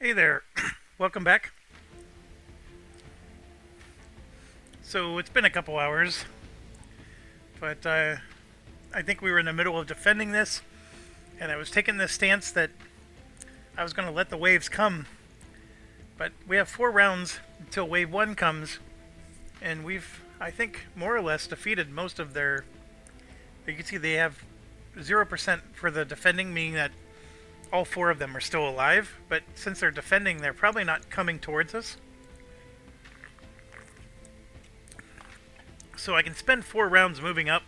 Hey there, welcome back. So it's been a couple hours, but I think we were in the middle of defending this, and I was taking this stance that I was going to let the waves come. But we have 4 rounds until wave 1 comes, and we've, I think, more or less defeated most of their. You can see they have 0% for the defending, meaning that all 4 of them are still alive. But since they're defending, they're probably not coming towards us. So I can spend 4 rounds moving up,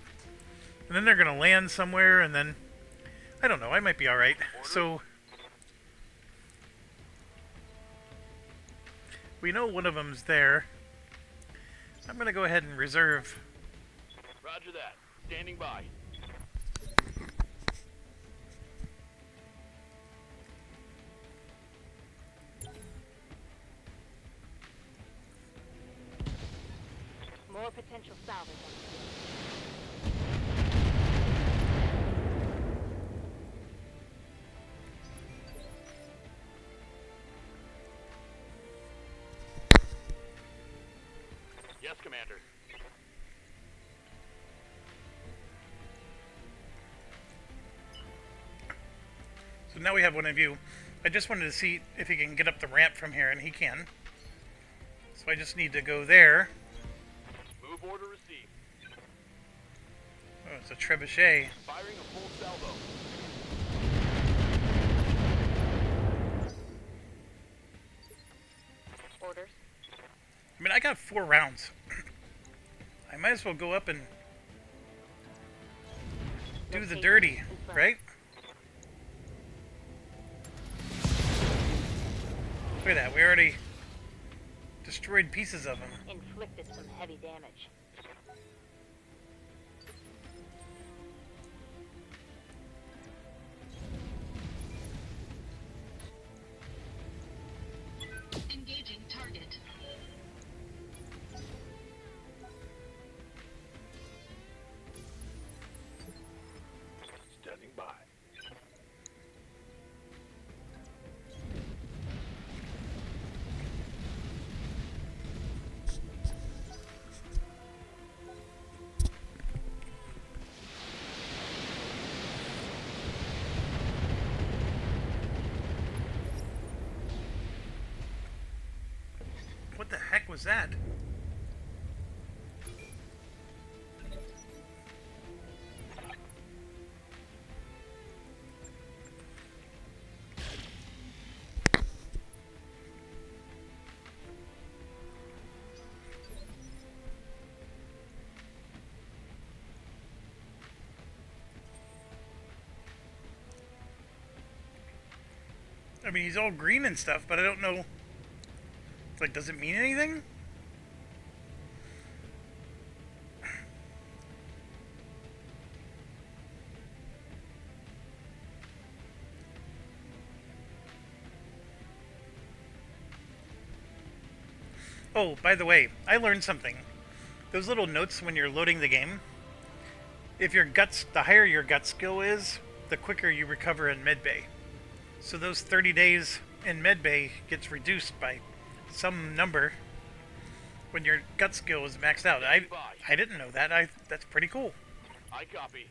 and then they're going to land somewhere, and then, I don't know, I might be alright. So, we know one of them's there. I'm going to go ahead and reserve. Roger that. Standing by. More potential salvage. Yes, Commander. So now we have one of you. I just wanted to see if he can get up the ramp from here, and he can. So I just need to go there. Move order received. Oh, it's a trebuchet. Firing a full salvo. Orders. I mean, I got 4 rounds. I might as well go up and do the dirty, right? Look at that, we already destroyed pieces of them. Inflicted some heavy damage. Engaging target. Standing by. What the heck was that? I mean, he's all green and stuff, but I don't know. It's like, does it mean anything? Oh, by the way, I learned something. Those little notes when you're loading the game, if your guts, the higher your gut skill is, the quicker you recover in medbay. So those 30 days in medbay gets reduced by some number when your gut skill is maxed out. I didn't know that. That's pretty cool. I copy.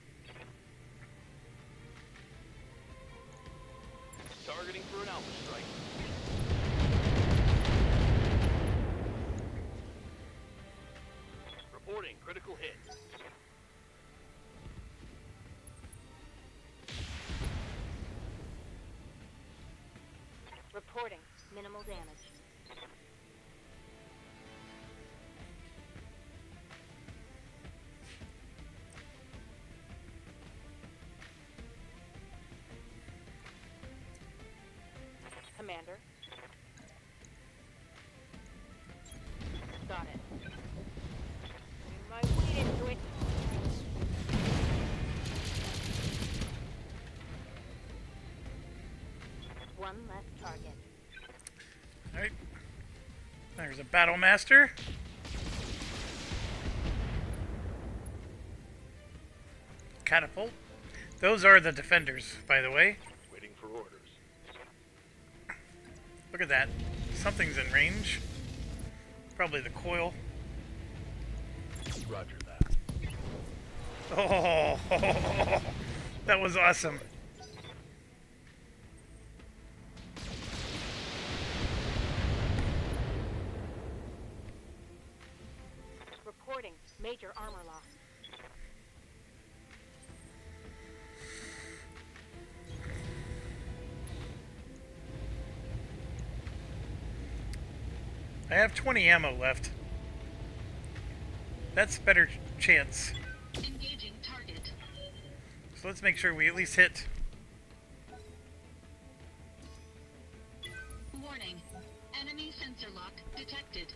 Targeting for an alpha strike. Reporting critical hit. Reporting minimal damage. Commander. Got it. Putting my weight into it. One less target. Alright. There's a battle master. Catapult. Those are the defenders, by the way. Waiting for orders. Look at that. Something's in range. Probably the coil. Roger that. Oh, that was awesome. Reporting major armor loss. I have 20 ammo left. That's better chance. Engaging target. So let's make sure we at least hit. Warning. Enemy sensor lock detected.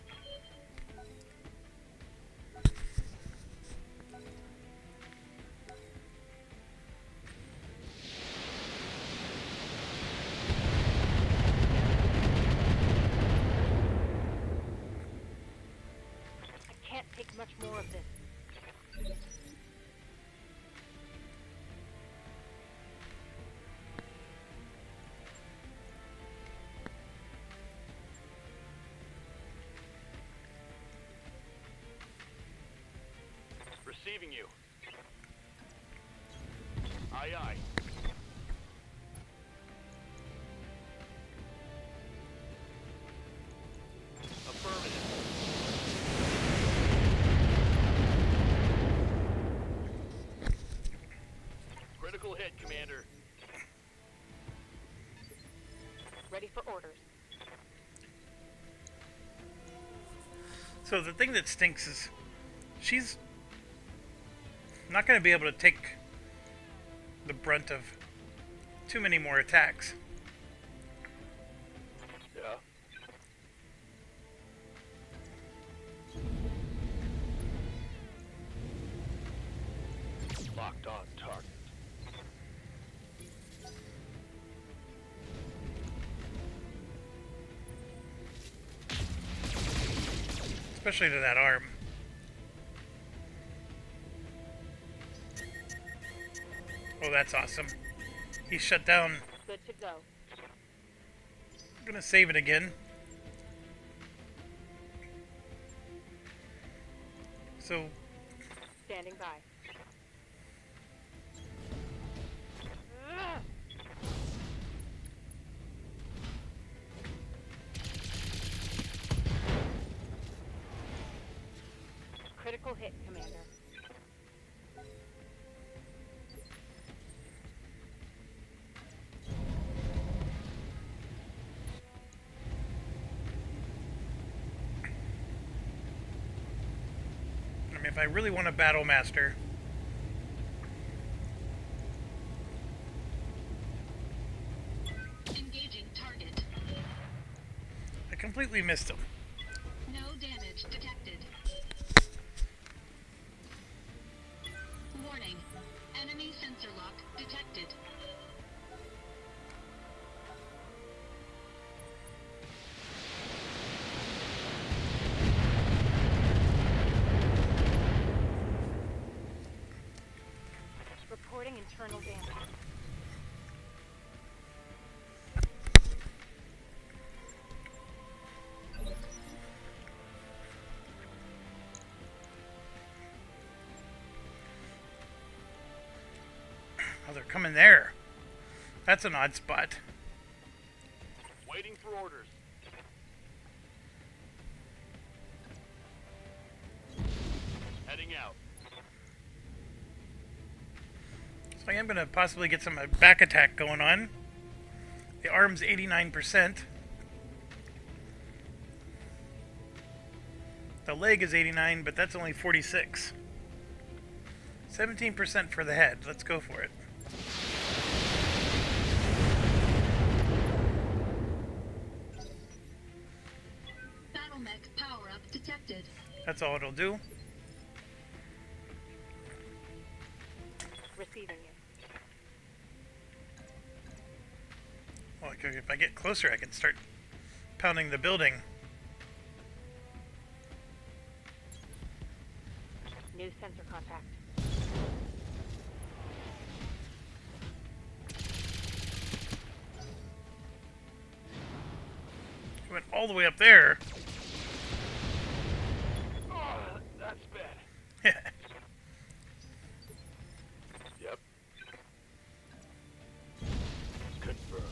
I can't take much more of this. Receiving you. Aye, aye. Affirmative. Critical hit, Commander. Ready for orders. So the thing that stinks is she's not going to be able to take the brunt of too many more attacks. Yeah. Locked on target. Especially to that arm. Oh, that's awesome. He's shut down. Good to go. I'm gonna save it again. So, Standing by. Ugh. Critical hit, Commander. I mean, if I really want a battle master, Engaging target. I completely missed him. No damage detected. Warning. Enemy sensor lock detected. Reporting internal damage. Oh, they're coming there. That's an odd spot. Waiting for orders. Heading out. So I am going to possibly get some back attack going on. The arm's 89%. The leg is 89, but that's only 46. 17% for the head. Let's go for it. Battletech power up detected. That's all it'll do. Receiving you. Well, if I get closer, I can start pounding the building. New sensor contact. Went all the way up there. Oh, that's bad. Yep. Confirmed.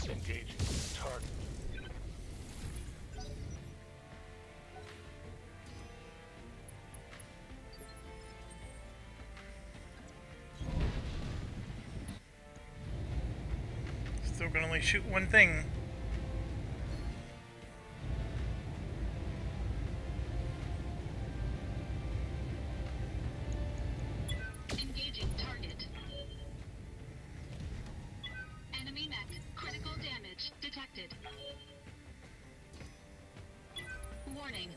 Engaging target. Still can only shoot one thing. Engaging target. Enemy mech. Critical damage detected. Warning.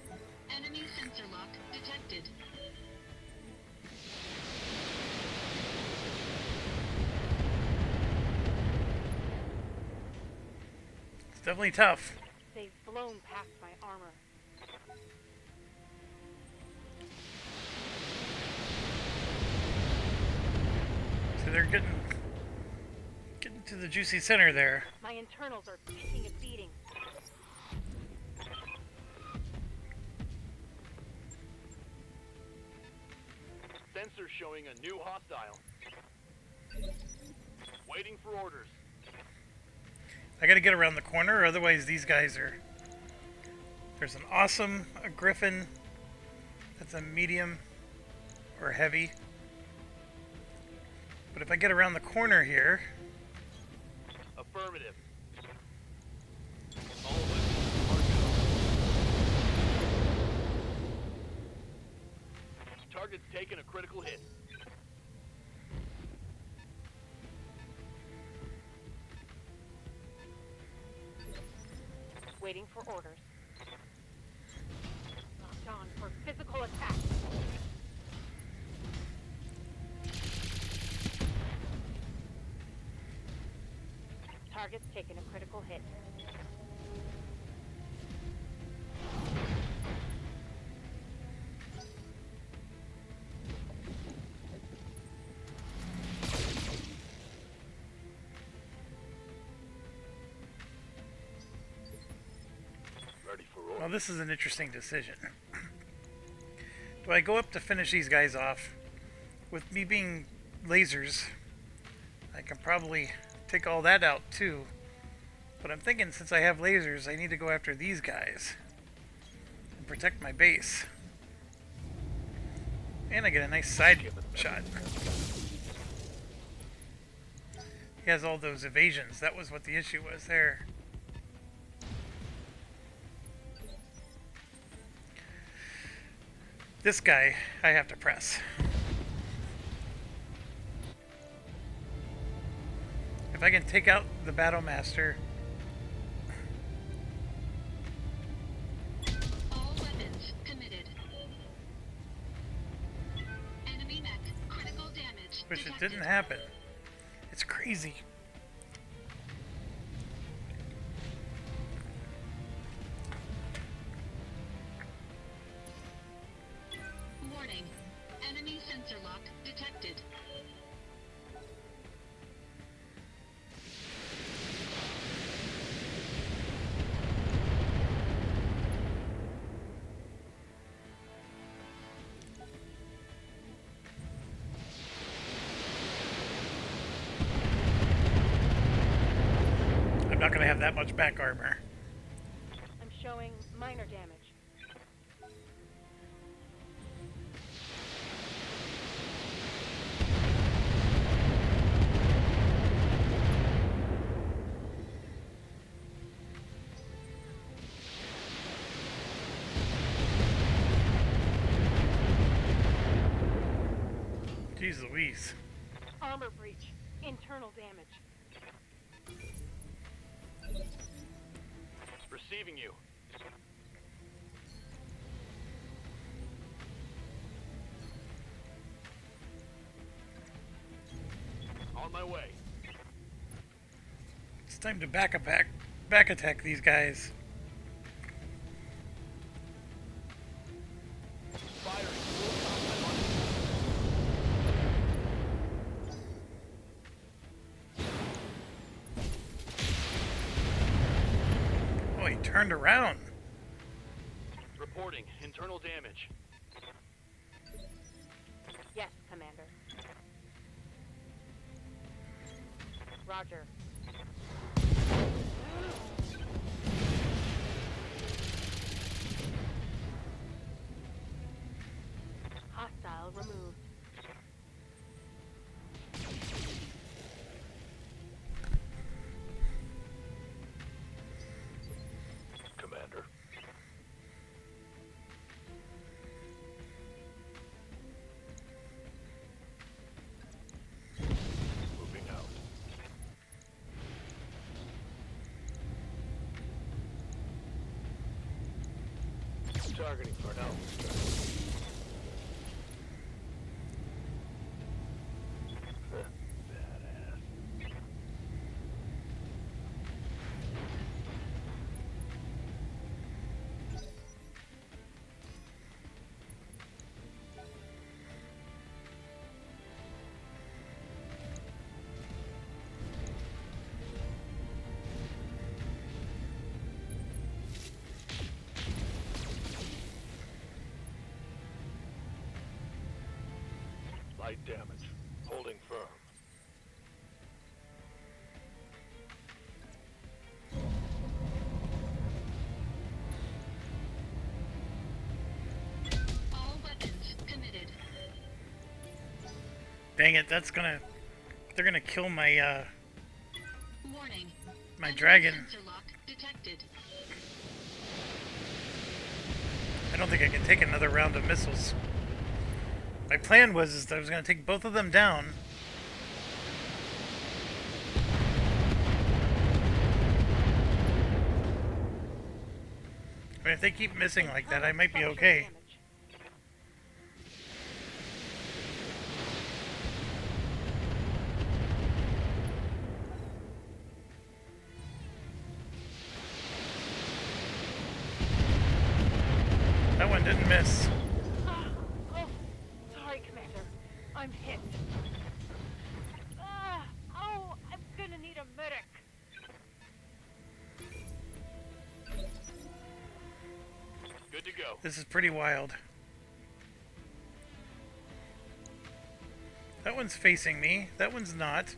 Enemy sensor lock detected. It's definitely tough. They've blown past my armor. So they're getting to the juicy center there. My internals are taking a beating. Sensor showing a new hostile. Waiting for orders. I gotta get around the corner, otherwise these guys are... There's an awesome, a griffin, that's a medium or heavy. But if I get around the corner here... Affirmative. All weapons are go. Target's taken a critical hit. Waiting for orders. Locked on for physical attack. Target's taken a critical hit. Ready for orders. Well, this is an interesting decision. Do I go up to finish these guys off? With me being lasers, I can probably take all that out too. But I'm thinking since I have lasers, I need to go after these guys and protect my base. And I get a nice side shot. He has all those evasions. That was what the issue was there. This guy, I have to press. If I can take out the Battle Master, All weapons committed. Enemy mech. Critical damage which it detected. didn't happen. It's crazy. Warning. Enemy sensor lock detected. I'm not going to have that much back armor. I'm showing minor damage. Jeez Louise. Armor breach. Internal damage. Receiving you. On my way. It's time to back attack these guys. Firing full combat turned around. Reporting internal damage. Yes, Commander. Roger. Hostile removed. Commander. Moving out. Targeting for now. Badass. Light damage. Holding firm. All weapons committed. Dang it, that's gonna... They're gonna kill my, Warning. my Enemy dragon. Sensor lock detected. I don't think I can take another round of missiles. My plan was is that I was gonna take both of them down. I mean, if they keep missing like that, I might be okay. Damage. That one didn't miss. Oh, sorry, Commander. I'm hit. Oh, I'm gonna need a medic. Good to go. This is pretty wild. That one's facing me. That one's not.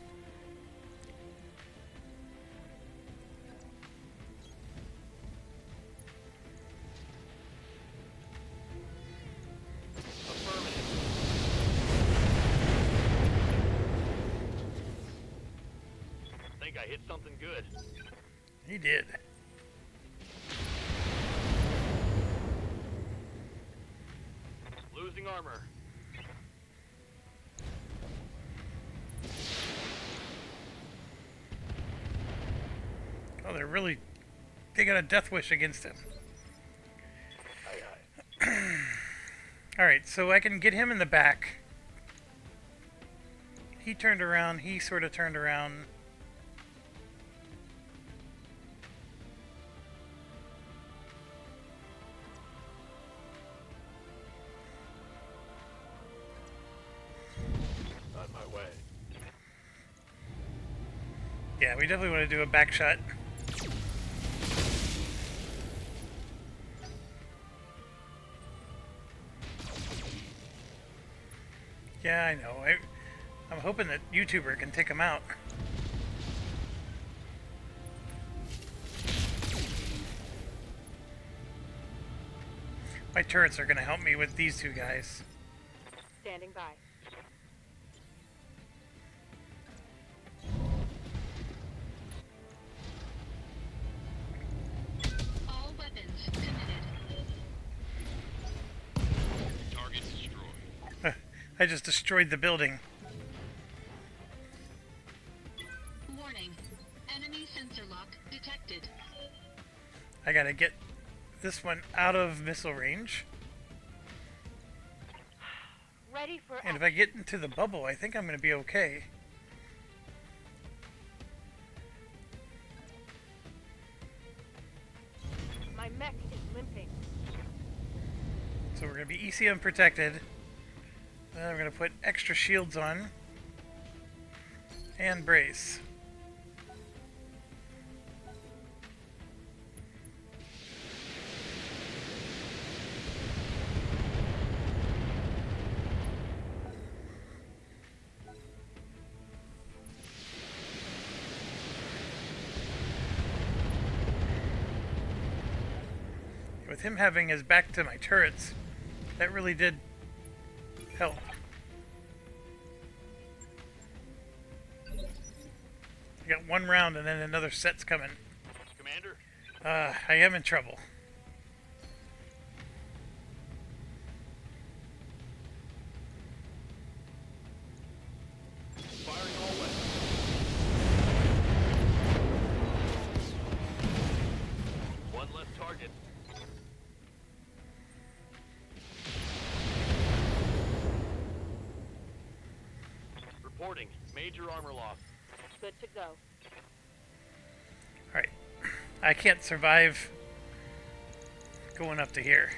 Affirmative. Think I hit something good. He did. Losing armor. Oh, they're really... They got a death wish against him. Aye aye. Alright, so I can get him in the back. He turned around. He sort of turned around. On my way. Yeah, we definitely want to do a back shot. Yeah, I know. I'm hoping that YouTuber can take him out. My turrets are going to help me with these two guys. Standing by. All weapons committed. Target destroyed. I just destroyed the building. Warning. Enemy sensor lock detected. I gotta get this one out of missile range. Ready for And if I get into the bubble, I think I'm gonna be okay. My mech is limping. So we're gonna be ECM protected. Then we're gonna put extra shields on. And brace. with him having his back to my turrets, that really did help. I got one round and then another set's coming. Commander, I am in trouble. firing all weapons. One less target. Reporting major armor loss. Good to go. Alright. I can't survive going up to here.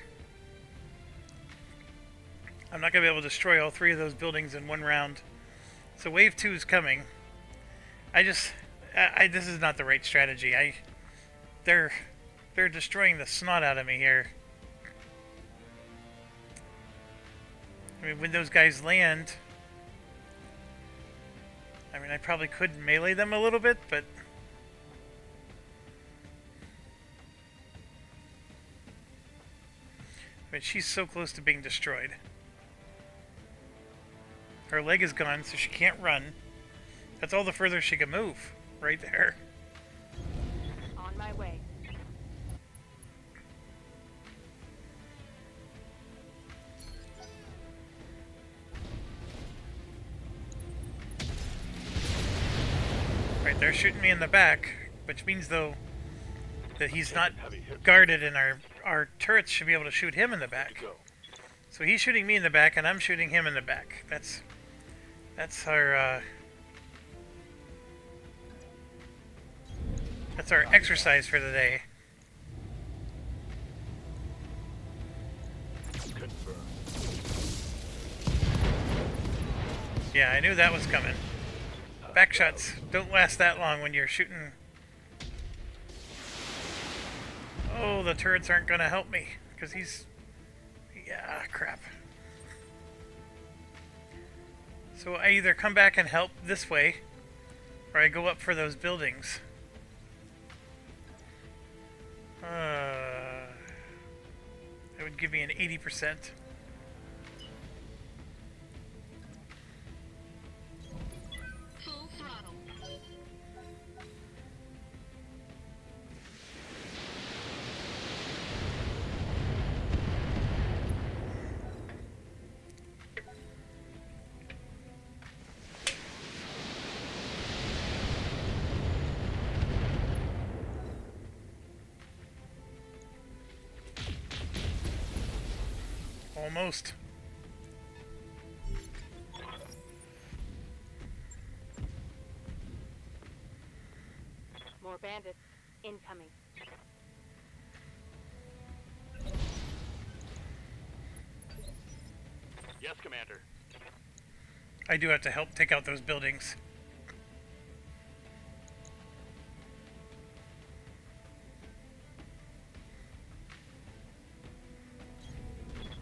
I'm not going to be able to destroy all three of those buildings in one round. So wave 2 is coming. This is not the right strategy. They're destroying the snot out of me here. I mean, when those guys land, I mean, I probably could melee them a little bit, but I mean, she's so close to being destroyed. Her leg is gone, so she can't run. That's all the further she can move, right there. On my way. Right, they're shooting me in the back, which means, though, that he's not guarded and our turrets should be able to shoot him in the back. So he's shooting me in the back and I'm shooting him in the back. That's our exercise for the day. Confirmed. Yeah, I knew that was coming. Back shots don't last that long when you're shooting. Oh, the turrets aren't gonna help me because he's. Yeah, crap. So I either come back and help this way, or I go up for those buildings. That would give me an 80%. Full throttle. Almost. More bandits incoming. Yes, Commander. I do have to help take out those buildings.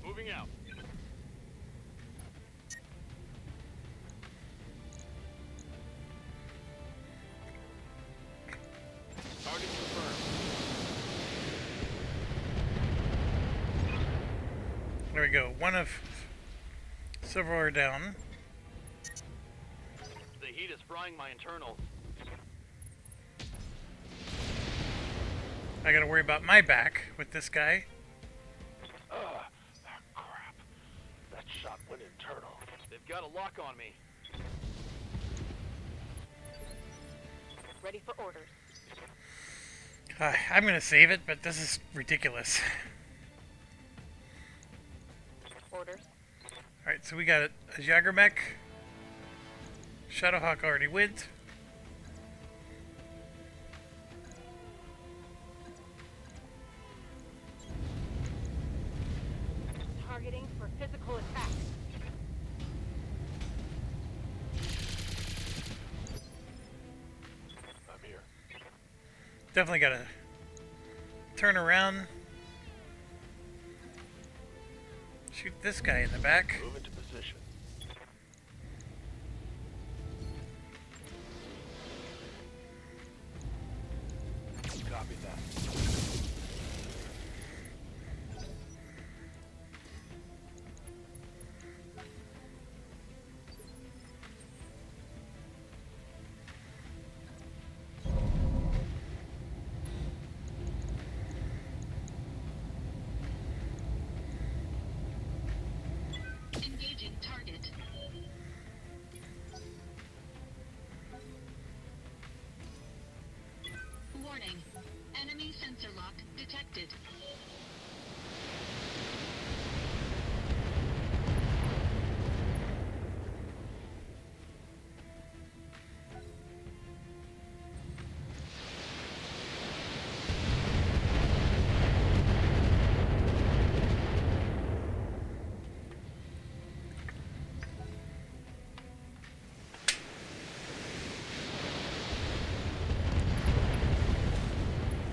Moving out. Target confirmed. There we go. One of several are down. The heat is frying my internals. I gotta worry about my back with this guy. Crap. That shot went internal. They've got a lock on me. Ready for orders. I'm gonna save it, but this is ridiculous. Orders. Alright, so we got a Jagermech. Shadowhawk already went. Targeting for physical attack. I'm here. Definitely gotta turn around. Shoot this guy in the back. Move into position. Copy that. Warning. Enemy sensor lock detected.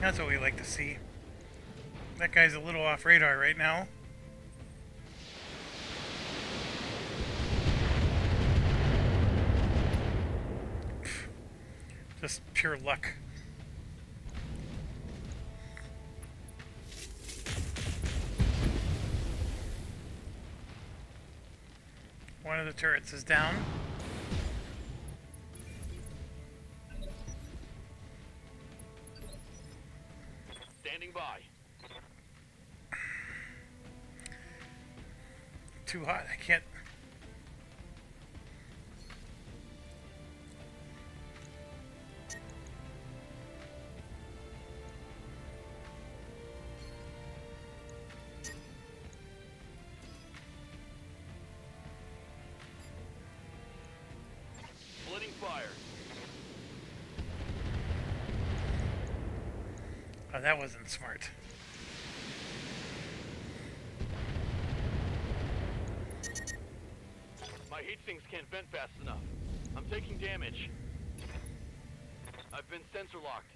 That's what we like to see. That guy's a little off radar right now. Just pure luck. One of the turrets is down. Standing by. Too hot. I can't. Splitting fire. Oh, that wasn't smart. My heat sinks can't vent fast enough. I'm taking damage. I've been sensor locked.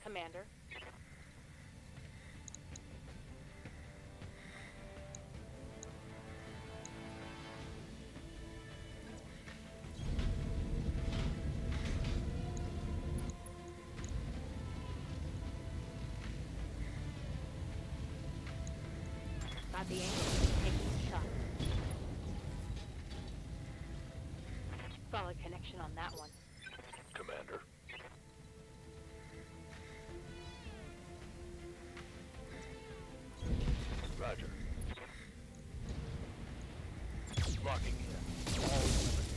Commander. Got the angle. Taking the shot. Solid connection on that one. Commander. Roger. Locking in. All limiting systems.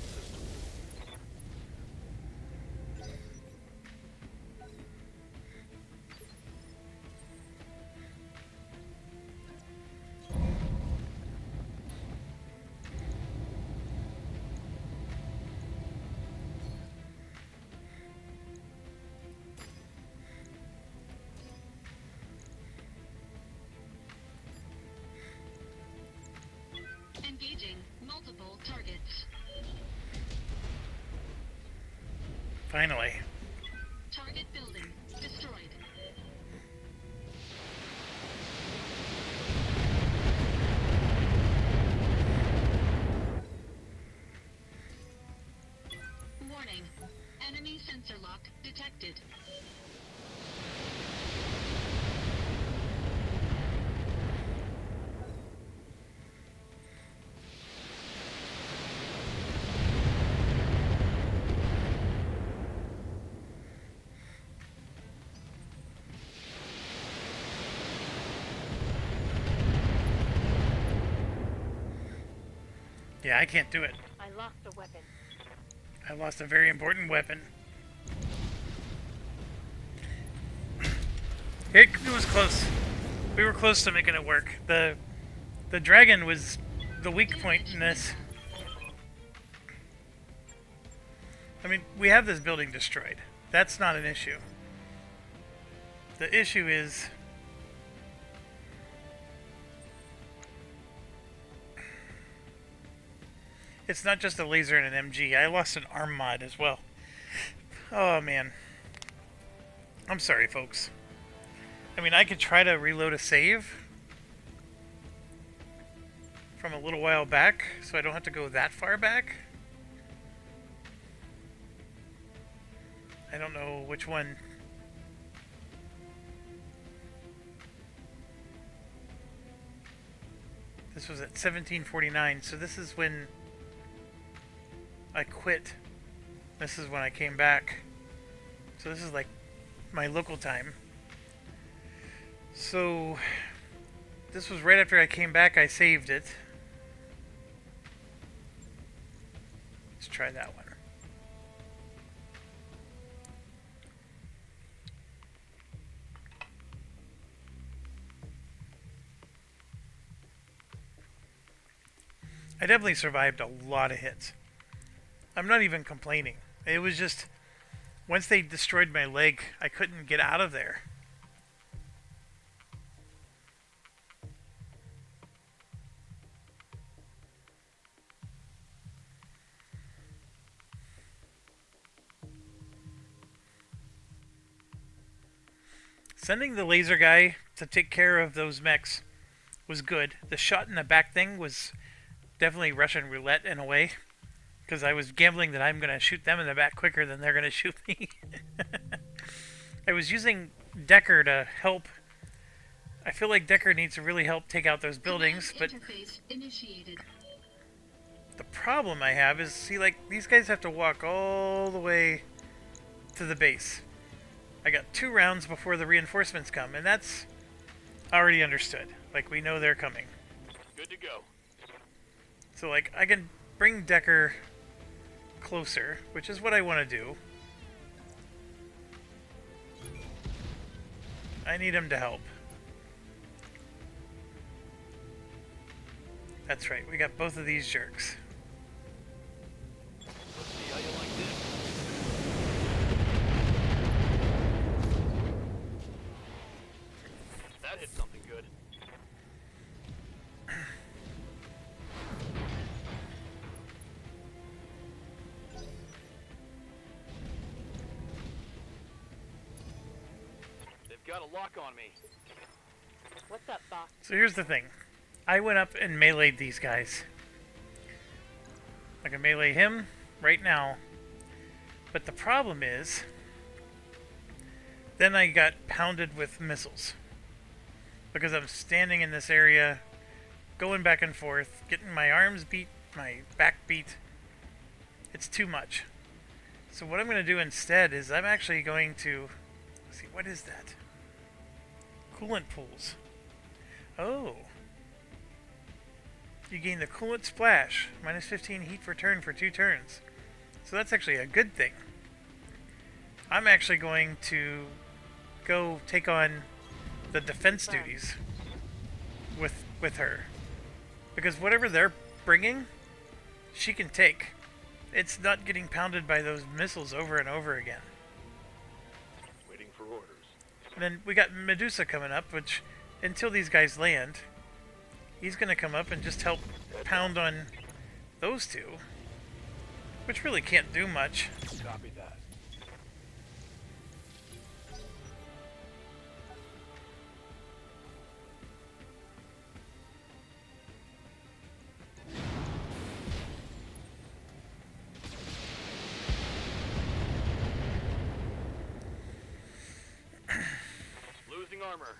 Engaging multiple targets. Finally. Target building destroyed. Warning. Enemy sensor lock detected. Yeah, I can't do it. I lost a weapon. I lost a very important weapon. It was close. We were close to making it work. The dragon was the weak point in this. I mean, we have this building destroyed. That's not an issue. The issue is it's not just a laser and an MG. I lost an arm mod as well. Oh man. I'm sorry, folks. I mean, I could try to reload a save from a little while back, so I don't have to go that far back. I don't know which one. This was at 1749, so this is when I quit. This is when I came back. So this is like my local time. So this was right after I came back. I saved it. Let's try that one. I definitely survived a lot of hits. I'm not even complaining. It was just, once they destroyed my leg, I couldn't get out of there. Sending the laser guy to take care of those mechs was good. The shot in the back thing was definitely Russian roulette in a way, because I was gambling that I'm going to shoot them in the back quicker than they're going to shoot me. I was using Decker to help. I feel like Decker needs to really help take out those buildings, but Interface initiated. the problem I have is, see, like, these guys have to walk all the way to the base. I got 2 rounds before the reinforcements come, and that's already understood. Like, we know they're coming. Good to go. So, like, I can bring Decker closer, which is what I want to do. I need him to help. That's right, we got both of these jerks. Let's see how you like this. That hit something good. They've got a lock on me. What's up, boss? So here's the thing. I went up and meleeed these guys. I can melee him right now. But the problem is, then I got pounded with missiles. Because I'm standing in this area, going back and forth, getting my arms beat, my back beat. It's too much. So what I'm going to do instead is I'm actually going to... Let's see, what is that? Coolant pools. Oh. You gain the coolant splash. Minus 15 heat per turn for 2 turns. So that's actually a good thing. I'm actually going to go take on the defense duties with her. Because whatever they're bringing, she can take. It's not getting pounded by those missiles over and over again. Waiting for orders. And then we got Medusa coming up, which, until these guys land, he's going to come up and just help pound on those two, which really can't do much. Copy that. Losing armor.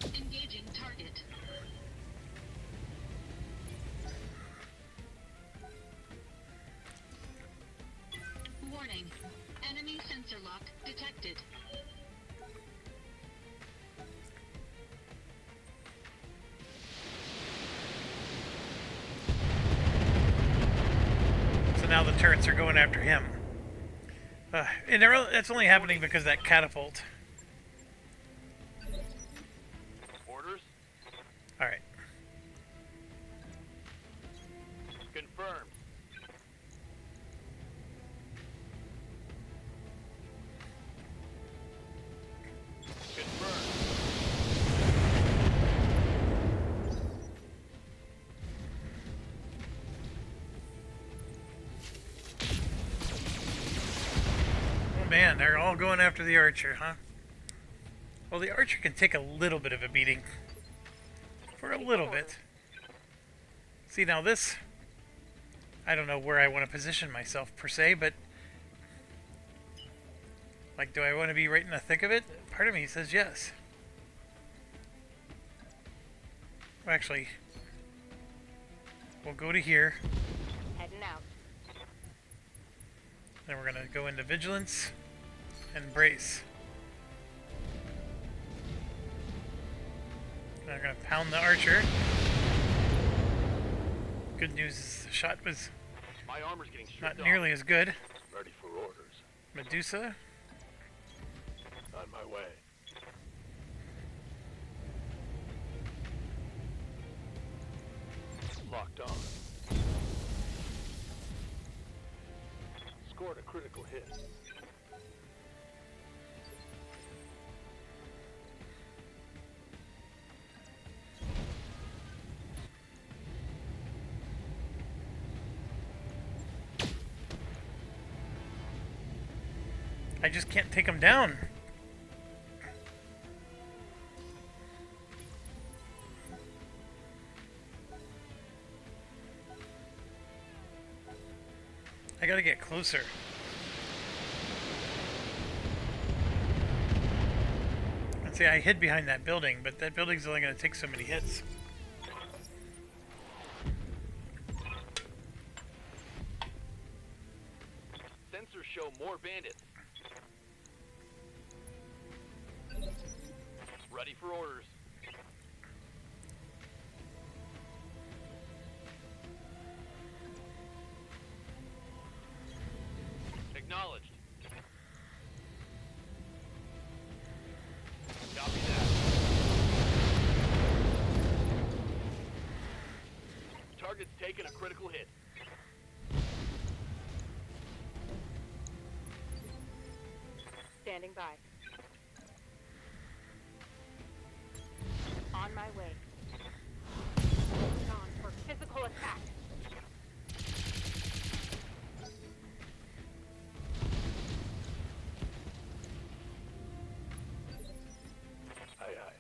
Engaging target. Warning. Enemy sensor lock detected. So now the turrets are going after him. And that's only happening because of that catapult. Orders. Alright. Confirmed. Confirmed. Oh man, they're all going after the archer, huh? Well, the archer can take a little bit of a beating. For a little bit. See, now this... I don't know where I want to position myself, per se, but... Like, do I want to be right in the thick of it? Part of me says yes. Well, actually... We'll go to here. Heading out. Then we're going to go into vigilance and brace. And I'm going to pound the archer. Good news is the shot was My armor's getting stripped not off. nearly as good. Ready for Medusa? On my way. Locked on. Scored a critical hit. I just can't take him down. I gotta get closer. Let's see, I hid behind that building, but that building's only gonna take so many hits. Sensors show more bandits. Ready for orders. Acknowledged. Copy that. Target's taken a critical hit. Standing by. On my way. On for physical attack. Aye, aye.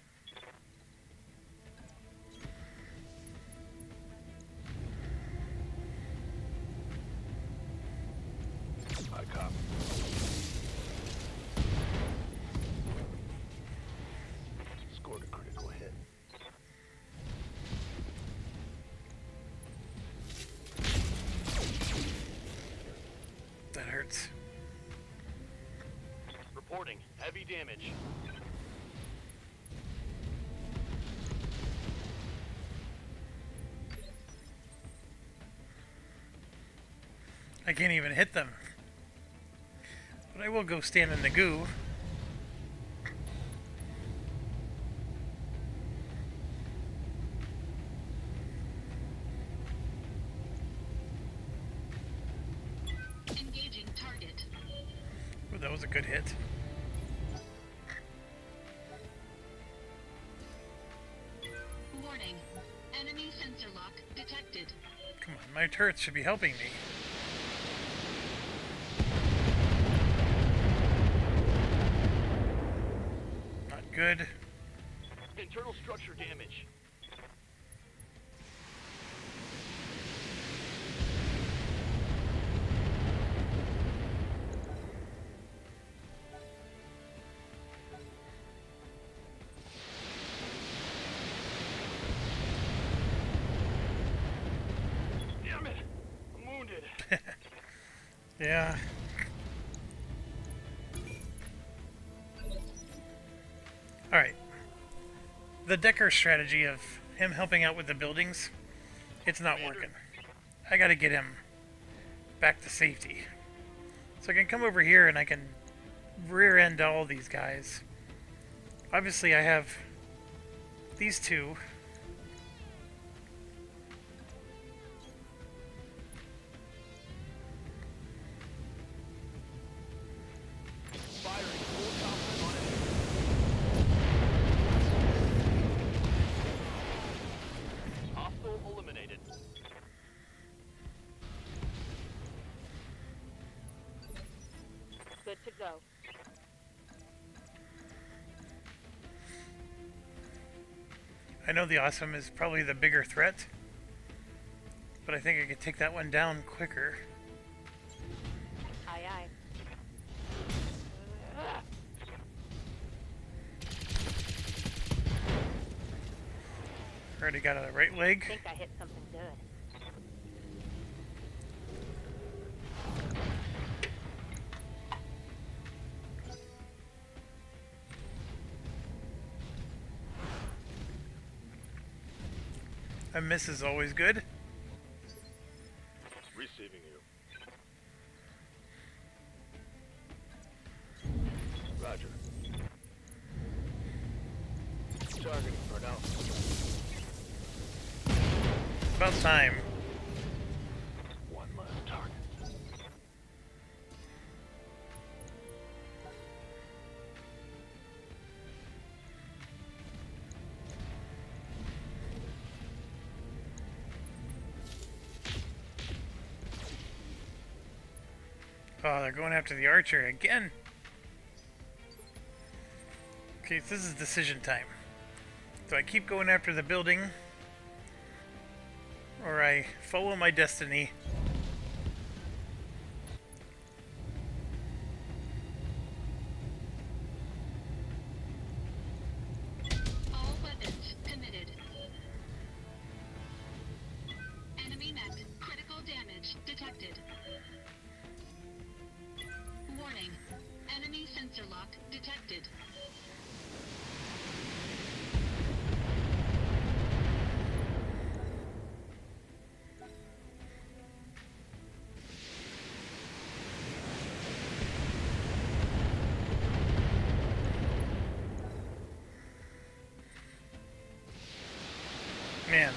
I copy. Scored a critical hit. That hurts. Reporting heavy damage. I can't even hit them. But I will go stand in the goo. Engaging target. Ooh, that was a good hit. Warning. Enemy sensor lock detected. Come on, my turrets should be helping me. Not good. Internal structure damage. Damn it! I'm wounded. Yeah. Alright. The Decker strategy of him helping out with the buildings, it's not working. I gotta get him back to safety. So I can come over here and I can rear end all these guys. Obviously I have these two. Firing full complement on it. Hostile eliminated. Good to go. I know the Awesome is probably the bigger threat, but I think I could take that one down quicker. Aye, aye. Already got a right leg. I think I hit something good. A miss is always good. Receiving you. hard out. About time. One less target. Oh, they're going after the archer again. Okay, so this is decision time. Do I keep going after the building, or I follow my destiny? All weapons committed. Enemy mech. Critical damage detected. Warning. Enemy sensor lock detected. Man.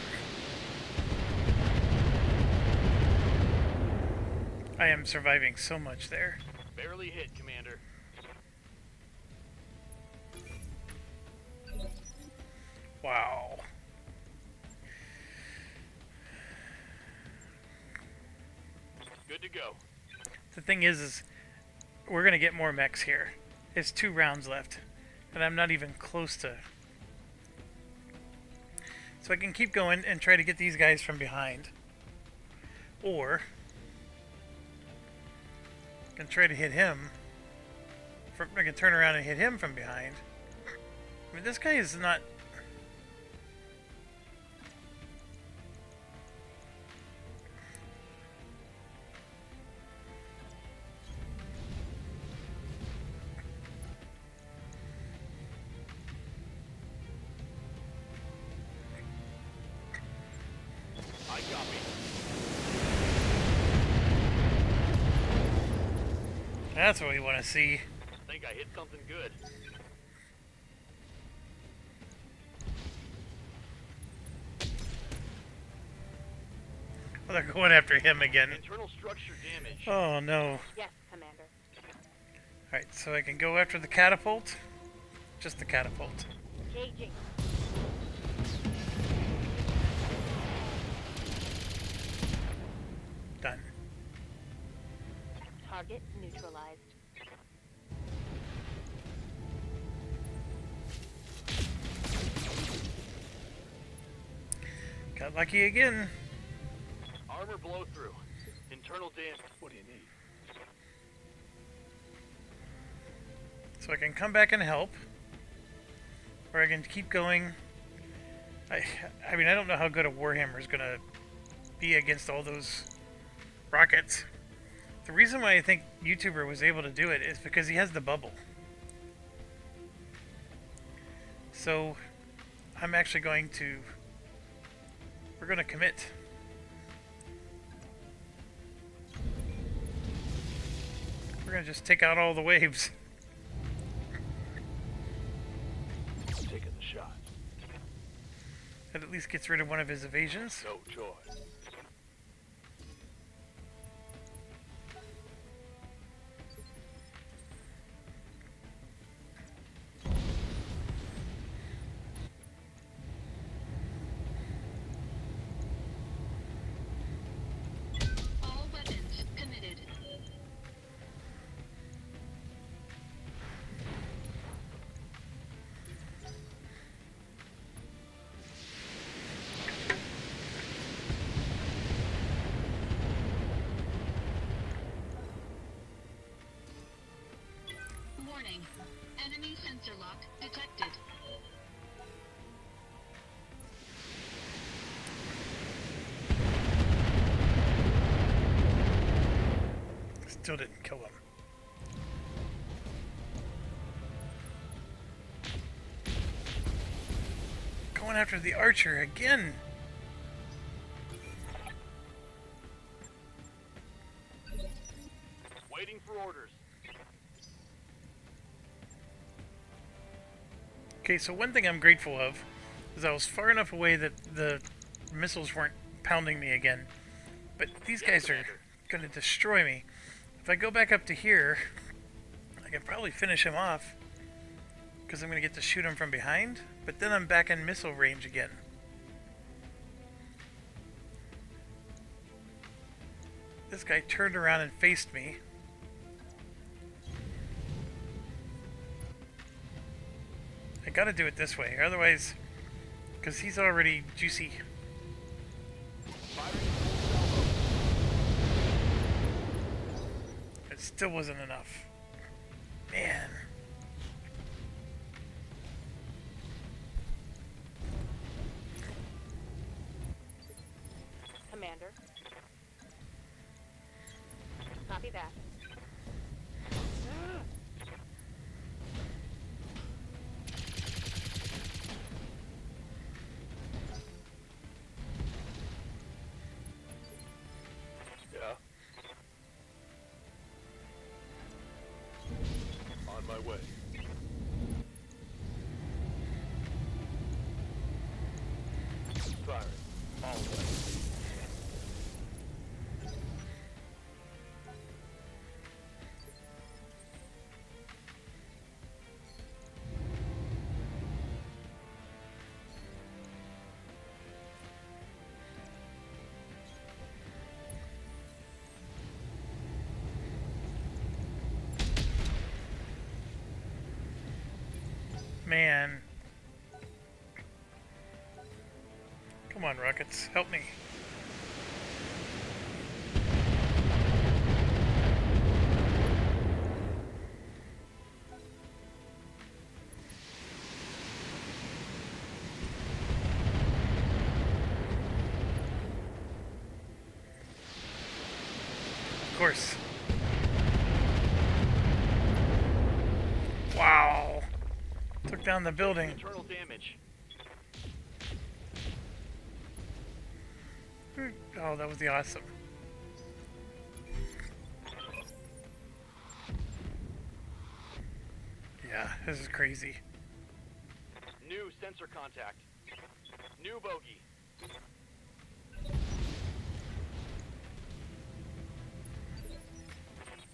I am surviving so much there. Barely hit, Commander. Wow. Good to go. The thing is we're gonna get more mechs here. It's 2 rounds left, and I'm not even close to. So I can keep going and try to get these guys from behind, or I can try to hit him. I can turn around and hit him from behind. I mean, this guy is not. I copy. That's what we want to see. Think I hit something good. Oh, they're going after him again. Internal structure damage. Oh no. Yes, Commander. Alright, so I can go after the catapult. Just the catapult. Engaging. Done. Target neutralized. Got lucky again. Armor blow through. Internal damage. What do you need? So I can come back and help. Or I can keep going. I mean, I don't know how good a Warhammer is going to be against all those rockets. The reason why I think YouTuber was able to do it is because he has the bubble. So I'm actually going to... We're going to commit. We're going to just take out all the waves. Taking the shot. That at least gets rid of one of his evasions. No choice. All weapons committed. Warning. Enemy sensor lock detected. Still didn't kill him. Going after the archer again. Waiting for orders. Okay, so one thing I'm grateful of Because I was far enough away that the missiles weren't pounding me again. But these guys are going to destroy me. If I go back up to here, I can probably finish him off. Because I'm going to get to shoot him from behind. But then I'm back in missile range again. This guy turned around and faced me. I gotta do it this way, otherwise, because he's already juicy. It still wasn't enough. Man. Commander. Copy that. Yeah. On my way. Firing. All the way. Man. Come on, rockets, help me. Of course. Wow. Took down the building. Internal damage. Oh, that was the awesome. Yeah, this is crazy. New sensor contact. New bogey.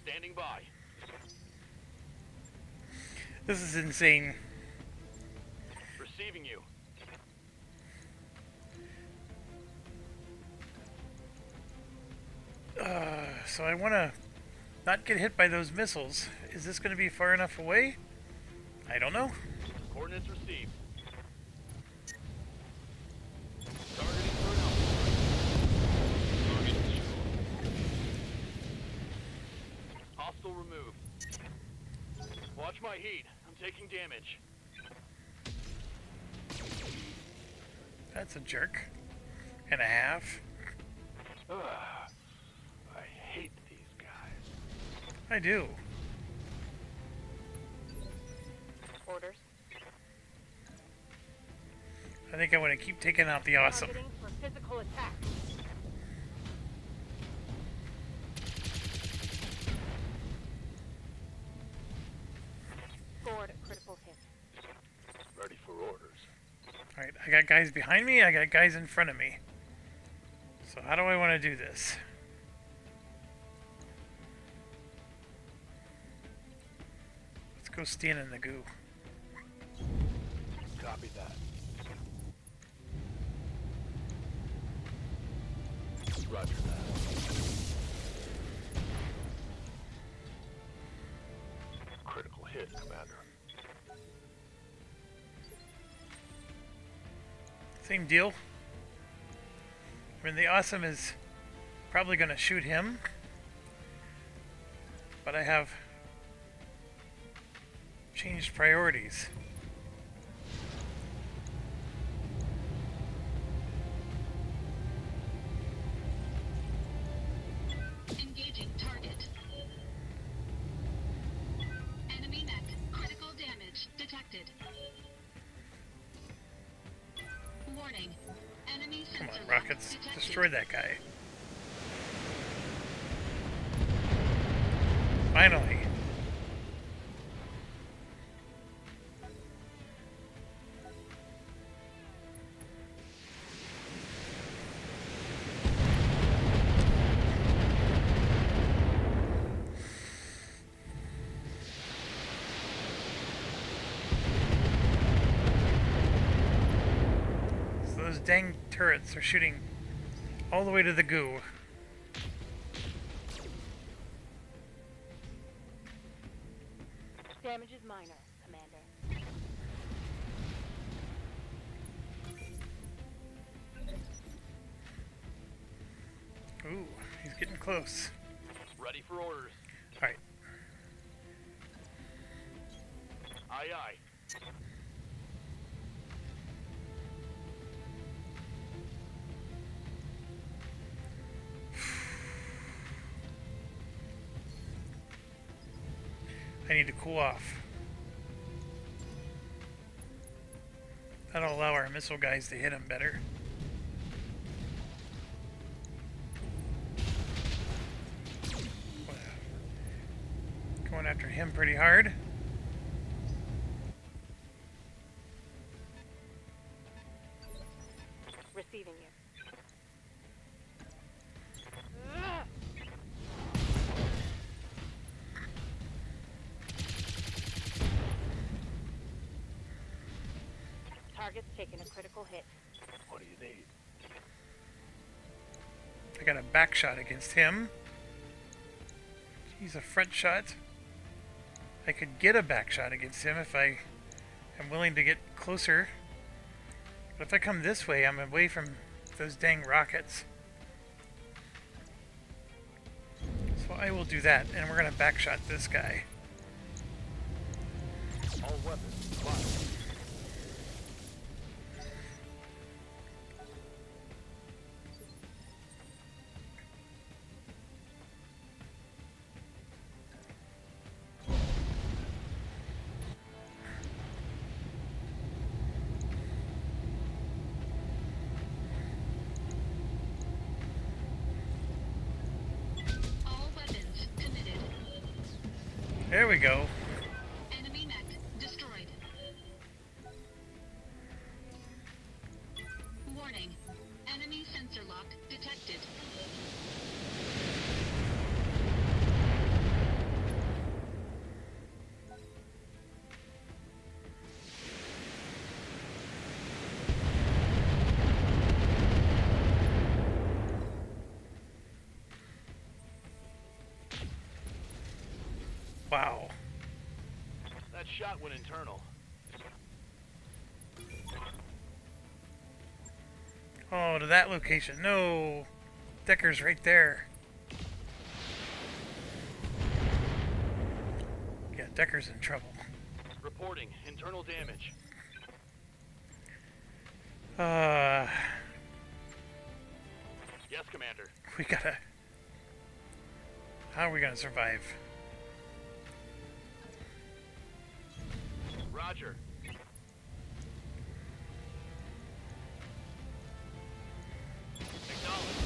Standing by. This is insane. Receiving you. So I want to not get hit by those missiles. Is this going to be far enough away? I don't know. Coordinates received. Targeting for an hostile removed. Watch my heat. I'm taking damage. That's a jerk. And a half. I hate these guys. I do. Orders. I think I want to keep taking out the awesome. Targeting for physical attack. Scored a critical hit. Ready for orders. Alright, I got guys behind me, I got guys in front of me. So how do I want to do this? Let's go stand in the goo. Copy that. Roger that. Critical hit, Commander. Same deal. I mean, the awesome is probably going to shoot him. But I have changed priorities. Engaging target. Enemy mech. Critical damage detected. Warning. Enemy Come sensor on, lock rockets. detected. Destroy that guy. Finally. Those dang turrets are shooting all the way to the goo. Damage is minor, Commander. Ooh, he's getting close. Ready for orders. Alright. Aye, aye. I need to cool off. That'll allow our missile guys to hit him better. Going after him pretty hard. Receiving you. Target's taking a critical hit. What do you need? I got a back shot against him. He's a front shot. I could get a back shot against him if I am willing to get closer. But if I come this way, I'm away from those dang rockets. So I will do that, and we're going to back shot this guy. All weapons fired. All weapons committed. There we go. Enemy mech destroyed. Warning. Enemy sensor lock detected. Wow. That shot went internal. Oh, to that location. No. Decker's right there. Yeah, Decker's in trouble. Reporting internal damage. Yes, Commander. We gotta... How are we gonna survive? Roger. Acknowledged.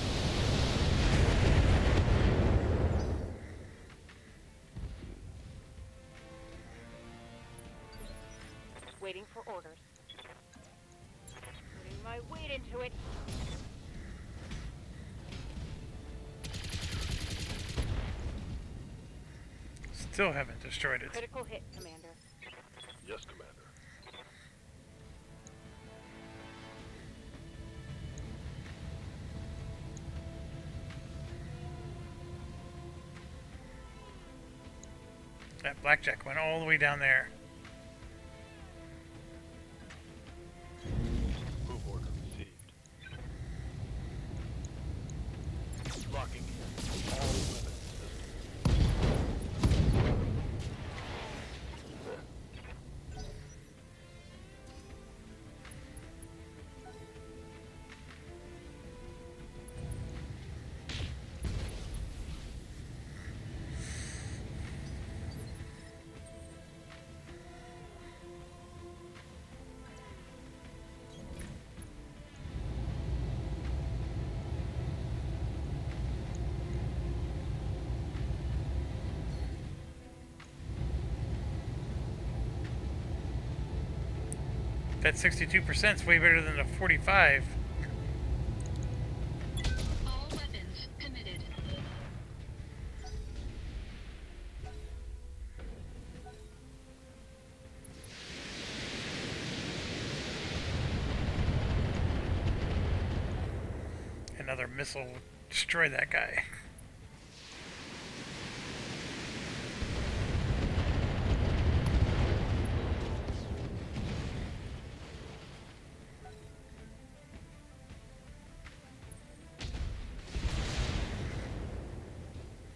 Waiting for orders. Putting my weight into it. Still haven't destroyed it. Critical hit, Commander. Yes, Commander. That blackjack went all the way down there. Move order received. Locking in. All weapons systems. That 62% is way better than the 45. All weapons committed. Another missile will destroy that guy.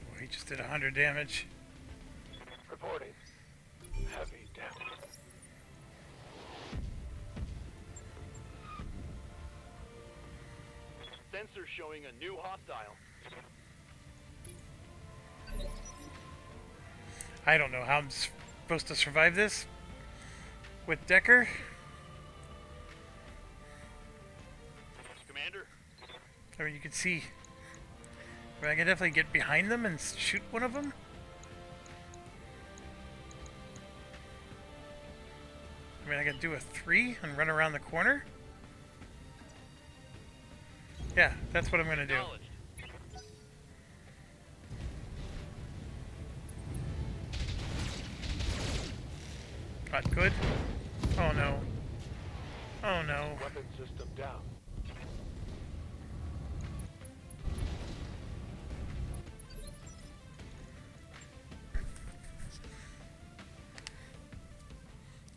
Oh, he just did 100 damage. Reporting. Heavy damage. Sensor showing a new hostile. I don't know how I'm supposed to survive this with Decker. Commander, I mean, you can see. I mean, I can definitely get behind them and shoot one of them. I mean, I can do a 3 and run around the corner. Yeah, that's what I'm gonna do. acknowledged. Not good. Oh no. Oh no. Weapon system down.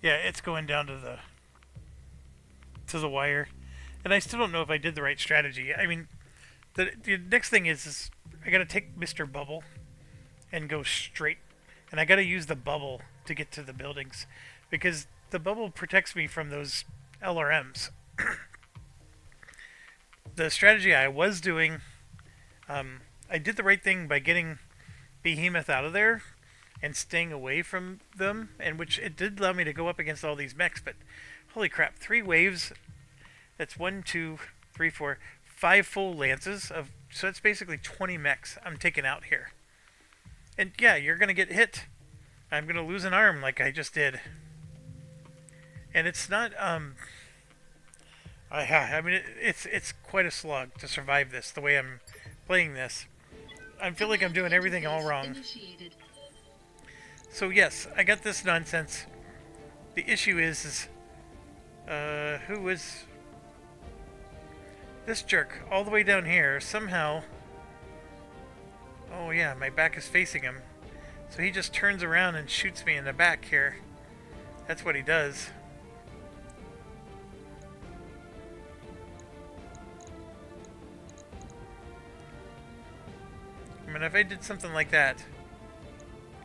Yeah, it's going down to the wire, and I still don't know if I did the right strategy. I mean, the next thing is I gotta take Mr. Bubble and go straight, and I gotta use the bubble to get to the buildings, because the bubble protects me from those LRMs. The strategy I was doing, I did the right thing by getting Behemoth out of there and staying away from them, and which it did allow me to go up against all these mechs, but holy crap, 3 waves, that's 1, 2, 3, 4, 5 full lances of, so that's basically 20 mechs I'm taking out here. And yeah, you're gonna get hit. I'm gonna lose an arm like I just did. And it's not, I mean, it's quite a slog to survive this, the way I'm playing this. I feel like I'm doing everything all wrong. Initiated. So yes, I got this nonsense. The issue is who was this jerk all the way down here somehow? Oh yeah, my back is facing him. So he just turns around and shoots me in the back here. That's what he does. I mean, if I did something like that,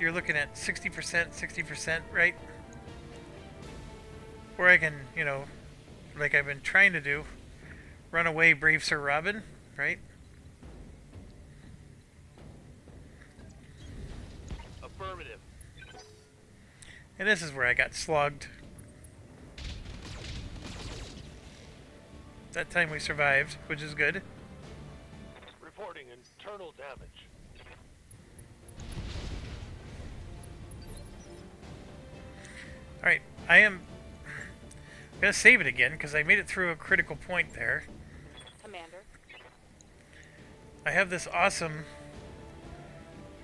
you're looking at 60%, 60%, right? Or I can, you know, like I've been trying to do, run away, brave Sir Robin, right? Affirmative. And this is where I got slugged. That time we survived, which is good. Reporting internal damage. Alright, I'm gonna save it again because I made it through a critical point there. Commander. I have this awesome,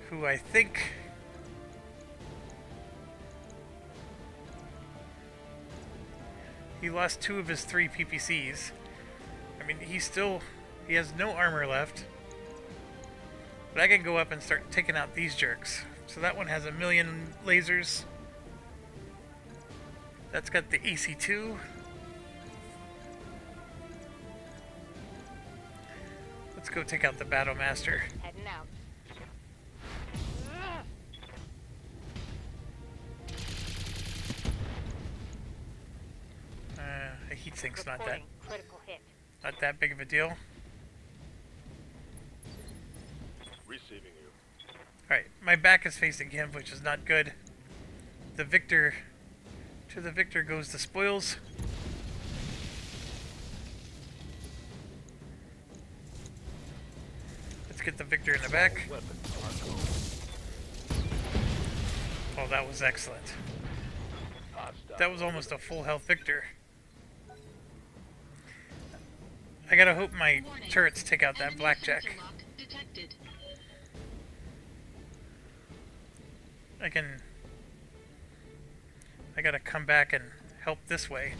who I think he lost 2 of his 3 PPCs. I mean, he has no armor left. But I can go up and start taking out these jerks. So that one has 1,000,000 lasers. That's got the AC2. Let's go take out the Battle Master. Heading out. A heat sink's not that Reporting critical hit. big of a deal. Receiving you. Alright, my back is facing him, which is not good. The victor, to the victor goes the spoils. Let's get the victor in the back. Weapon cargo. Oh, that was excellent. Hostile. That was almost a full health victor. I gotta hope my Warning. turrets take out that Enemy blackjack. sensor lock detected. I gotta come back and help this way.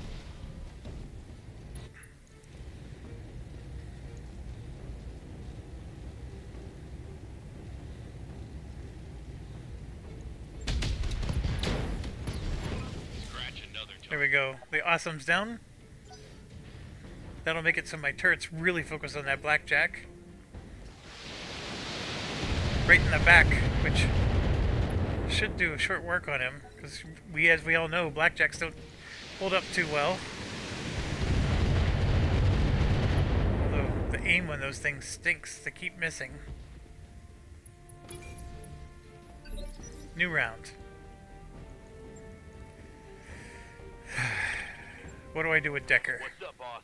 There we go. The awesome's down. That'll make it so my turrets really focus on that blackjack. Right in the back, which should do short work on him, because as we all know, blackjacks don't hold up too well. Although the aim on those things stinks. They keep missing. New round. What do I do with Decker? What's up, boss?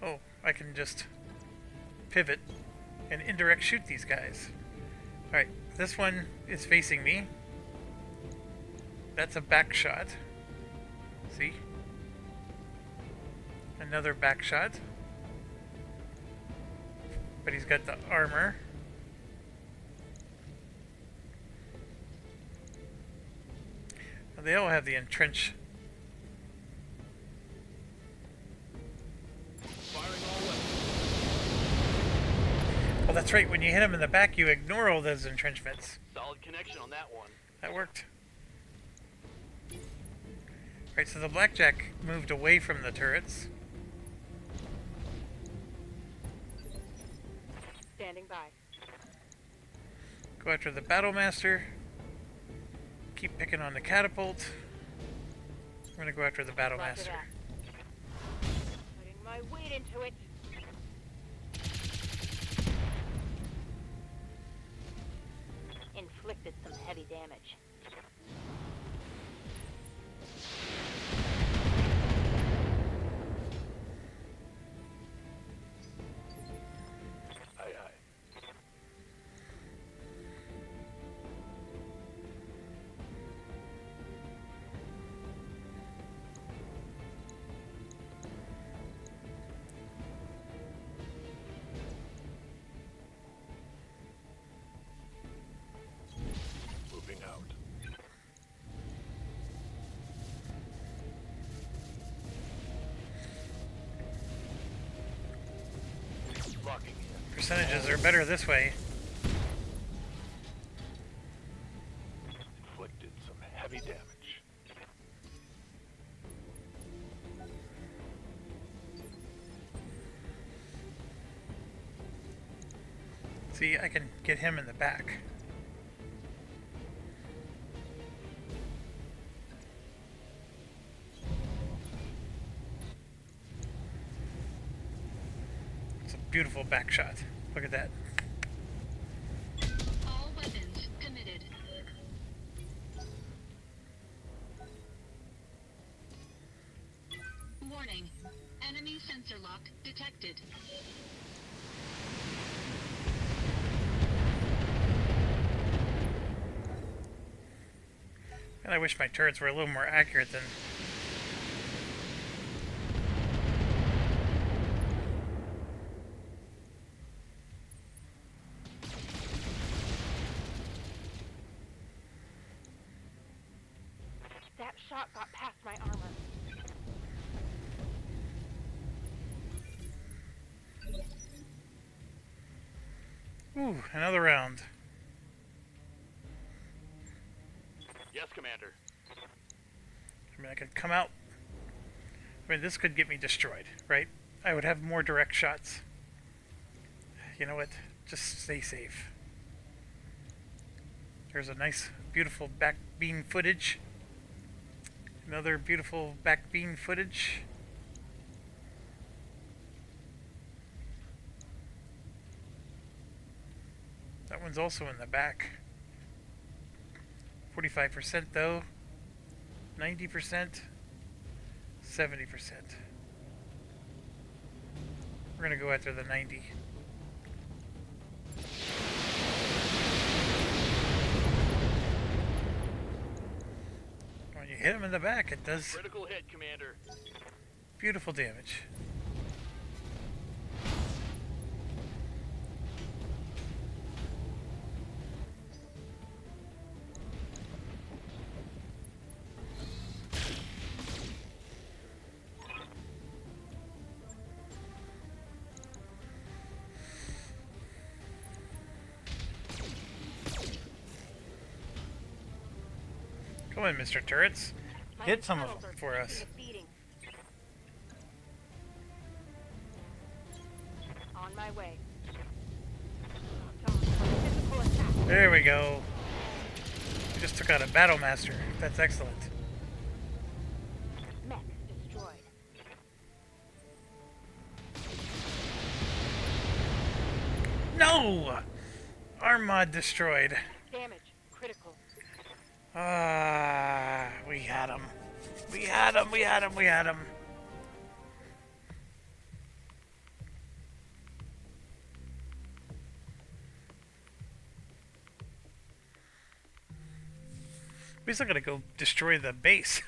Oh, I can just pivot and indirect shoot these guys. Alright, this one is facing me. That's a back shot. See? Another back shot. But he's got the armor. Now they all have the entrench. Oh, that's right. When you hit him in the back, you ignore all those entrenchments. Solid connection on that one. That worked. Right, so the blackjack moved away from the turrets. Standing by. Go after the battlemaster. Keep picking on the catapult. I'm gonna go after the Roger battlemaster. that. Putting my weight into it. Inflicted some heavy damage. Aye, aye. Moving out. Locking in. Percentages are better this way. Inflicted some heavy damage. See, I can get him in the back. It's a beautiful back shot. Look at that. All weapons committed. Warning. Enemy sensor lock detected. And I wish my turrets were a little more accurate than... That shot got past my armor. Ooh, another round. Yes, Commander. I mean, I could come out... I mean, this could get me destroyed, right? I would have more direct shots. You know what? Just stay safe. There's a nice, beautiful back beam footage. Another beautiful back beam footage. That one's also in the back. 45% though. 90%. 70%. We're gonna go after the 90. When you hit him in the back, it does Critical hit, Commander. beautiful damage. Come on, Mr. Turrets. hit some of them for us. On my way. Physical attack. There we go. We just took out a battle master. That's excellent. Mech destroyed. No! Armad destroyed. Damage critical. Ah, we had him. We had him, we had him, we had him. We still gotta go destroy the base.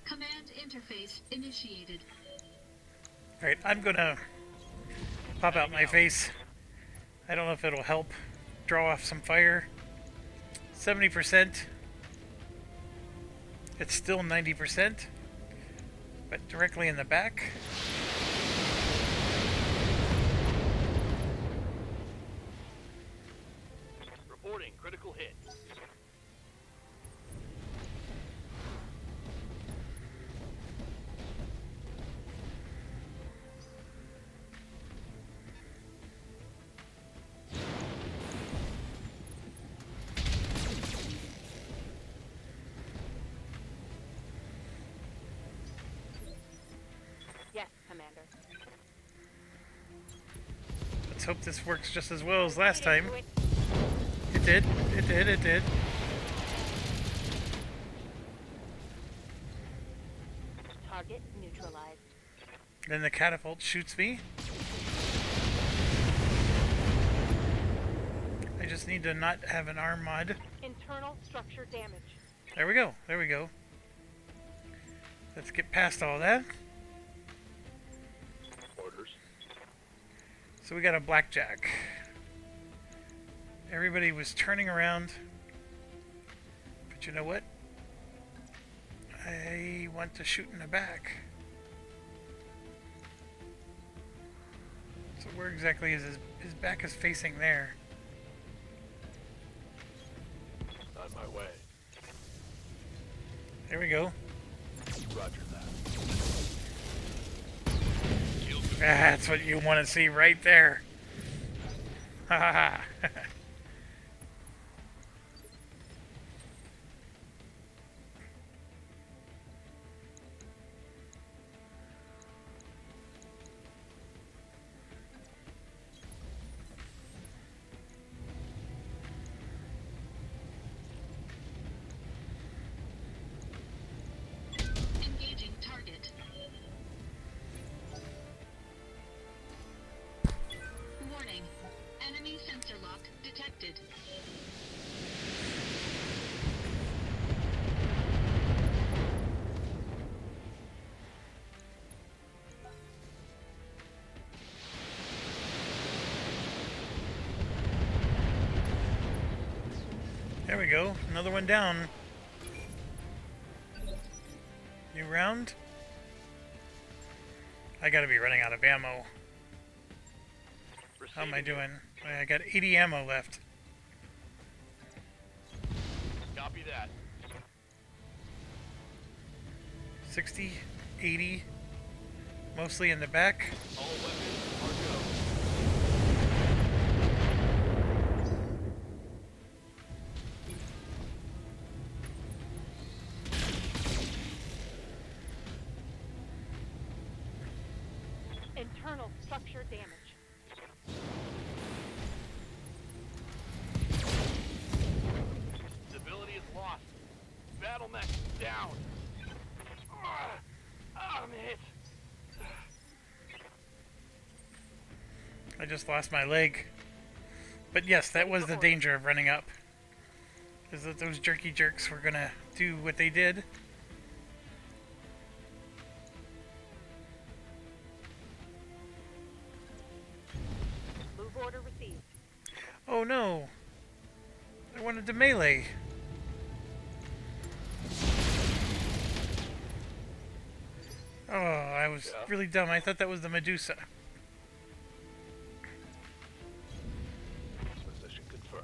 Command interface initiated. Alright, I'm gonna pop out my face. I don't know if it'll help draw off some fire. 70%. It's still 90%. But directly in the back. Reporting critical hit. Yes, Commander. Let's hope this works just as well as last time. Into it. It did. It did. It did. Target neutralized. Then the catapult shoots me. I just need to not have an arm mod. Internal structure damage. There we go. There we go. Let's get past all that. Orders. So we got a blackjack. Everybody was turning around. But you know what? I want to shoot in the back. So where exactly is his back is facing there? On my way. There we go. Roger that. That's what you want to see right there. Ha ha ha. Engaging target. Warning. Enemy sensor lock detected. There we go. Another one down. New round. I gotta be running out of ammo. How am I doing? I got 80 ammo left. Copy that. 60, 80. Mostly in the back. All weapons are go. Internal structure damage. down. I'm hit. I just lost my leg. But yes, that was the danger of running up. Is that those jerky jerks were gonna do what they did. Move order received. Oh no! I wanted to melee. Oh, I was really dumb. I thought that was the Medusa. Position confirmed.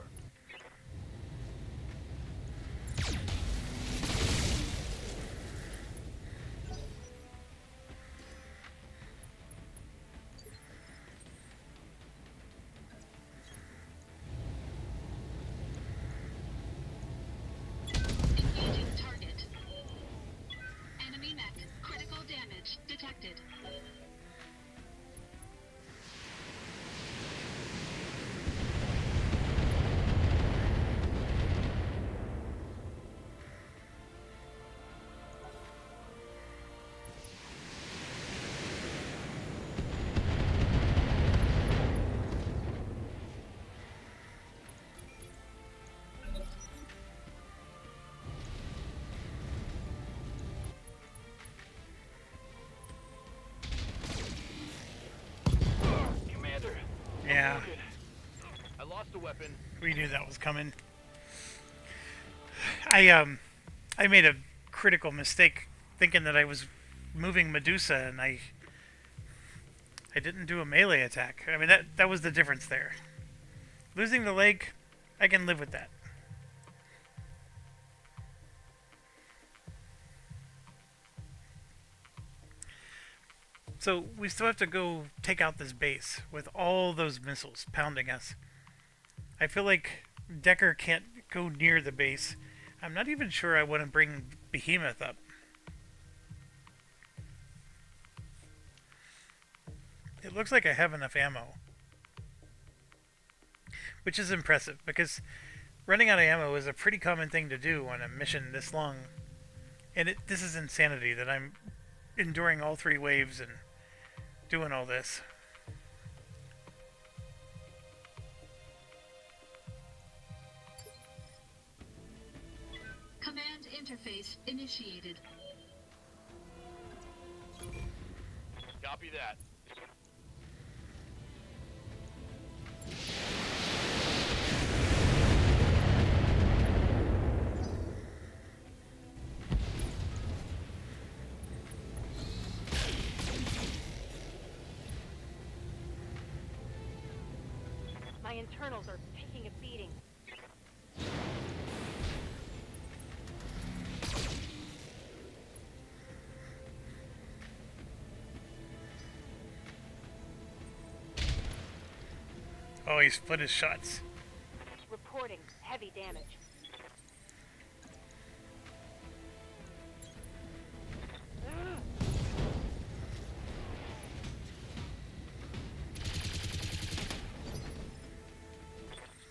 Engaging target. Enemy mech. Critical damage detected. Commander. Yeah, I lost a weapon. we knew that was coming. I made a critical mistake thinking that I was moving Medusa, and I didn't do a melee attack. I mean, that was the difference there. Losing the leg, I can live with that. So we still have to go take out this base with all those missiles pounding us. I feel like Decker can't go near the base. I'm not even sure I want to bring Behemoth up. It looks like I have enough ammo. Which is impressive, because running out of ammo is a pretty common thing to do on a mission this long. And this is insanity that I'm enduring all 3 waves and doing all this. Command interface initiated. Copy that. My internals are taking a beating. Oh, he split his shots. Reporting heavy damage.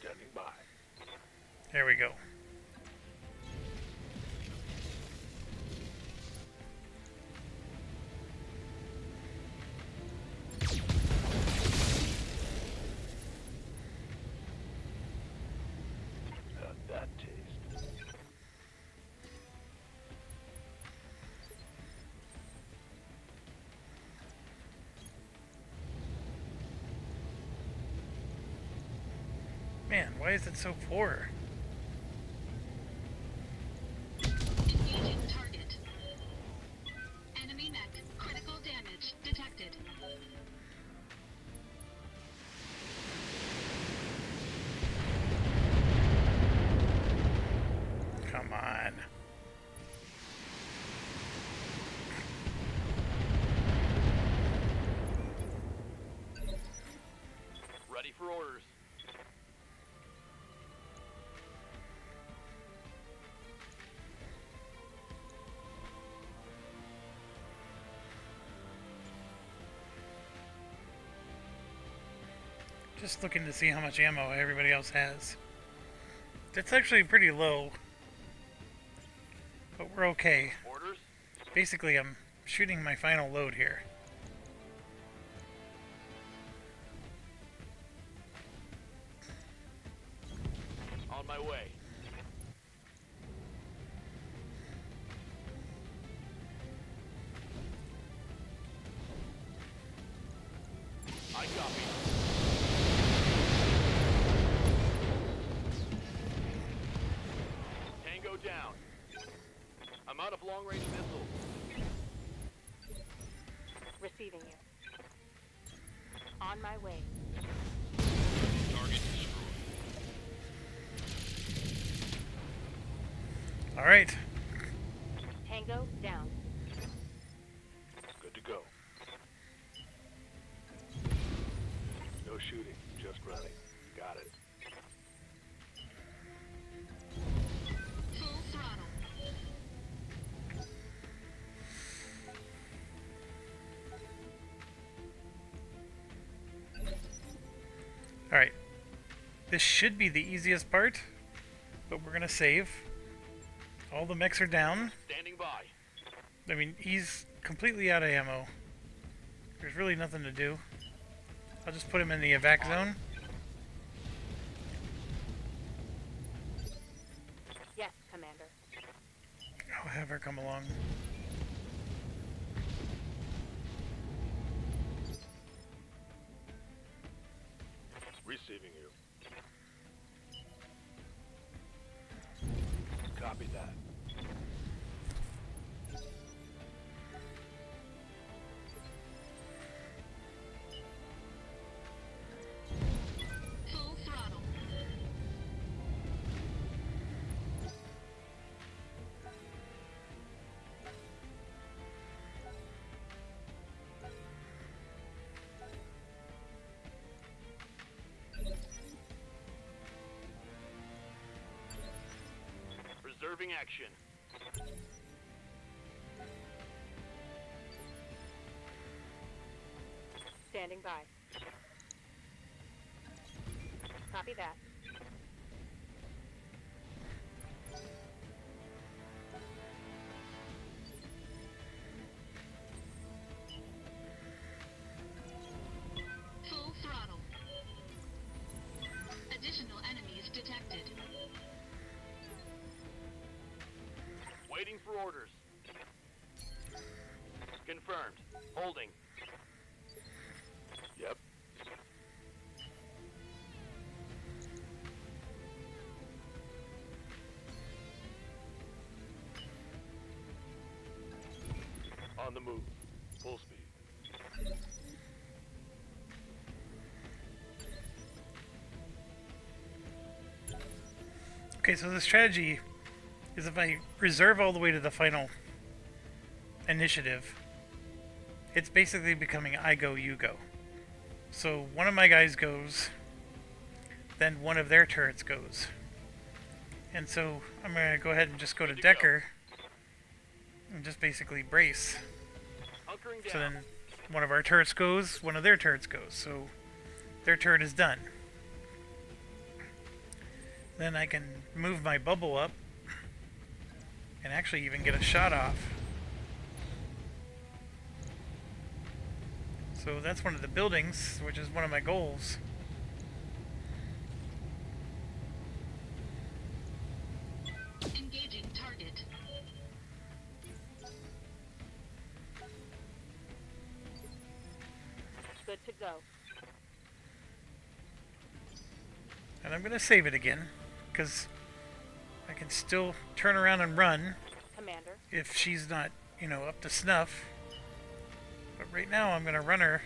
Standing by. There we go. How'd that taste? Man, why is it so poor? Engaging target. Enemy mech. Critical damage detected. Come on. Ready for orders. Just looking to see how much ammo everybody else has. That's actually pretty low. but we're okay. Orders? Basically, I'm shooting my final load here. On my way. I copy. Tango down. I'm out of long-range missiles. Receiving you. On my way. Target destroyed. All right. Tango down. Good to go. No shooting, just running. Got it. Full throttle. All right. This should be the easiest part, but we're gonna save. All the mechs are down. Standing by. I mean, he's completely out of ammo. There's really nothing to do. I'll just put him in the evac zone. Yes, Commander. I'll have her come along. Receiving you. Copy that. Full throttle. Reserving action. Standing by. Copy that. Full throttle. Additional enemies detected. Waiting for orders. Confirmed. Holding. Yep. On the move. Full speed. Okay, so the strategy is if I reserve all the way to the final initiative, it's basically becoming I go, you go. So one of my guys goes, then one of their turrets goes. And so I'm going to go ahead and just go to Decker and just basically brace. Hunkering So down. then one of our turrets goes, one of their turrets goes. So their turret is done. Then I can move my bubble up and actually even get a shot off. So that's one of the buildings, which is one of my goals. Engaging target. Good to go. And I'm going to save it again, because I can still turn around and run Commander. if she's not, you know, up to snuff. But right now I'm going to run her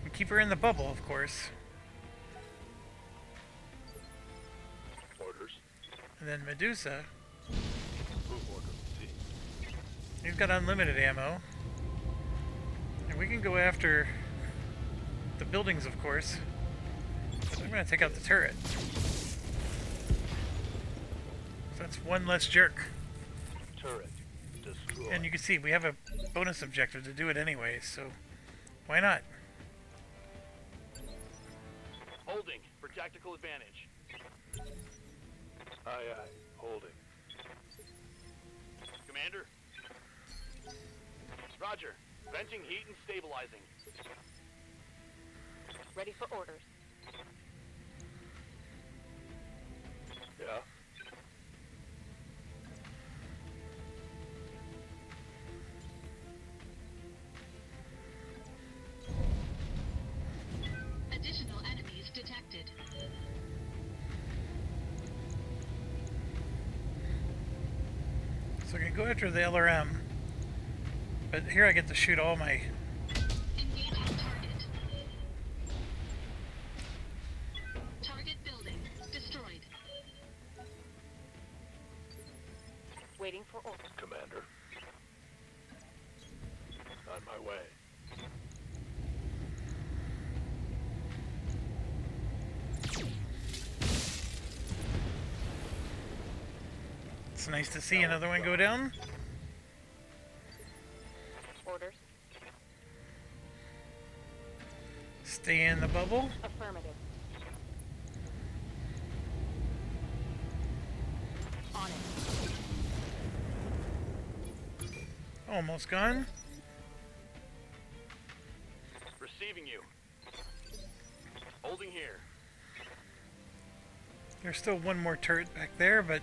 and keep her in the bubble, of course. Orders. And then Medusa, Move order. See. he's got unlimited ammo. And we can go after the buildings, of course. But I'm going to take out the turret. So that's one less jerk. Turret. Destroy. And you can see we have a bonus objective to do it anyway, so why not? Holding for tactical advantage. Aye, aye. Holding. Commander. Roger. Venting heat and stabilizing. Ready for orders. Yeah. Additional enemies detected. So I can go after the LRM, but here I get to shoot all my... Engaging target. Target building destroyed. Waiting for orders. Commander. On my way. It's nice to see another one go down. Orders. Stay in the bubble. Affirmative. On it. Almost gone. Receiving you. Holding here. There's still one more turret back there, but...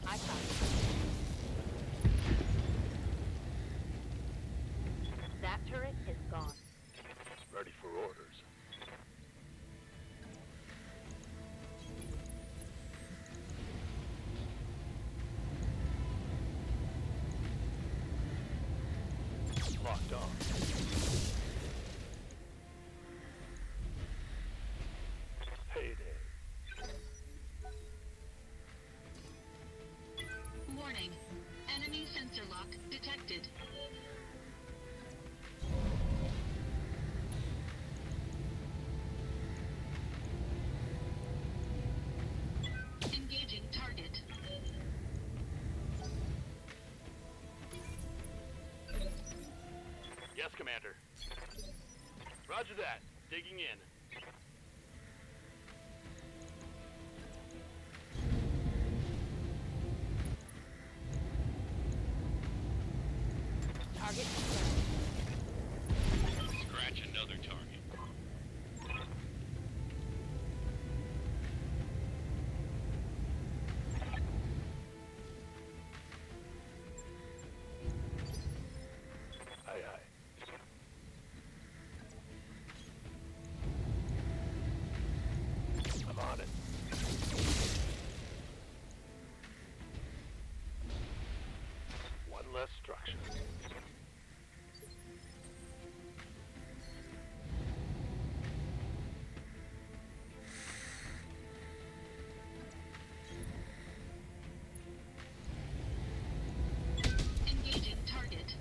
I copy. That turret is gone. Ready for orders. Locked on. Payday. Warning. Enemy sensor lock detected. Engaging target. Yes, Commander. Roger that. Digging in. Target. Scratch another target. Aye, aye. I'm on it. One less structure. Engaging target.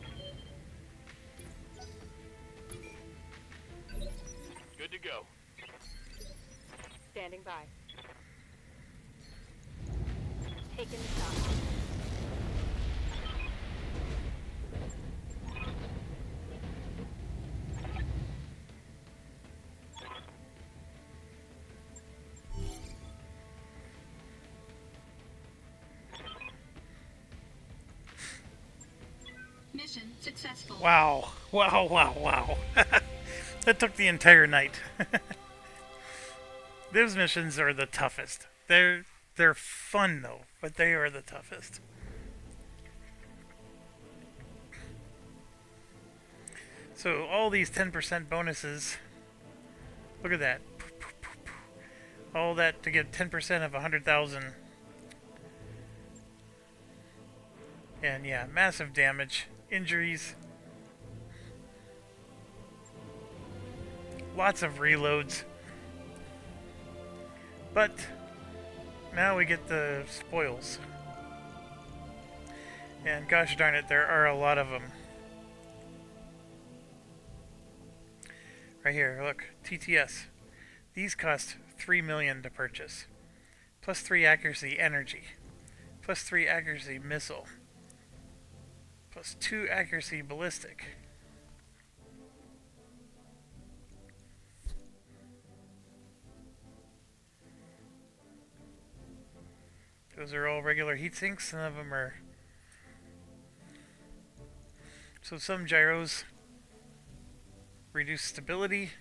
Good to go. Standing by. Taking the shot. Mission successful. Wow. Wow, wow, wow. That took the entire night. Those missions are the toughest. They're fun though, but they are the toughest. So all these 10% bonuses. Look at that. All that to get 10% of 100,000. And yeah, massive damage, injuries, lots of reloads. But now we get the spoils. And gosh darn it, there are a lot of them. Right here, look, TTS. These cost 3 million to purchase. Plus 3 accuracy energy. Plus 3 accuracy missile. Plus 2 accuracy ballistic. Those are all regular heat sinks. None of them are. So some gyros reduce stability.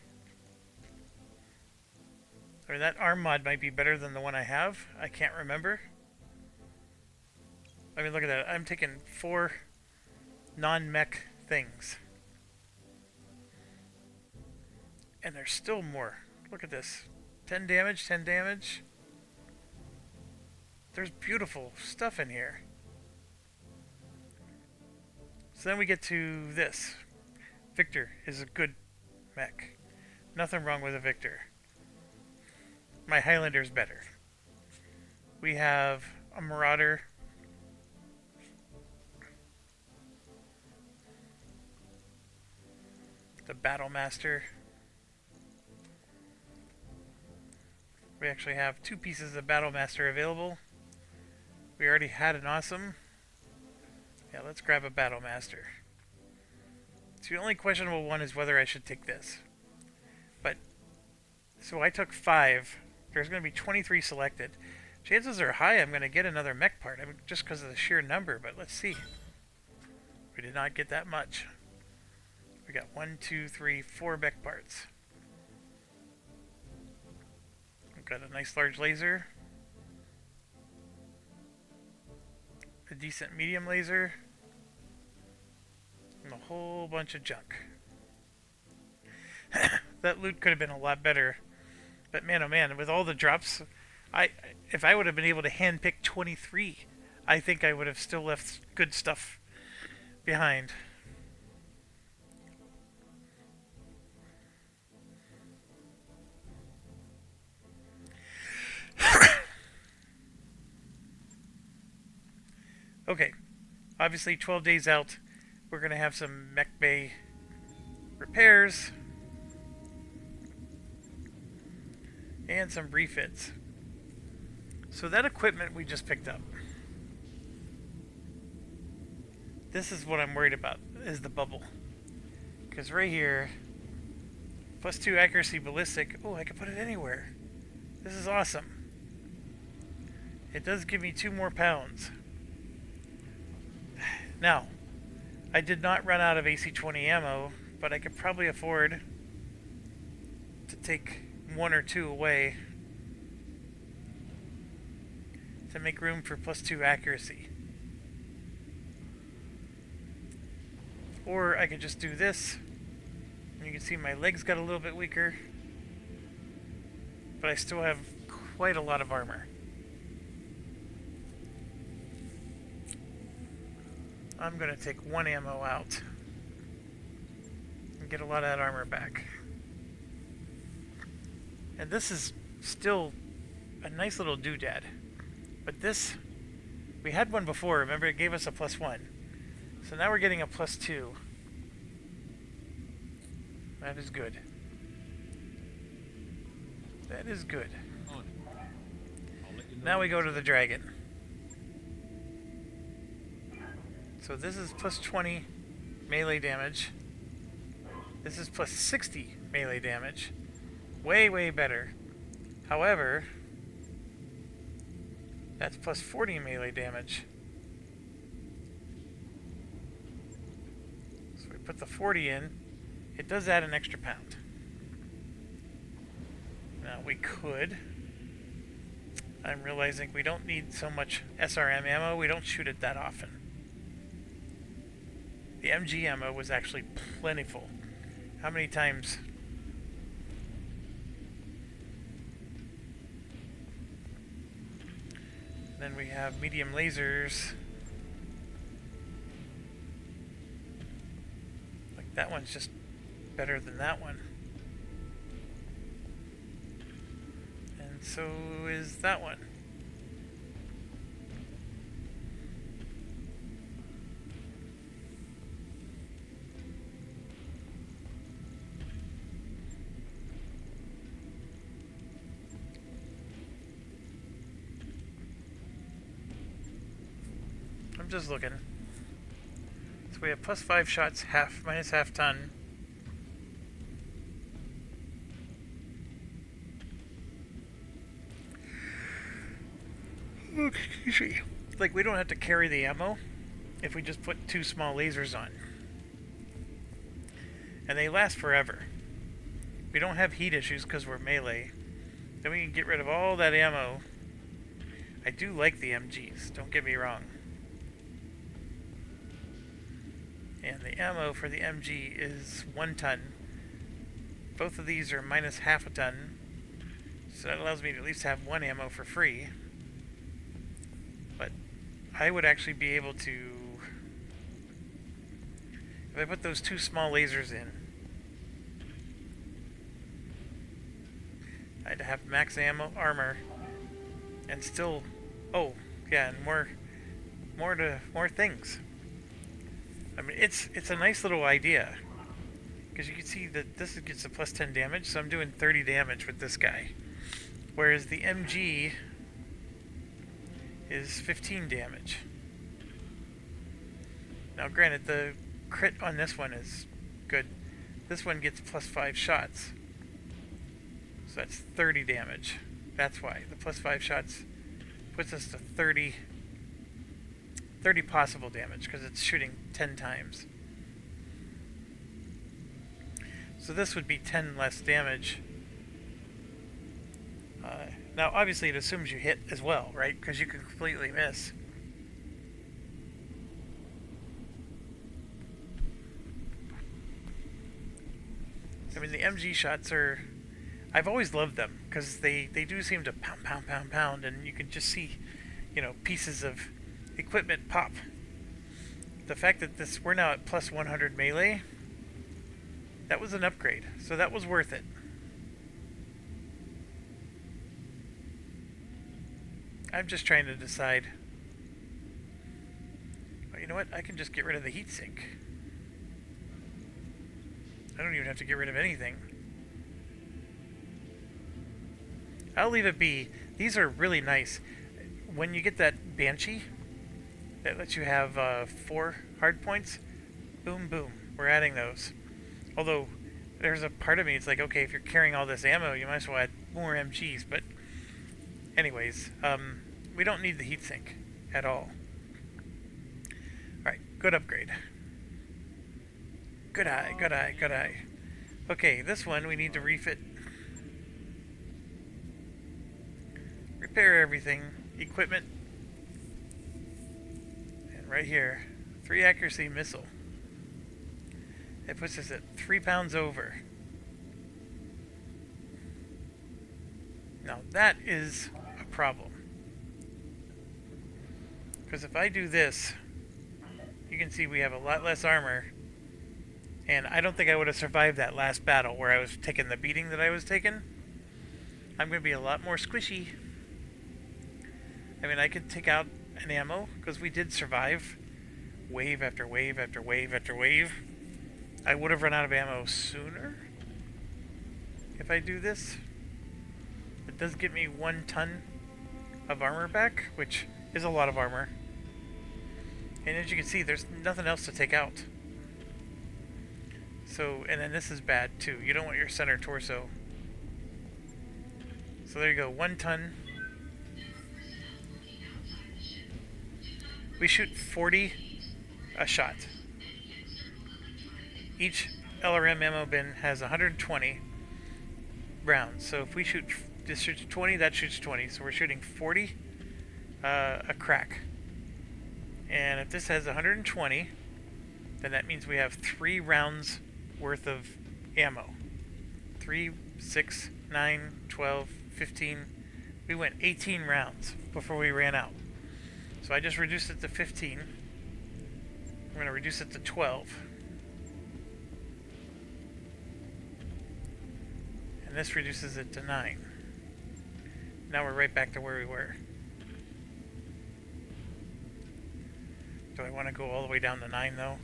Or that arm mod might be better than the one I have. I can't remember. I mean, look at that. I'm taking 4 non-mech things. And there's still more. Look at this. 10 damage, 10 damage. There's beautiful stuff in here. So then we get to this. Victor is a good mech. Nothing wrong with a Victor. My Highlander's better. We have a Marauder. The Battlemaster. We actually have 2 pieces of Battlemaster available. We already had an awesome. Yeah, let's grab a Battlemaster. So the only questionable one is whether I should take this. But, so I took 5. There's going to be 23 selected. Chances are high I'm going to get another mech part. I mean, just because of the sheer number, but let's see. We did not get that much. We got 1, 2, 3, 4 mech parts. We've got a nice large laser. A decent medium laser. And a whole bunch of junk. That loot could have been a lot better. But man, oh man, with all the drops, if I would have been able to handpick 23, I think I would have still left good stuff behind. Okay, obviously 12 days out, we're going to have some mech bay repairs and some refits. So that equipment we just picked up. This is what I'm worried about, is the bubble. Because right here, +2 accuracy ballistic, oh, I can put it anywhere. This is awesome. It does give me 2 more pounds. Now, I did not run out of AC-20 ammo, but I could probably afford to take 1 or 2 away to make room for +2 accuracy. Or I could just do this, and you can see my legs got a little bit weaker, but I still have quite a lot of armor. I'm going to take 1 ammo out and get a lot of that armor back. And this is still a nice little doodad. But this, we had one before, remember it gave us a +1. So now we're getting a +2. That is good. That is good. Now we go to the dragon. So this is +20 melee damage. This is +60 melee damage. Way, way better. However, that's +40 melee damage. So we put the 40 in. It does add an extra pound. Now we could. I'm realizing we don't need so much SRM ammo. We don't shoot it that often. The MG ammo was actually plentiful. How many times? Then we have medium lasers. Like that one's just better than that one. And so is that one. I'm just looking. So we have +5 shots, minus half ton. Excuse me. Like, we don't have to carry the ammo if we just put 2 small lasers on. And they last forever. We don't have heat issues because we're melee. Then we can get rid of all that ammo. I do like the MGs, don't get me wrong. And the ammo for the MG is 1 ton. Both of these are minus half a ton. So that allows me to at least have 1 ammo for free. But I would actually be able to... If I put those 2 small lasers in, I'd have max ammo, armor, and still... Oh, yeah, and more things. I mean, it's a nice little idea. Because you can see that this gets a plus 10 damage, so I'm doing 30 damage with this guy. Whereas the MG is 15 damage. Now granted, the crit on this one is good. This one gets plus 5 shots. So that's 30 damage. That's why. The plus 5 shots puts us to 30 possible damage, because it's shooting 10 times. So this would be 10 less damage. Now, obviously, it assumes you hit as well, right? Because you can completely miss. I mean, the MG shots are... I've always loved them, because they do seem to pound, pound, pound, pound, and you can just see, you know, pieces of equipment pop. The fact that we're now at plus 100 melee, that was an upgrade, so that was worth it. I'm just trying to decide. Well, you know what? I can just get rid of the heatsink. I don't even have to get rid of anything. I'll leave it be. These are really nice. When you get that Banshee, that lets you have 4 hard points, boom, boom. We're adding those. Although, there's a part of me, it's like, okay, if you're carrying all this ammo, you might as well add more MGs. But, anyways, we don't need the heatsink at all. Alright, good upgrade. Good eye, good eye, good eye. Okay, this one we need to refit. Repair everything. Equipment. And right here, 3 accuracy missile. It puts us at 3 pounds over. Now that is a problem. Because if I do this, you can see we have a lot less armor. And I don't think I would have survived that last battle where I was taking the beating that I was taking. I'm going to be a lot more squishy. I mean, I could take out an ammo, because we did survive wave after wave after wave after wave. I would have run out of ammo sooner if I do this. It does get me 1 ton of armor back, which is a lot of armor. And as you can see, there's nothing else to take out. So, and then this is bad too. You don't want your center torso. So there you go, 1 ton. We shoot 40 a shot. Each LRM ammo bin has 120 rounds. So if we shoot, this shoots 20, that shoots 20. So we're shooting 40 a crack. And if this has 120, then that means we have 3 rounds worth of ammo. 3, 6, 9, 12, 15. We went 18 rounds before we ran out. So I just reduced it to 15. I'm going to reduce it to 12. And this reduces it to 9. Now we're right back to where we were. Do I want to go all the way down to 9 though?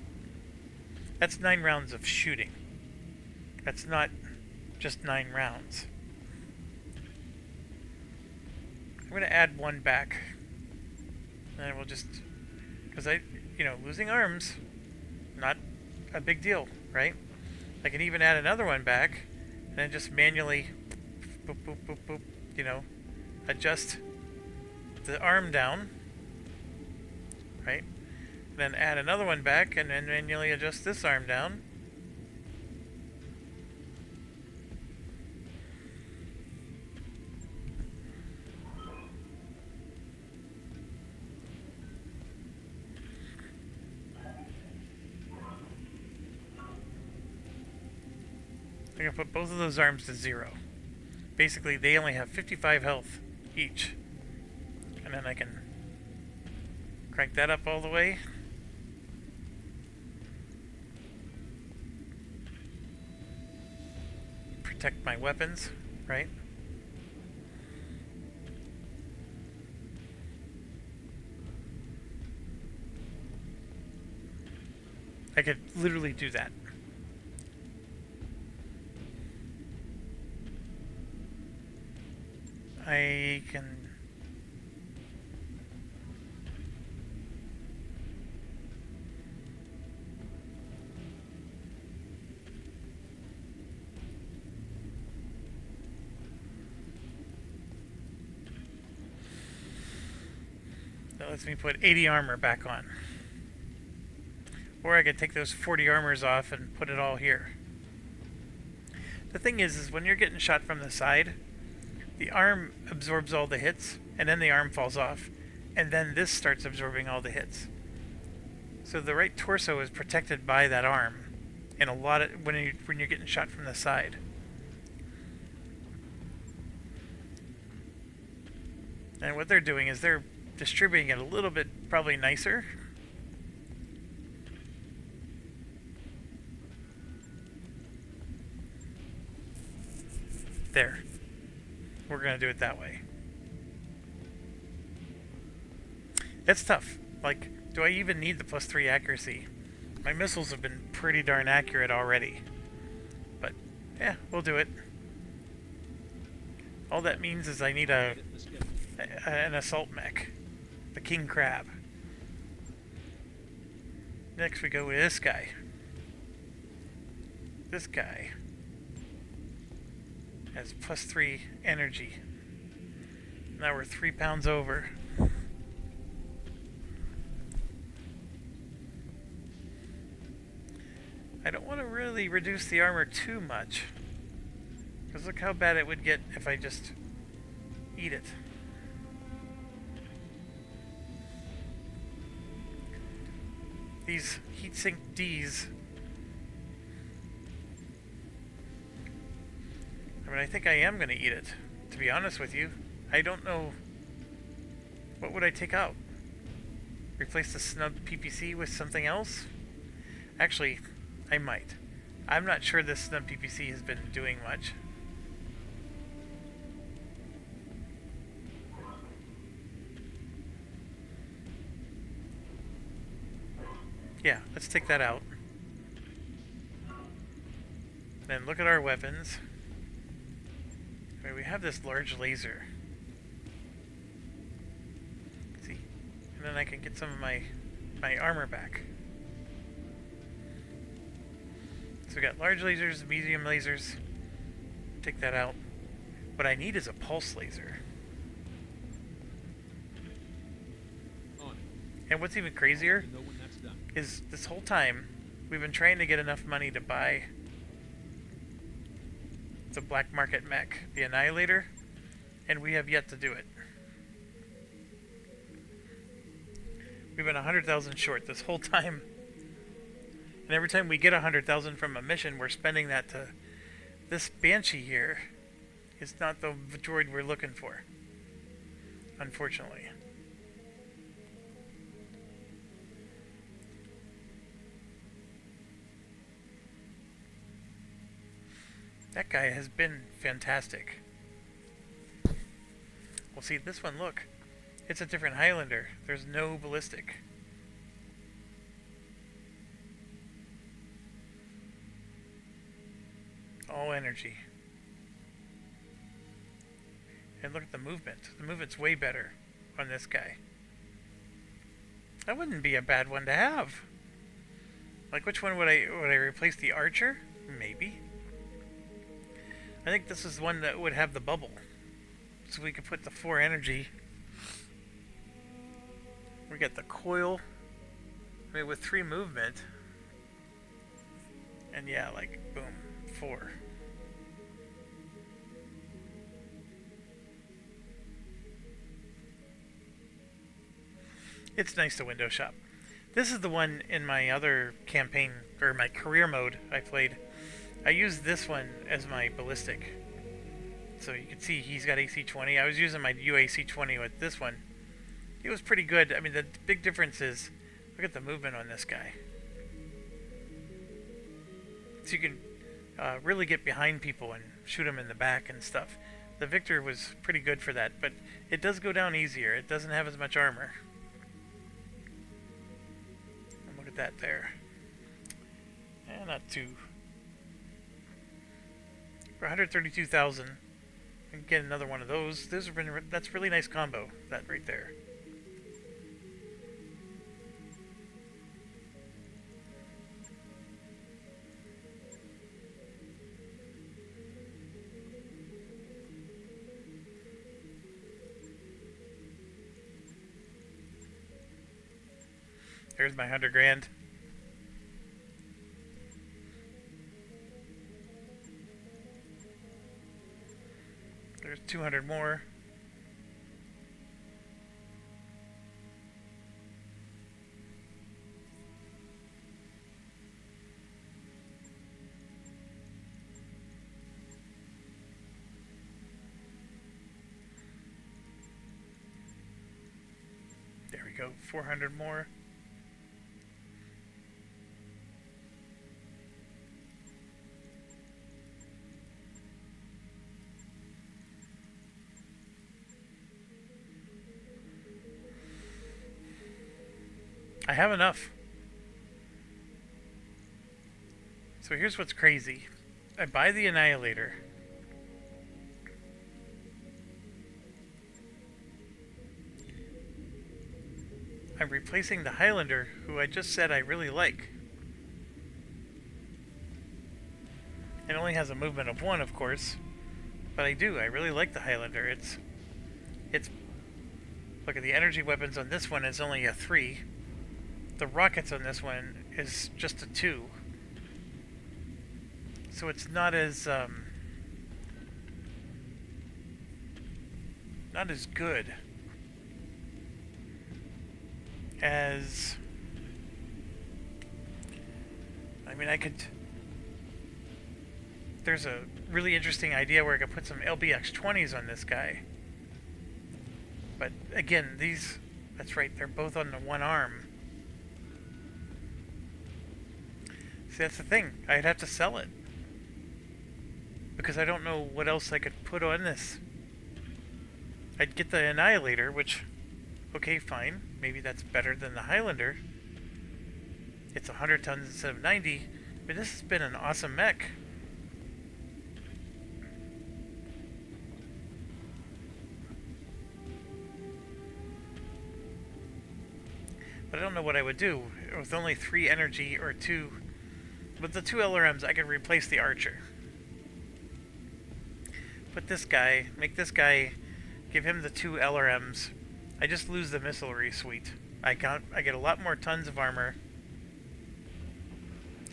That's 9 rounds of shooting. That's not just 9 rounds. I'm going to add 1 back. And we'll just... Because losing arms, not a big deal, right? I can even add another 1 back, and then just manually, boop, boop, boop, boop, adjust the arm down, right? Then add another one back and then manually adjust this arm down. I'm going to put both of those arms to 0. Basically, they only have 55 health each. And then I can crank that up all the way. Protect my weapons, right? I could literally do that. I can... That lets me put 80 armor back on. Or I could take those 40 armors off and put it all here. The thing is when you're getting shot from the side, the arm absorbs all the hits, and then the arm falls off, and then this starts absorbing all the hits. So the right torso is protected by that arm, and a lot of when you're getting shot from the side. And what they're doing is they're distributing it a little bit probably nicer. There. We're going to do it that way. It's tough. Like, do I even need the +3 accuracy? My missiles have been pretty darn accurate already. But, yeah, we'll do it. All that means is I need an assault mech. The King Crab. Next we go with this guy. This guy has +3 energy. Now we're 3 pounds over. I don't want to really reduce the armor too much, because look how bad it would get if I just eat it. These heatsink Ds, I mean, I think I am going to eat it, to be honest with you. I don't know, what would I take out? Replace the snubbed PPC with something else? Actually, I might. I'm not sure this snubbed PPC has been doing much. Yeah, let's take that out. Then look at our weapons. I mean, we have this large laser. See? And then I can get some of my armor back. So we got large lasers, medium lasers. Take that out. What I need is a pulse laser. And what's even crazier is this whole time we've been trying to get enough money to buy the black market mech, the Annihilator, and we have yet to do it. We've been 100,000 short this whole time. And every time we get 100,000 from a mission, we're spending that to... This Banshee here is not the droid we're looking for, unfortunately. That guy has been fantastic. Well, see, this one, look. It's a different Highlander. There's no ballistic. All energy. And look at the movement. The movement's way better on this guy. That wouldn't be a bad one to have. Like, which one would I replace? The Archer? Maybe. I think this is one that would have the bubble. So we could put the 4 energy We got the coil. I mean, with 3 movement. And yeah, like, boom, 4. It's nice to window shop. This is the one in my other campaign, or my career mode I played. I used this one as my ballistic. So you can see he's got AC-20. I was using my UAC-20 with this one. It was pretty good. I mean, the big difference is, look at the movement on this guy. So you can really get behind people and shoot them in the back and stuff. The Victor was pretty good for that, but it does go down easier. It doesn't have as much armor. And look at that there. And not too. For 132,000, we can get another one of those. That's really nice combo. That right there. There's my 100 grand. There's 200 more. There we go, 400 more. I have enough. So here's what's crazy. I buy the Annihilator. I'm replacing the Highlander, who I just said I really like. It only has a movement of 1, of course. But I do. I really like the Highlander. It's look at the energy weapons on this one is only a 3. The rockets on this one is just a 2. So it's not as good as, I mean, there's a really interesting idea where I could put some LBX-20s on this guy. But again, that's right, they're both on the one arm. See, that's the thing. I'd have to sell it. Because I don't know what else I could put on this. I'd get the Annihilator, which, okay, fine. Maybe that's better than the Highlander. It's 100 tons instead of 90. But this has been an awesome mech. But I don't know what I would do. With only 3 energy or 2... With the 2 LRMs, I could replace the Archer. Put this guy, make this guy, give him the 2 LRMs. I just lose the missilery suite. I get a lot more tons of armor.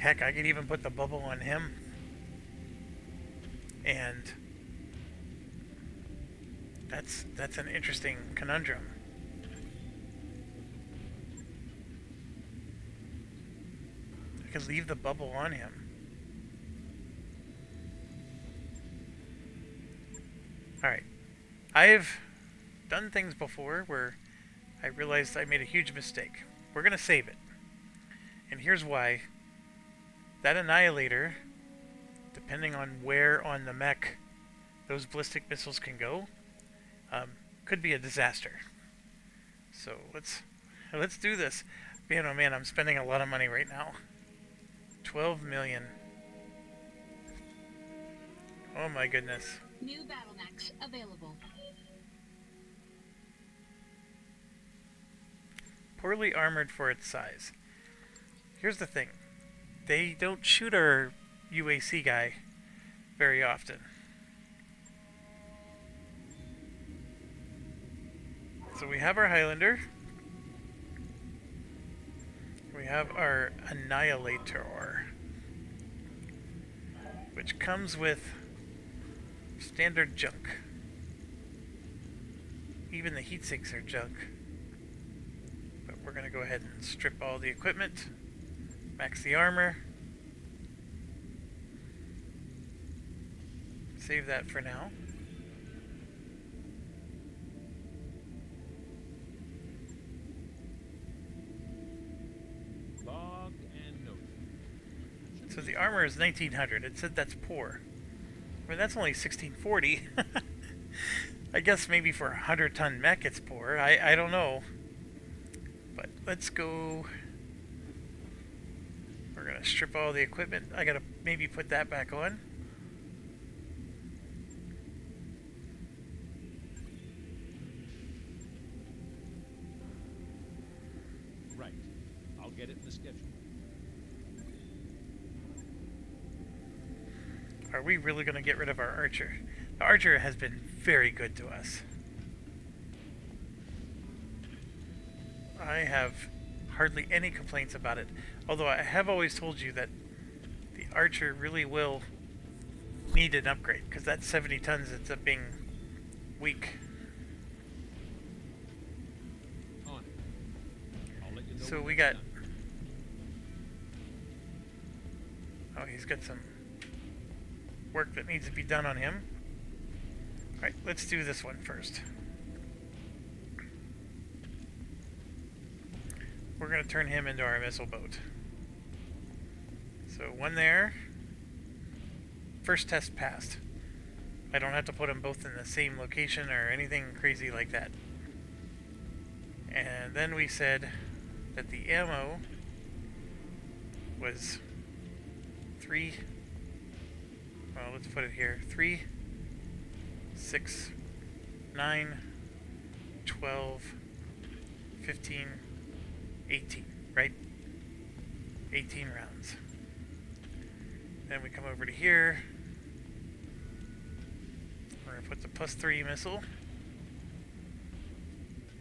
Heck, I could even put the bubble on him. And that's an interesting conundrum. I could leave the bubble on him. Alright. I've done things before where I realized I made a huge mistake. We're going to save it. And here's why. That Annihilator, depending on where on the mech those ballistic missiles can go, could be a disaster. So let's do this. Man, oh man, I'm spending a lot of money right now. 12 million. Oh my goodness. New battle mechs available. Poorly armored for its size. Here's the thing. They don't shoot our UAC guy very often. So we have our Highlander. We have our Annihilator, which comes with standard junk. Even the heat sinks are junk. But we're going to go ahead and strip all the equipment, max the armor, save that for now. Logged and noted. So the armor is 1900. It said that's poor. I mean, that's only 1640. I guess maybe for a 100-ton mech it's poor. I don't know. But let's go. We're going to strip all the equipment. I got to maybe put that back on. Right. I'll get it in the schedule. Are we really going to get rid of our archer? The archer has been very good to us. I have hardly any complaints about it. Although I have always told you that the archer really will need an upgrade, because that 70 tons ends up being weak. On it. I'll let you know So when we it's got... done. Oh, he's got some work that needs to be done on him. Alright, let's do this one first. We're going to turn him into our missile boat. So one there. First test passed. I don't have to put them both in the same location or anything crazy like that. And then we said that the ammo was 3. Well, let's put it here. 3, 6, 9, 12, 15, 18, right? 18 rounds. Then we come over to here. We're going to put the +3 missile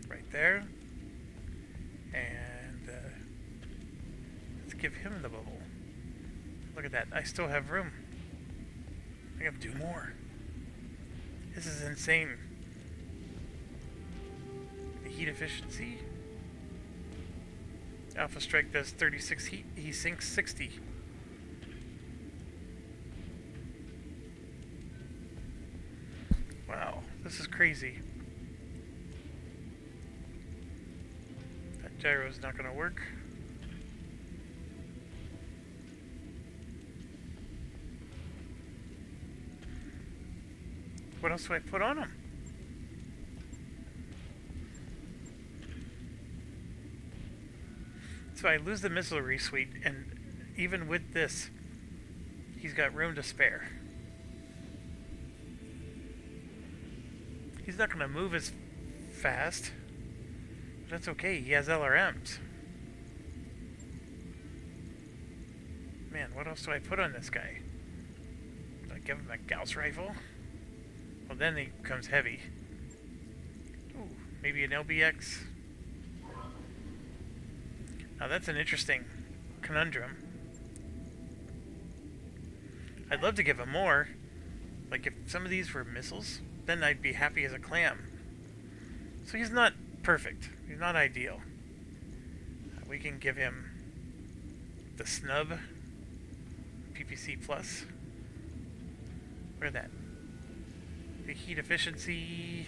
right there. And let's give him the bubble. Look at that. I still have room. I gotta do more. This is insane. The heat efficiency. Alpha Strike does 36 heat. He sinks 60. Wow, this is crazy. That gyro's not gonna work. What else do I put on him? So I lose the missilery suite, and even with this, he's got room to spare. He's not going to move as fast, but that's okay. He has LRMs. Man, what else do I put on this guy? Do I give him a Gauss rifle? Well, then he becomes heavy. Ooh, maybe an LBX. Now that's an interesting conundrum. I'd love to give him more. Like if some of these were missiles, then I'd be happy as a clam. So he's not perfect. He's not ideal. We can give him the snub PPC plus. Where's that? The heat efficiency.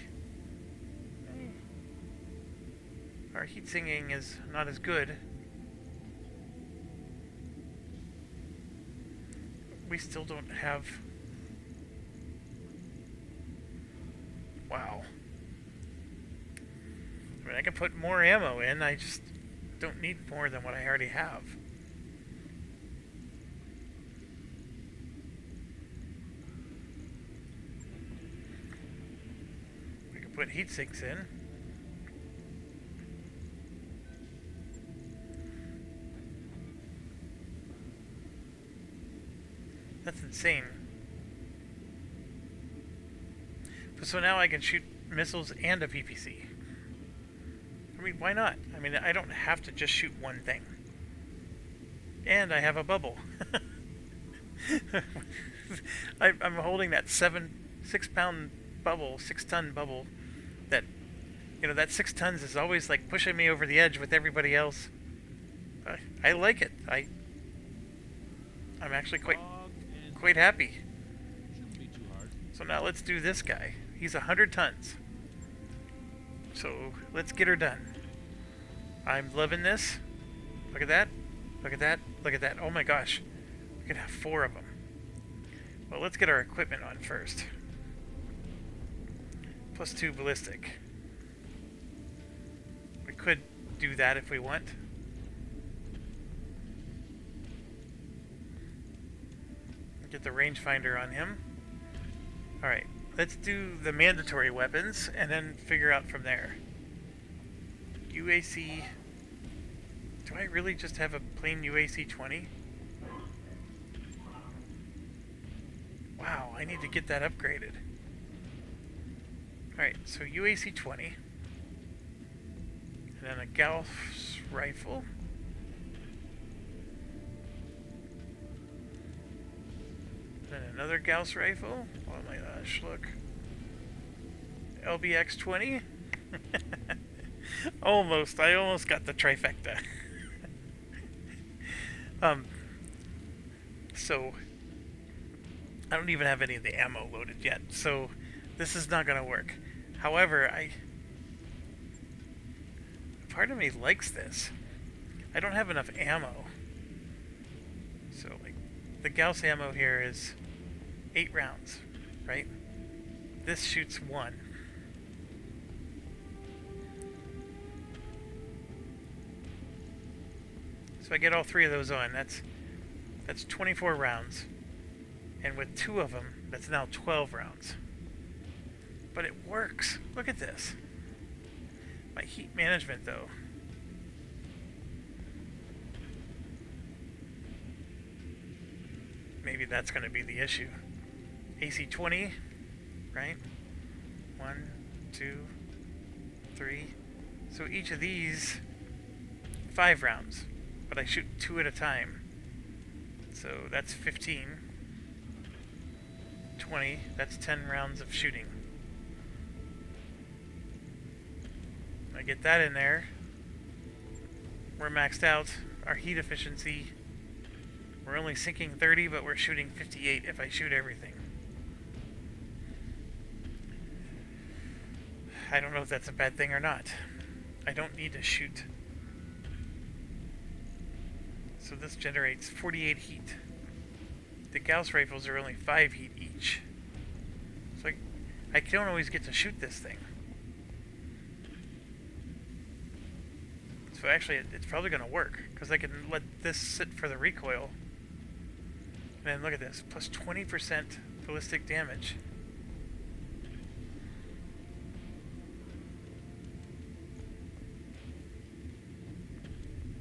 Our heat sinking is not as good. We still don't have... Wow. I mean, I can put more ammo in, I just don't need more than what I already have. We can put heat sinks in. That's insane. So now I can shoot missiles and a PPC. I mean, why not? I mean, I don't have to just shoot one thing. And I have a bubble. I'm holding that 6 pound bubble, 6 ton bubble. That, that 6 tons is always like pushing me over the edge with everybody else. I like it. I'm actually quite happy. Shouldn't be too hard. So now let's do this guy. He's 100 tons. So let's get her done. I'm loving this. Look at that. Look at that. Look at that. Oh my gosh. We could have 4 of them. Well, let's get our equipment on first. +2 ballistic. We could do that if we want. Get the rangefinder on him. Alright, let's do the mandatory weapons and then figure out from there. UAC. Do I really just have a plain UAC 20? Wow, I need to get that upgraded. Alright, so UAC 20. And then a Gauss rifle. Then another Gauss rifle. Oh my gosh, look. LBX 20. Almost. I almost got the trifecta. So I don't even have any of the ammo loaded yet, so this is not gonna work. However, part of me likes this. I don't have enough ammo. So like the Gauss ammo here is 8 rounds, right? This shoots 1. So I get all 3 of those on. That's 24 rounds. And with 2 of them, that's now 12 rounds. But it works. Look at this. My heat management, though. Maybe that's going to be the issue. AC 20, right? 1, 2, 3. So each of these, 5 rounds. But I shoot 2 at a time. So that's 15. 20. That's 10 rounds of shooting. I get that in there. We're maxed out. Our heat efficiency, we're only sinking 30, but we're shooting 58 if I shoot everything. I don't know if that's a bad thing or not. I don't need to shoot. So this generates 48 heat. The Gauss rifles are only 5 heat each. So I don't always get to shoot this thing. So actually it's probably going to work, because I can let this sit for the recoil. And then look at this, plus 20% ballistic damage.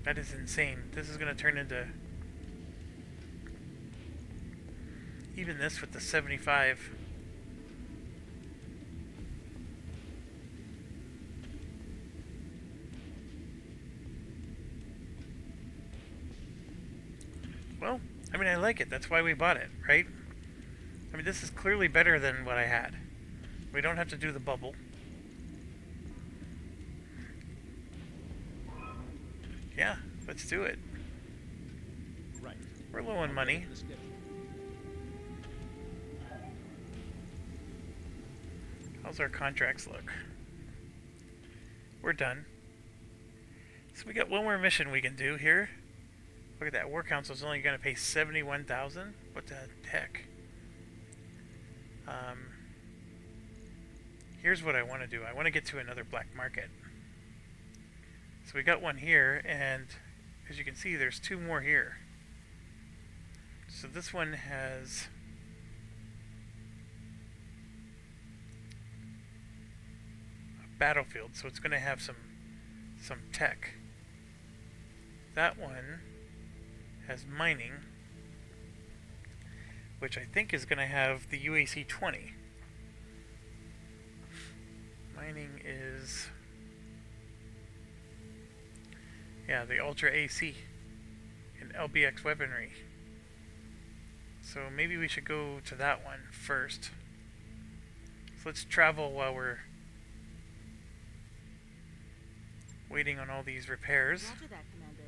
That is insane. This is going to turn into... Even this with the 75. Well, I mean, I like it. That's why we bought it, right? I mean, this is clearly better than what I had. We don't have to do the bubble. Yeah, let's do it. Right. We're low on money. The schedule. How's our contracts look? We're done. So we got one more mission we can do here. Look at that. War Council's only going to pay 71,000. What the heck? Here's what I want to do. I want to get to another black market. So we got one here, and as you can see, there's 2 more here. So this one has a battlefield, so it's going to have some tech. That one has mining, which I think is going to have the UAC 20. Mining is... yeah, the Ultra AC. in LBX weaponry. So maybe we should go to that one first. So let's travel while we're waiting on all these repairs. Roger that, Commander.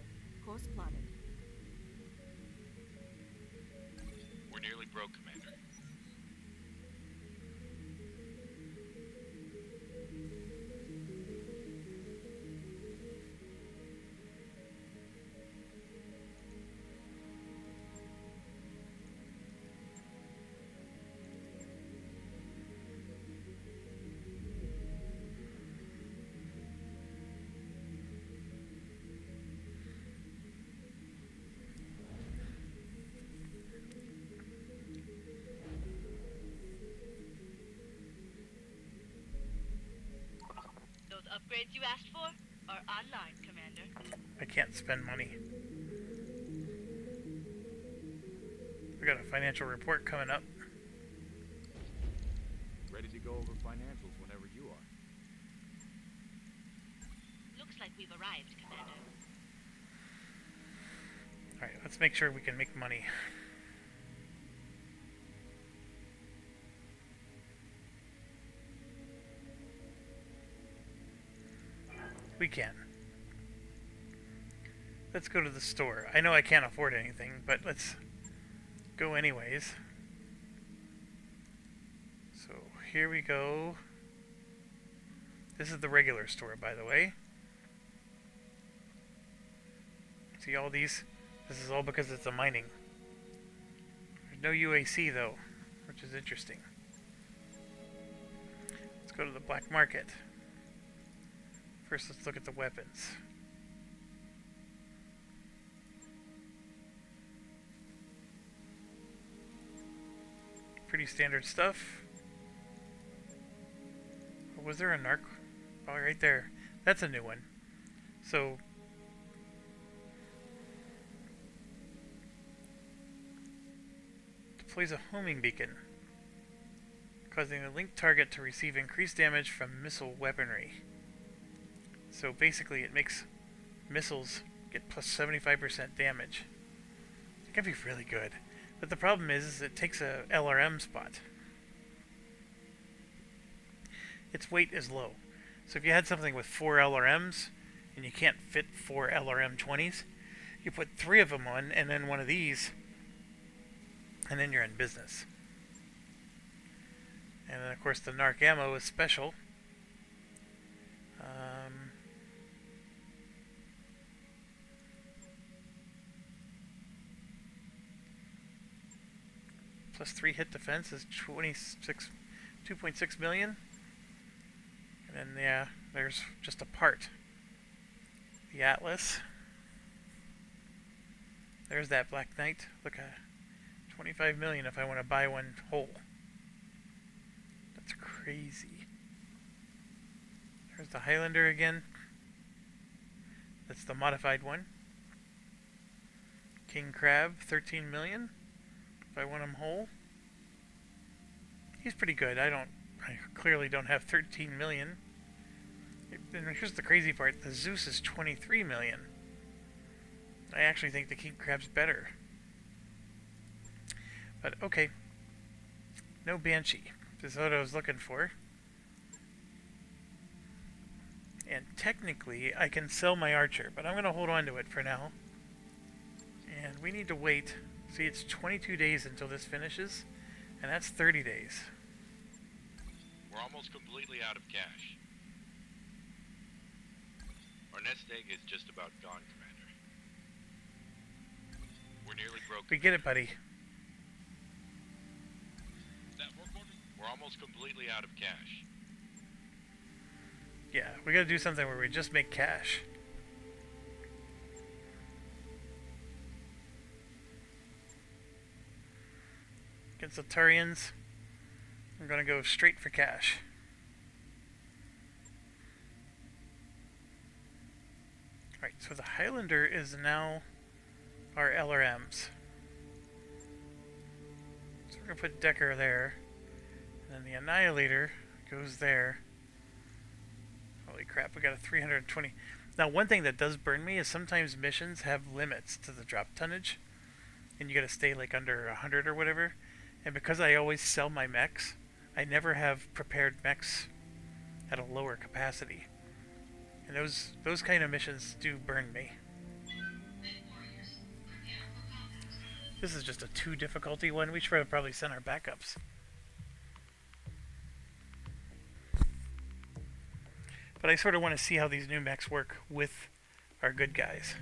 Course plotted. We're nearly broke, Commander. Those upgrades you asked for are online, Commander. I can't spend money. We got a financial report coming up. Ready to go over financials whenever you are. Looks like we've arrived, Commander. Alright, let's make sure we can make money. We can. Let's go to the store. I know I can't afford anything, but let's go anyways. So here we go. This is the regular store, by the way. See all these? This is all because it's a mining. There's no UAC though, which is interesting. Let's go to the black market. First, let's look at the weapons. Pretty standard stuff. Oh, was there a narc? Oh, right there. That's a new one. So, deploys a homing beacon, causing the linked target to receive increased damage from missile weaponry. So basically it makes missiles get plus 75% damage. It can be really good. But the problem is it takes a LRM spot. Its weight is low. So if you had something with 4 LRMs and you can't fit 4 LRM 20s, you put 3 of them on and then one of these, and then you're in business. And then of course the narc ammo is special. Plus 3 hit defense is 2.6 million. And then, yeah, there's just a part. The Atlas. There's that Black Knight. Look at 25 million if I want to buy one whole. That's crazy. There's the Highlander again. That's the modified one. King Crab, 13 million. If I want him whole. He's pretty good. I clearly don't have 13 million. And here's the crazy part. The Zeus is 23 million. I actually think the King Crab's better. But okay. No Banshee. This is what I was looking for. And technically I can sell my Archer, but I'm going to hold on to it for now. And we need to wait. See, it's 22 days until this finishes, and that's 30 days. We're almost completely out of cash. Our nest egg is just about gone, Commander. We're nearly broke. We get it, buddy. That work order? We're almost completely out of cash. Yeah, we gotta do something where we just make cash. Against the Turians, I'm gonna go straight for cash. Alright, so the Highlander is now our LRMs. So we're gonna put Decker there. And then the Annihilator goes there. Holy crap, we got a 320. Now, one thing that does burn me is sometimes missions have limits to the drop tonnage, and you gotta stay like under 100 or whatever. And because I always sell my mechs, I never have prepared mechs at a lower capacity. And those kind of missions do burn me. This is just a 2 difficulty one. We should probably send our backups. But I sort of want to see how these new mechs work with our good guys.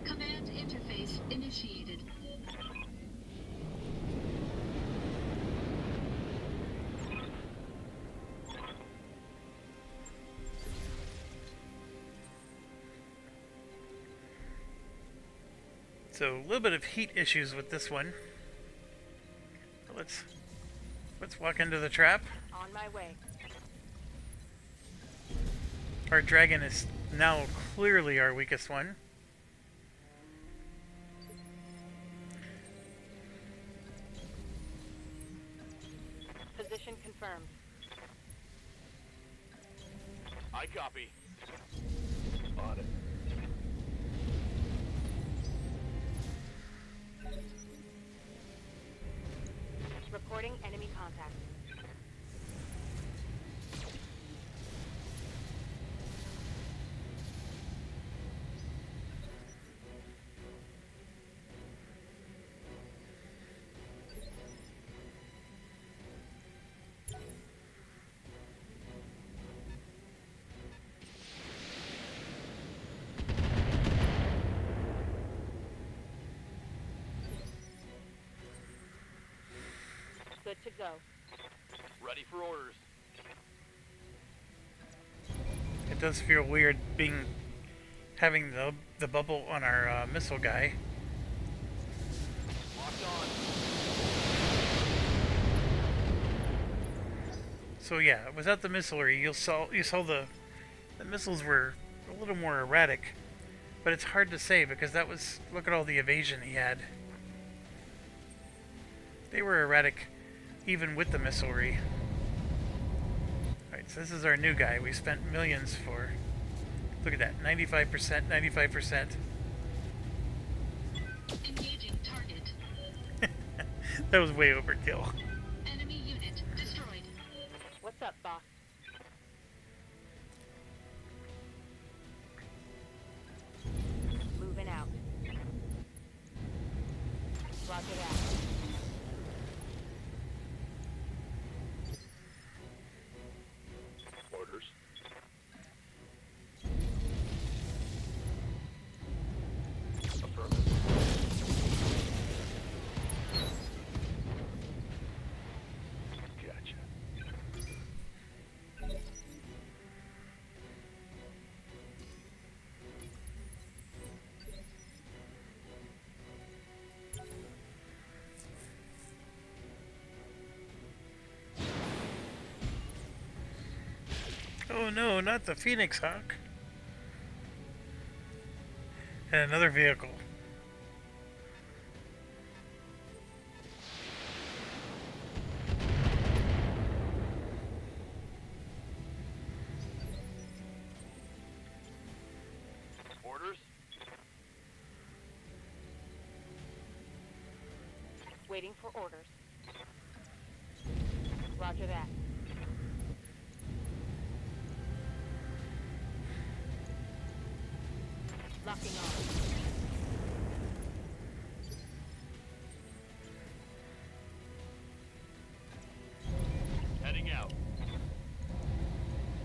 Command interface initiated. So a little bit of heat issues with this one. Let's walk into the trap. On my way. Our dragon is now clearly our weakest one. Position confirmed. I copy. On it. Reporting enemy contact. Good to go. Ready for orders. It does feel weird having the bubble on our missile guy. Locked on. So yeah, without the missilery, you saw the missiles were a little more erratic, but it's hard to say because look at all the evasion he had. They were erratic even with the missilery. Alright, so this is our new guy we spent millions for. Look at that, 95%, 95%. Engaging target. That was way overkill. Enemy unit destroyed. What's up, boss? Moving out. Roger that. Orders. Affirmative. Gotcha. Oh no, not the Phoenix Hawk. And another vehicle. Orders. Waiting for orders. Roger that. Locking on. Heading out.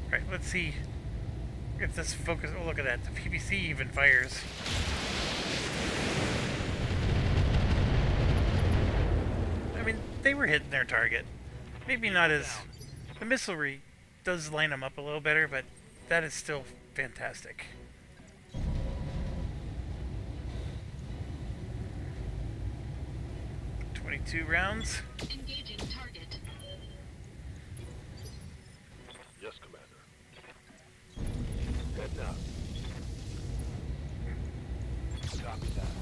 Right, let's see if this focus. Oh, look at that. The PPC even fires. I mean, they were hitting their target. Maybe not as. The missilery does line them up a little better, but that is still fantastic. 22 rounds. Engaging target. Yes, Commander. Heading out. Copy that.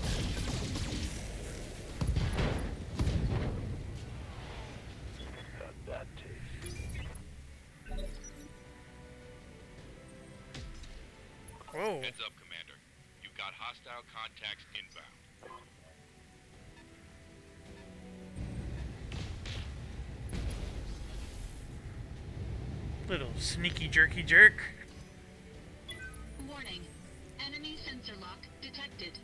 How'd that taste? Whoa. Heads up, Commander. You've got hostile contacts inbound. Little sneaky jerky jerk. Warning. Enemy sensor lock detected.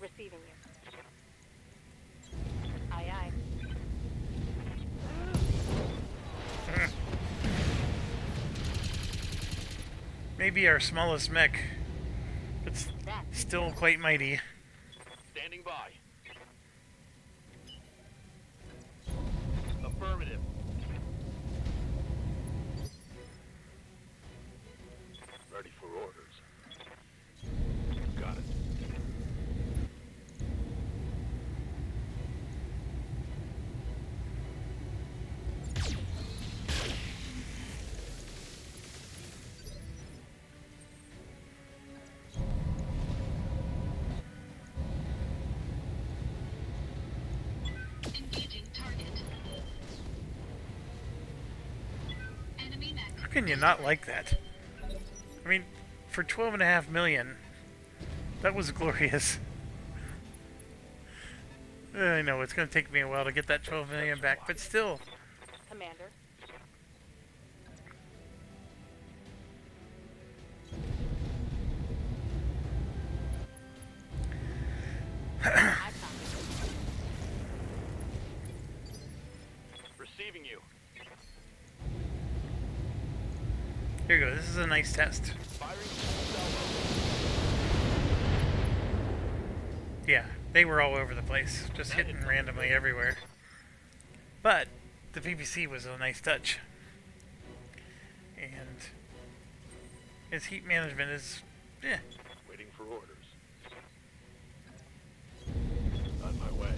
Receiving you. Aye, aye. Maybe our smallest mech, but still quite mighty. Standing by. Affirmative. Ready for orders. Got it. Engaging target. Enemy mech. How can you not like that? I mean, for 12.5 million, that was glorious. I know it's going to take me a while to get that 12 million back, but still. Commander. I copy. Receiving you. Here you go. This is a nice test. Firing full salvo. Yeah, they were all over the place, just hitting randomly everywhere. But the PPC was a nice touch. And his heat management is, yeah. Waiting for orders. On my way.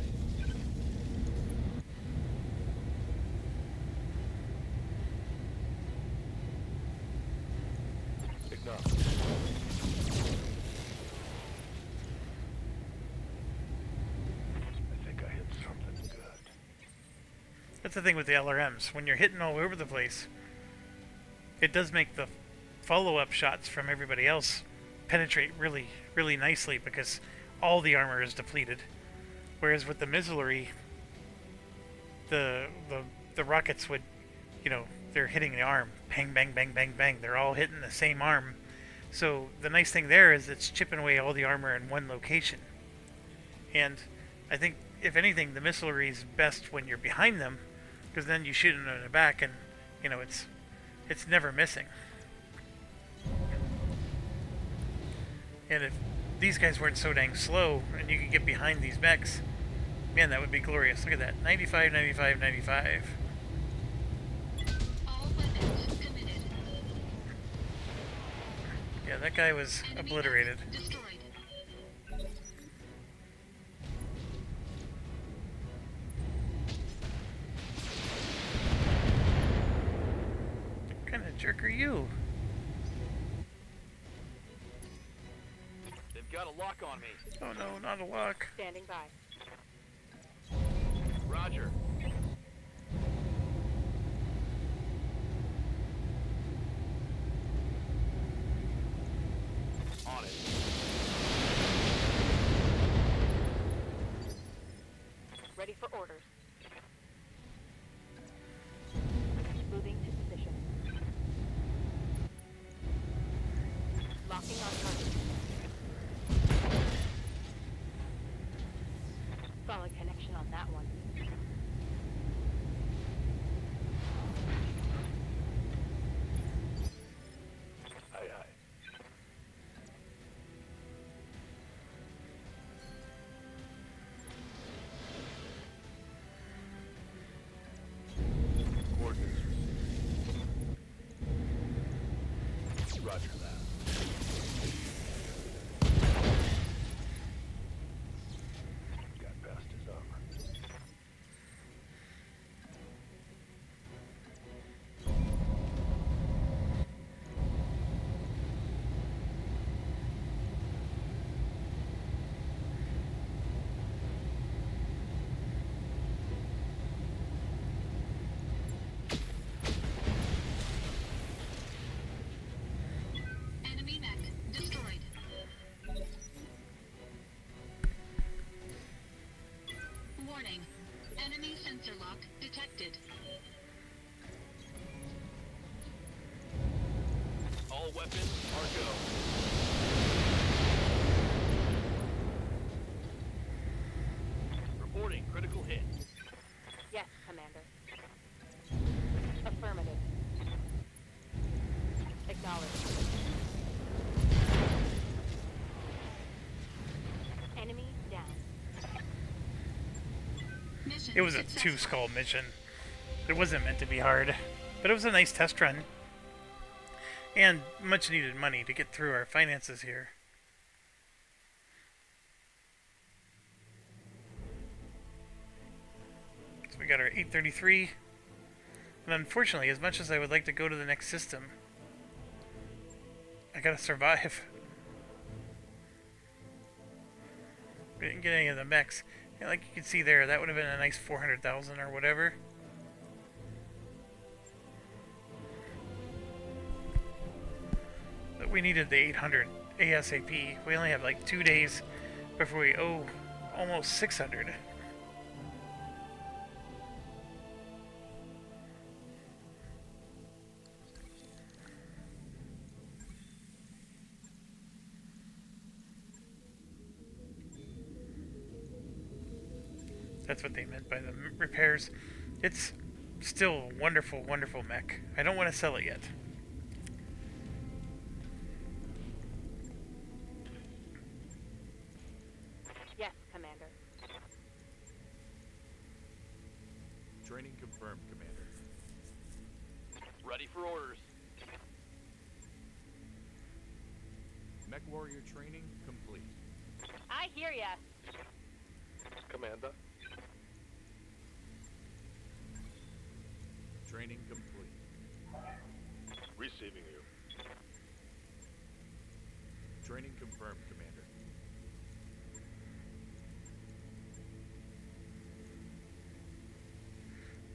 Acknowledged. I think I hit something good. That's the thing with the LRMs. When you're hitting all over the place, it does make the follow-up shots from everybody else penetrate really, really nicely because all the armor is depleted. Whereas with the Missilery, the rockets would, you know, they're hitting the arm. Bang, bang, bang, bang, bang. They're all hitting the same arm. So the nice thing there is it's chipping away all the armor in one location. And I think, if anything, the Missilery is best when you're behind them, because then you shoot them in the back and, you know, it's never missing. And if these guys weren't so dang slow and you could get behind these mechs, man, that would be glorious. Look at that. 95, 95, 95. All weapons committed. Yeah, that guy was Enemy obliterated. mech destroyed. What kind of jerk are you? They've got a lock on me. Oh no, not a lock. Standing by. Roger. On it. Ready for orders. Moving to position. Locking on target. Solid connection on that one. Aye, aye. weapons are go. Reporting critical hit. Yes, Commander. Affirmative. Acknowledged. Enemy down. Mission It was a successful. 2-skull mission. It wasn't meant to be hard, but it was a nice test run. And much needed money to get through our finances here. So we got our 833. And unfortunately, as much as I would like to go to the next system, I gotta survive. We didn't get any of the mechs. And like you can see there, that would have been a nice 400,000 or whatever. But we needed the 800 ASAP. We only have like 2 days before we owe almost 600. That's what they meant by the repairs. It's still a wonderful, wonderful mech. I don't want to sell it yet. Yes, Commander. Training confirmed, Commander. Ready for orders. Mech warrior training complete. I hear ya. Commander. Training complete. Receiving you. Training confirmed, Commander.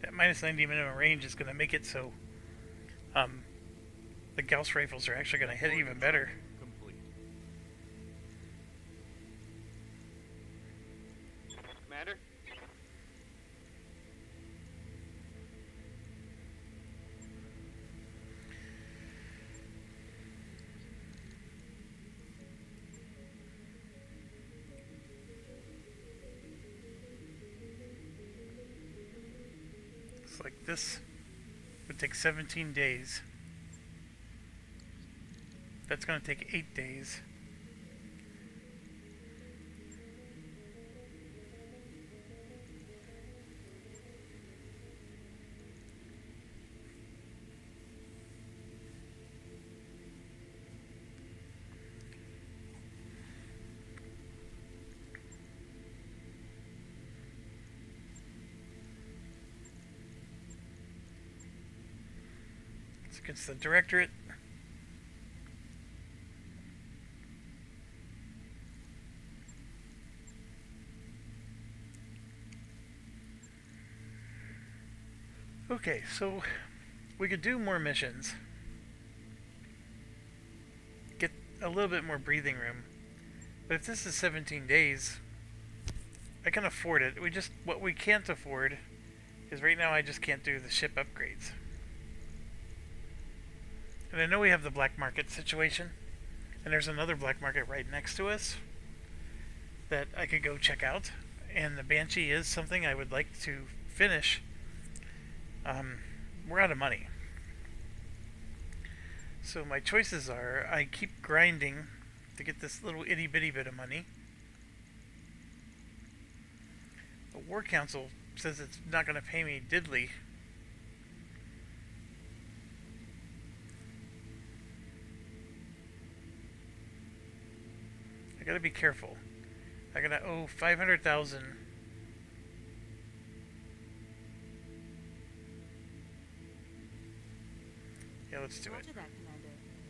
That minus 90 minimum range is going to make it so the Gauss rifles are actually going to hit even better. Complete. Commander. It's like this would take 17 days. That's going to take 8 days. It's against the Directorate. Okay, so we could do more missions. Get a little bit more breathing room. But if this is 17 days, I can afford it. What we can't afford is right now I just can't do the ship upgrades. And I know we have the black market situation, and there's another black market right next to us that I could go check out, and the Banshee is something I would like to finish. We're out of money. So my choices are, I keep grinding to get this little itty bitty bit of money. The War Council says it's not going to pay me diddly. I gotta be careful. I gotta owe 500,000. Yeah, let's do it. Roger that, Commander.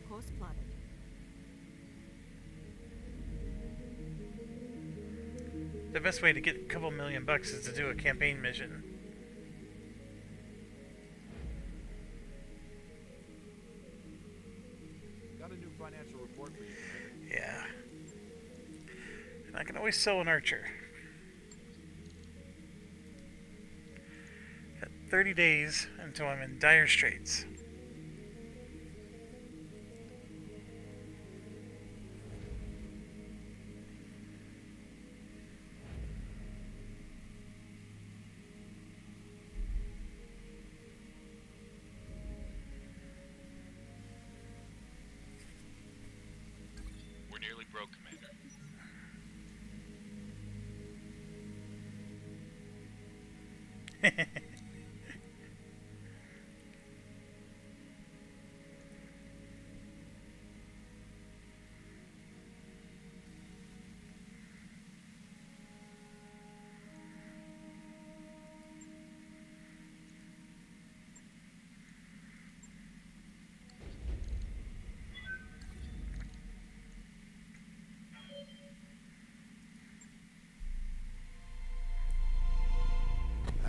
Course plotted. The best way to get a couple $1,000,000 is to do a campaign mission. Got a new financial report for you, Commander. Yeah. And I can always sell an archer. Got 30 days until I'm in dire straits.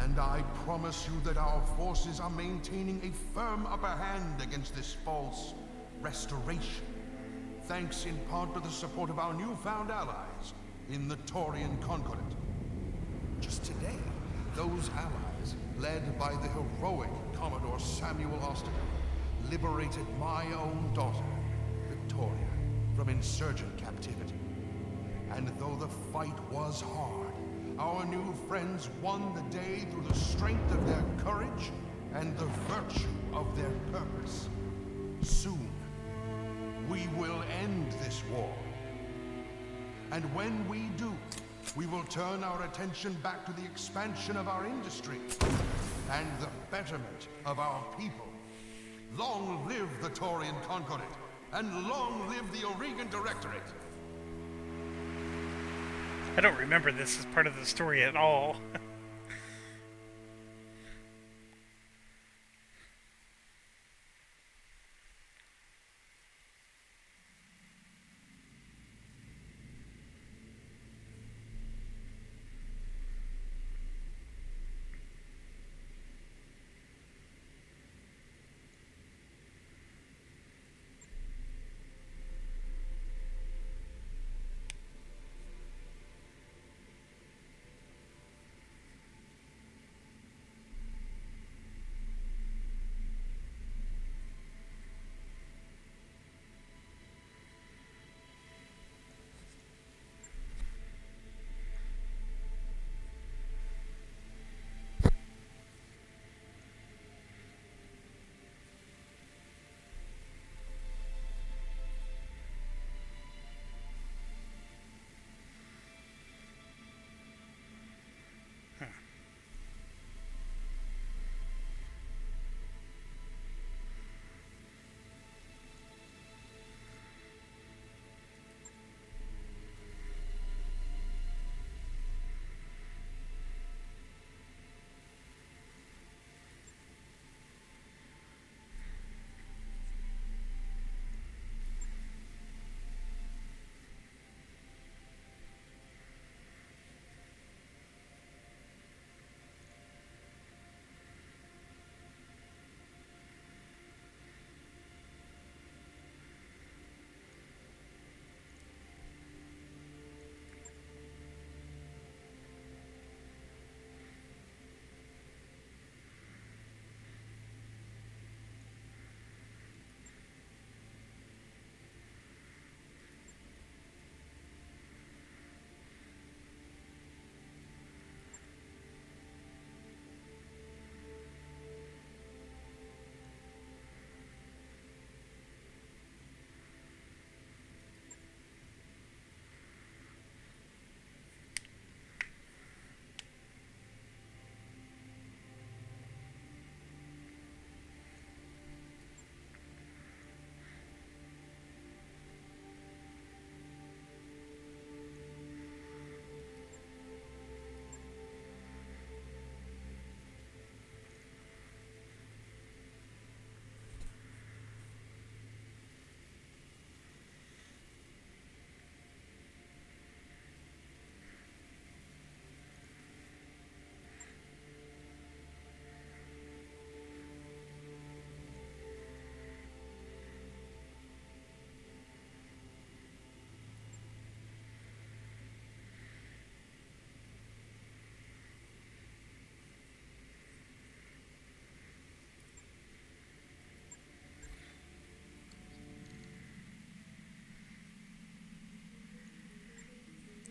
And I promise you that our forces are maintaining a firm upper hand against this false restoration, thanks in part to the support of our newfound allies in the Taurian Concordat. Just today, those allies, led by the heroic Commodore Samuel Austin, liberated my own daughter, Victoria, from insurgent captivity. And though the fight was hard, our new friends won the day through the strength of their courage and the virtue of their purpose. Soon, we will end this war. And when we do, we will turn our attention back to the expansion of our industry and the betterment of our people. Long live the Taurian Concordat, and long live the Oregon Directorate! I don't remember this as part of the story at all.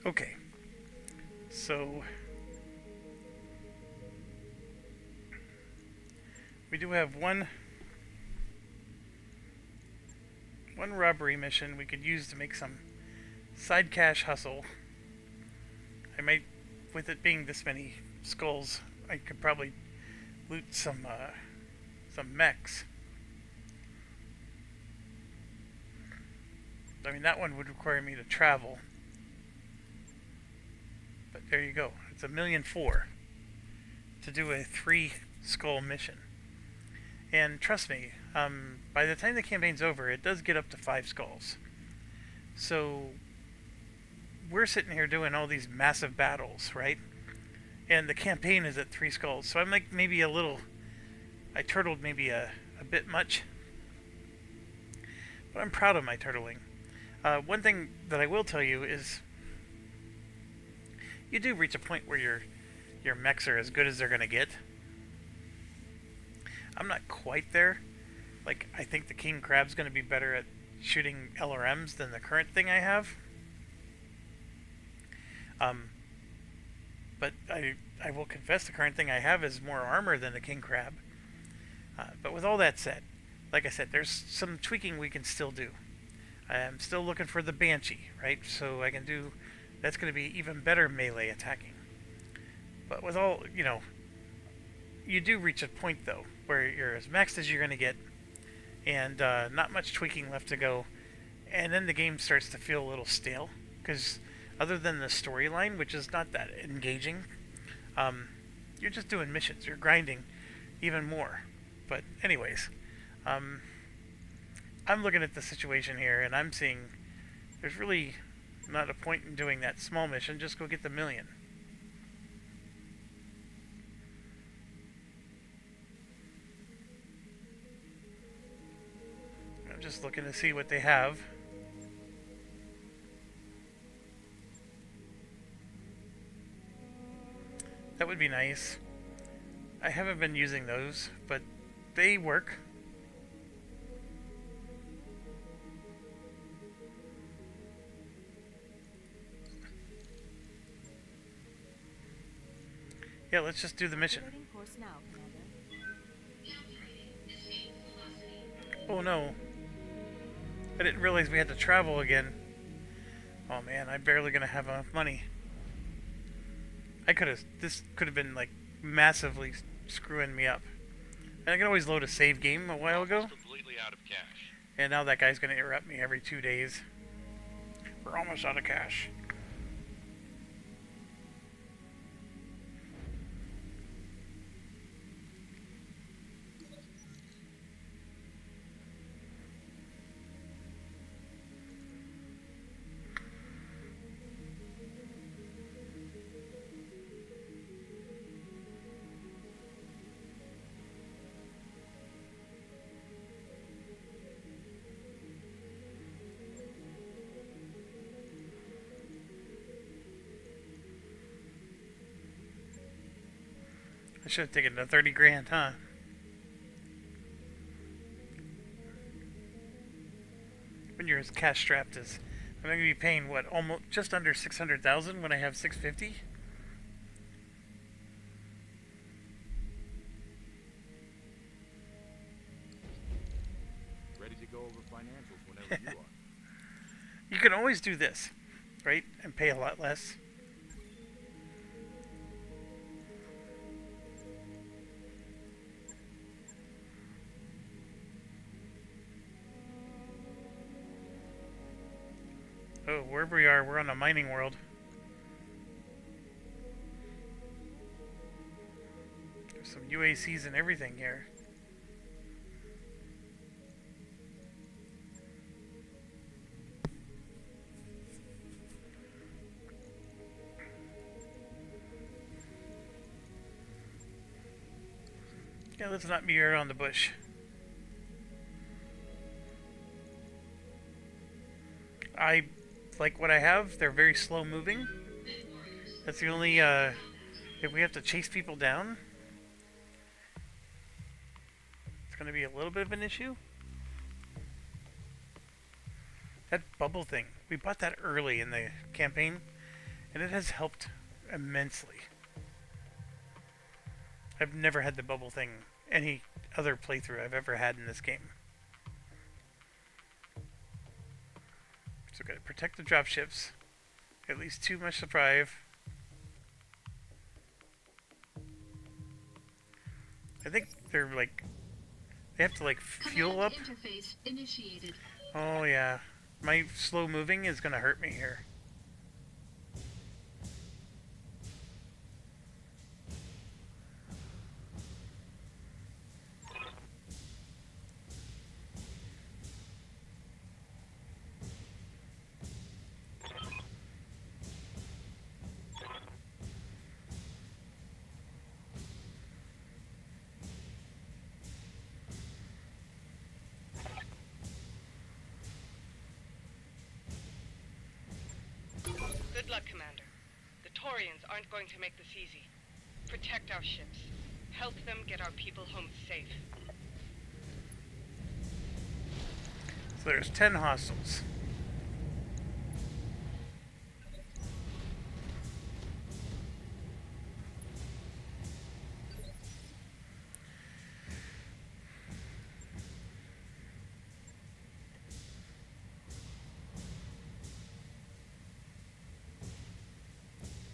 Okay, so we do have one robbery mission we could use to make some side cash hustle. I might, with it being this many skulls, I could probably loot some mechs. I mean, that one would require me to travel. But there you go. It's $1,000,004 to do a 3 skull mission. And trust me, by the time the campaign's over, it does get up to 5 skulls. So we're sitting here doing all these massive battles, right? And the campaign is at 3 skulls. So I'm like maybe a little... I turtled maybe a bit much. But I'm proud of my turtling. One thing that I will tell you is... you do reach a point where your mechs are as good as they're going to get. I'm not quite there. Like, I think the King Crab's going to be better at shooting LRMs than the current thing I have. But I will confess the current thing I have is more armor than the King Crab. But with all that said, like I said, there's some tweaking we can still do. I am still looking for the Banshee, right? So I can do... that's going to be even better melee attacking. But with all, you know... you do reach a point, though, where you're as maxed as you're going to get, and not much tweaking left to go, and then the game starts to feel a little stale, because other than the storyline, which is not that engaging, you're just doing missions, you're grinding even more. But anyways, I'm looking at the situation here, and I'm seeing there's really not a point in doing that small mission, just go get the $1,000,000. I'm just looking to see what they have. That would be nice. I haven't been using those, but they work. Yeah, let's just do the mission. Loading course now, Commander. Oh no. I didn't realize we had to travel again. Oh man, I'm barely gonna have enough money. This could have been like massively screwing me up. And I could always load a save game a while ago. Completely out of cash. And now that guy's gonna interrupt me every 2 days. We're almost out of cash. I should have taken the 30 grand, huh? When you're as cash strapped as I'm going to be paying what, almost just under 600,000 when I have 650. Ready to go over financials whenever you are. You can always do this, right? And pay a lot less. Oh, wherever we are, we're on a mining world. There's some UACs and everything here. Yeah, let's not be around the bush. I like what I have. They're very slow moving. That's the only, if we have to chase people down, it's going to be a little bit of an issue. That bubble thing, we bought that early in the campaign, and it has helped immensely. I've never had the bubble thing any other playthrough I've ever had in this game. So gotta protect the dropships. At least 2 must survive. I think they're like, they have to like fuel up. Command interface initiated. Oh yeah, my slow moving is gonna hurt me here. Good luck, Commander. The Taurians aren't going to make this easy. Protect our ships. Help them get our people home safe. So there's 10 hostiles.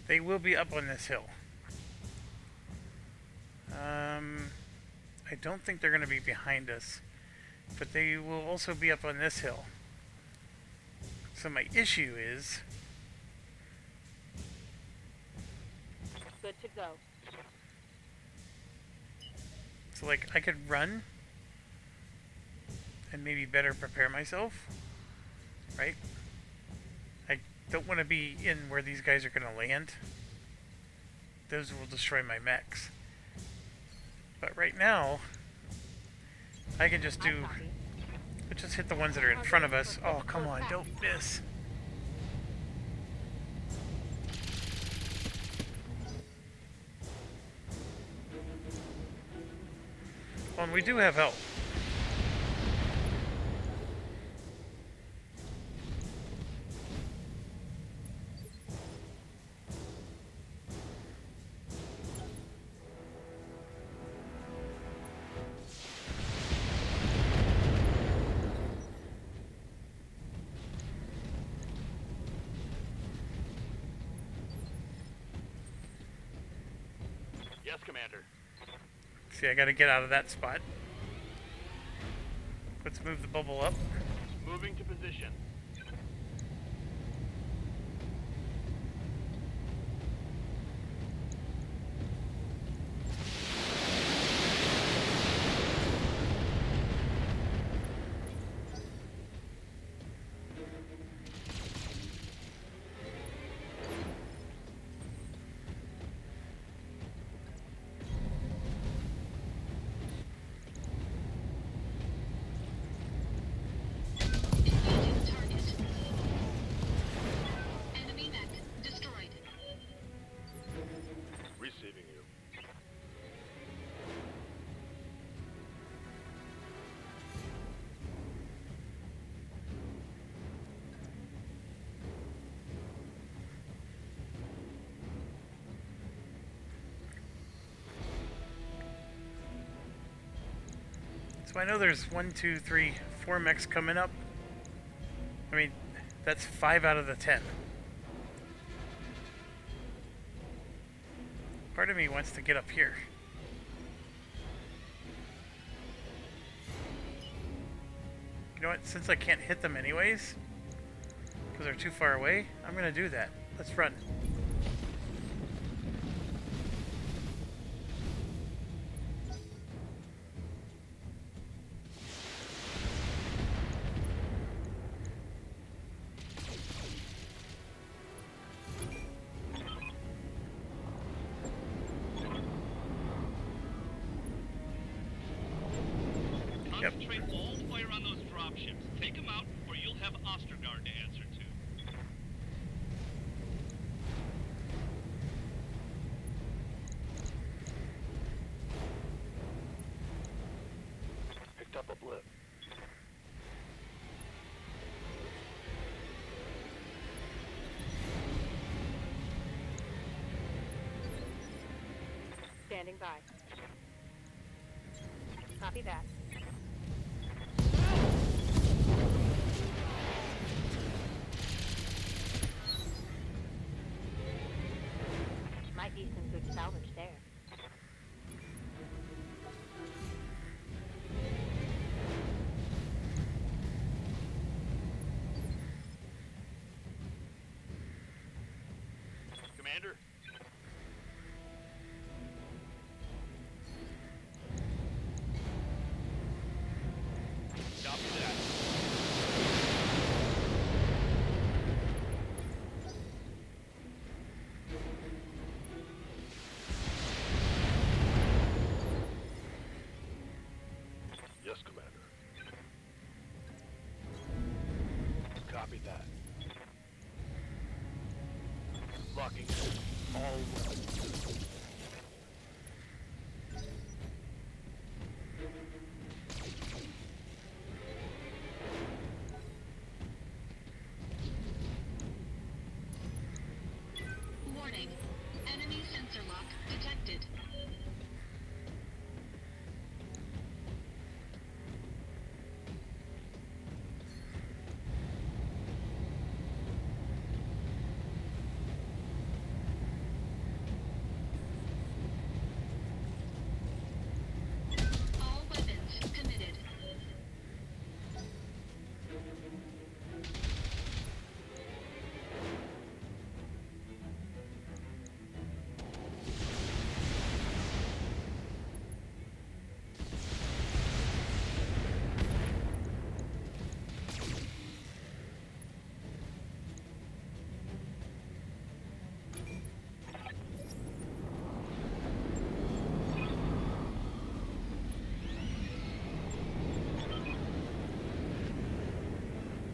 They will be up on this hill. I don't think they're going to be behind us, but they will also be up on this hill. So my issue is, Good to go. so like I could run and maybe better prepare myself, right? I don't want to be in where these guys are going to land. Those will destroy my mechs. But right now, I can just do, let's just hit the ones that are in front of us. Oh, come on, don't miss. Well, and we do have help. Yes, Commander. See, I gotta get out of that spot. Let's move the bubble up. Moving to position. Engaging target. Enemy mech destroyed. Receiving you. So I know there's 1, 2, 3, 4 mechs coming up. I mean, that's 5 out of the 10. Part of me wants to get up here. You know what? Since I can't hit them anyways, because they're too far away, I'm going to do that. Let's run. Yep. Concentrate all fire on those dropships. Take them out, or you'll have Ostergaard to answer to. Picked up a blip. Standing by. Copy that. Might be some good salvage there. locking. Warning. Enemy sensor lock detected. All weapons committed.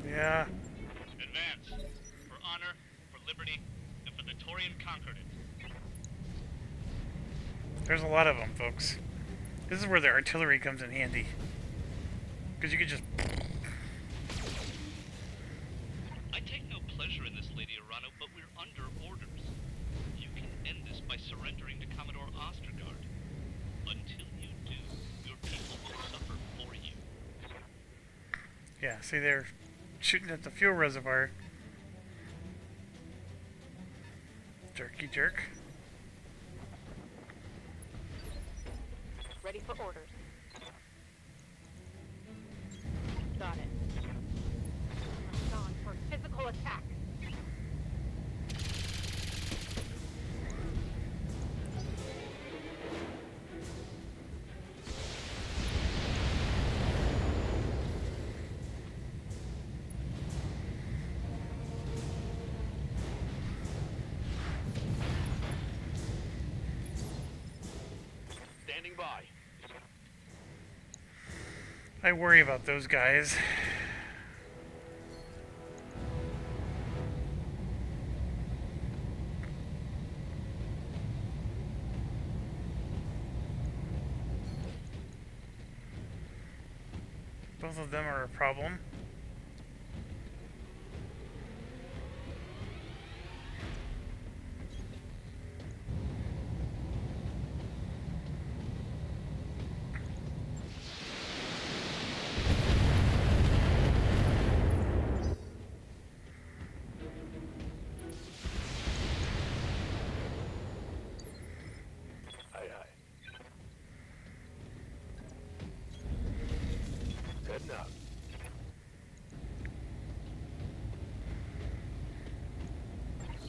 Yeah. Advance. For honor, for liberty, and for the Torian conquered it. There's a lot of them, folks. This is where the artillery comes in handy. Because you could just... I take no pleasure in this, Lady Arano, but we're under orders. You can end this by surrendering to Commodore Ostergaard. Until you do, your people will suffer for you. Yeah, see, they're shooting at the fuel reservoir. Jerky jerk. Ready for orders. Got it. I'm on for physical attack. Standing by. I worry about those guys. Both of them are a problem. Aye, aye. Heading up.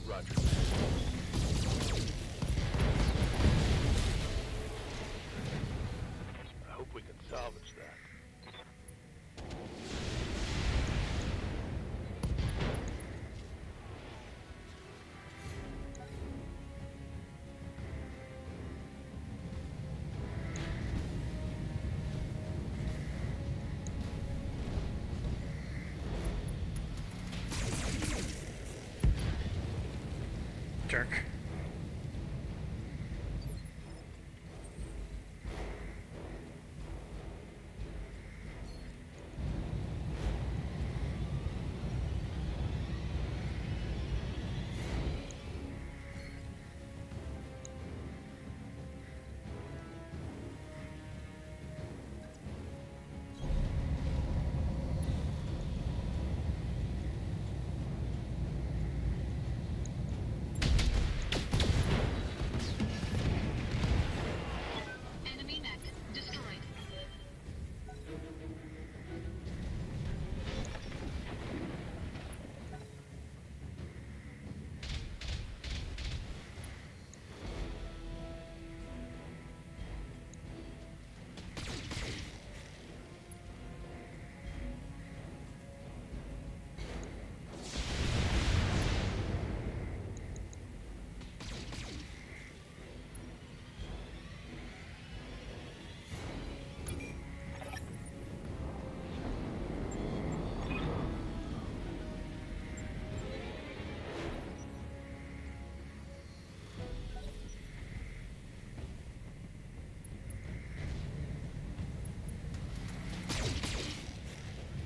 Roger. I hope we can salvage that. Jerk.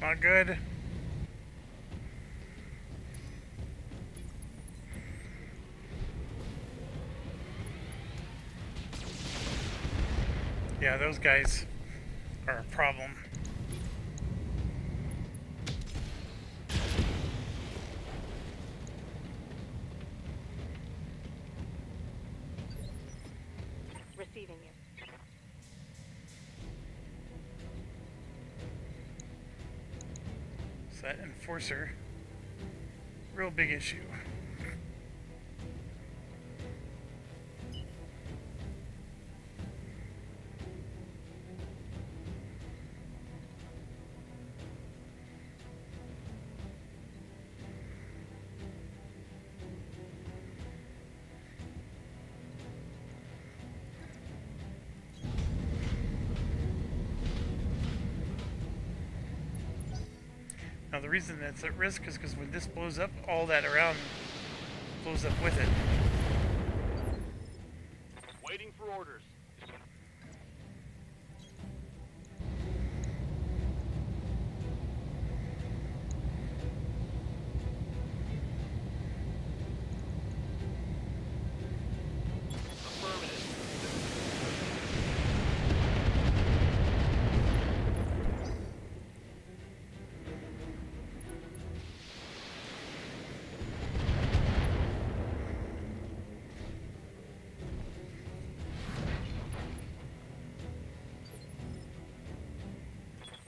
Not good. Yeah, those guys are a problem. Receiving you. So that enforcer, real big issue. Now the reason that's at risk is because when this blows up, all that around blows up with it. Waiting for orders. Affirmative.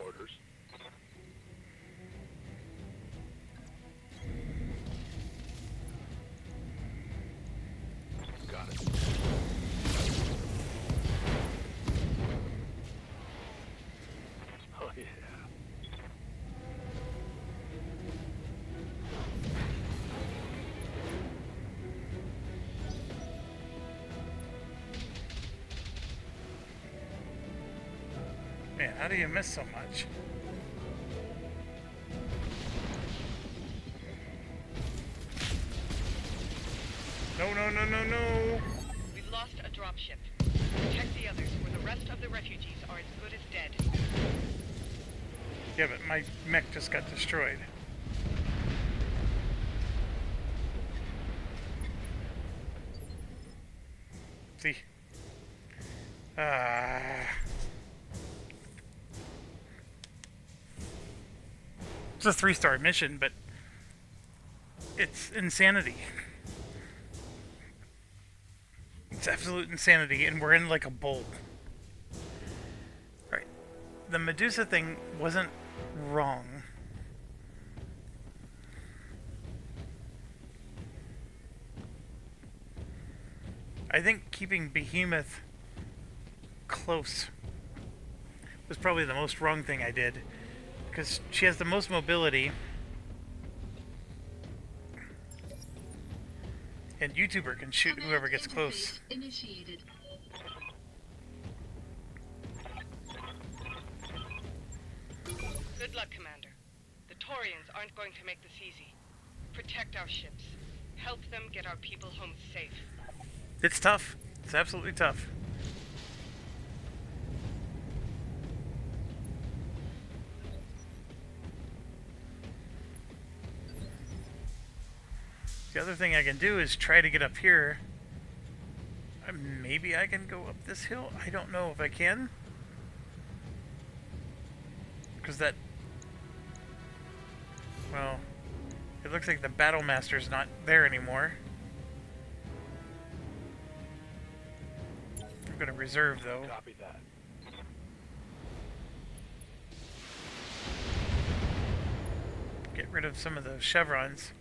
Orders. Got it. Oh yeah. Man, how do you miss so much? No, no, no, no, no! We've lost a dropship. Protect the others, or the rest of the refugees are as good as dead. Yeah, but my mech just got destroyed. See? It's a 3-star mission, but it's insanity. It's absolute insanity, and we're in like a bowl. Right. The Medusa thing wasn't wrong. I think keeping Behemoth close was probably the most wrong thing I did, because she has the most mobility, and YouTuber can shoot whoever gets close. Initiated. Good luck, Commander. The Taurians aren't going to make this easy. Protect our ships. Help them get our people home safe. It's tough. It's absolutely tough. The other thing I can do is try to get up here. Maybe I can go up this hill. I don't know if I can. Because that... Well, it looks like the Battle Master's not there anymore. I'm going to reserve, though. Copy that. Get rid of some of those chevrons.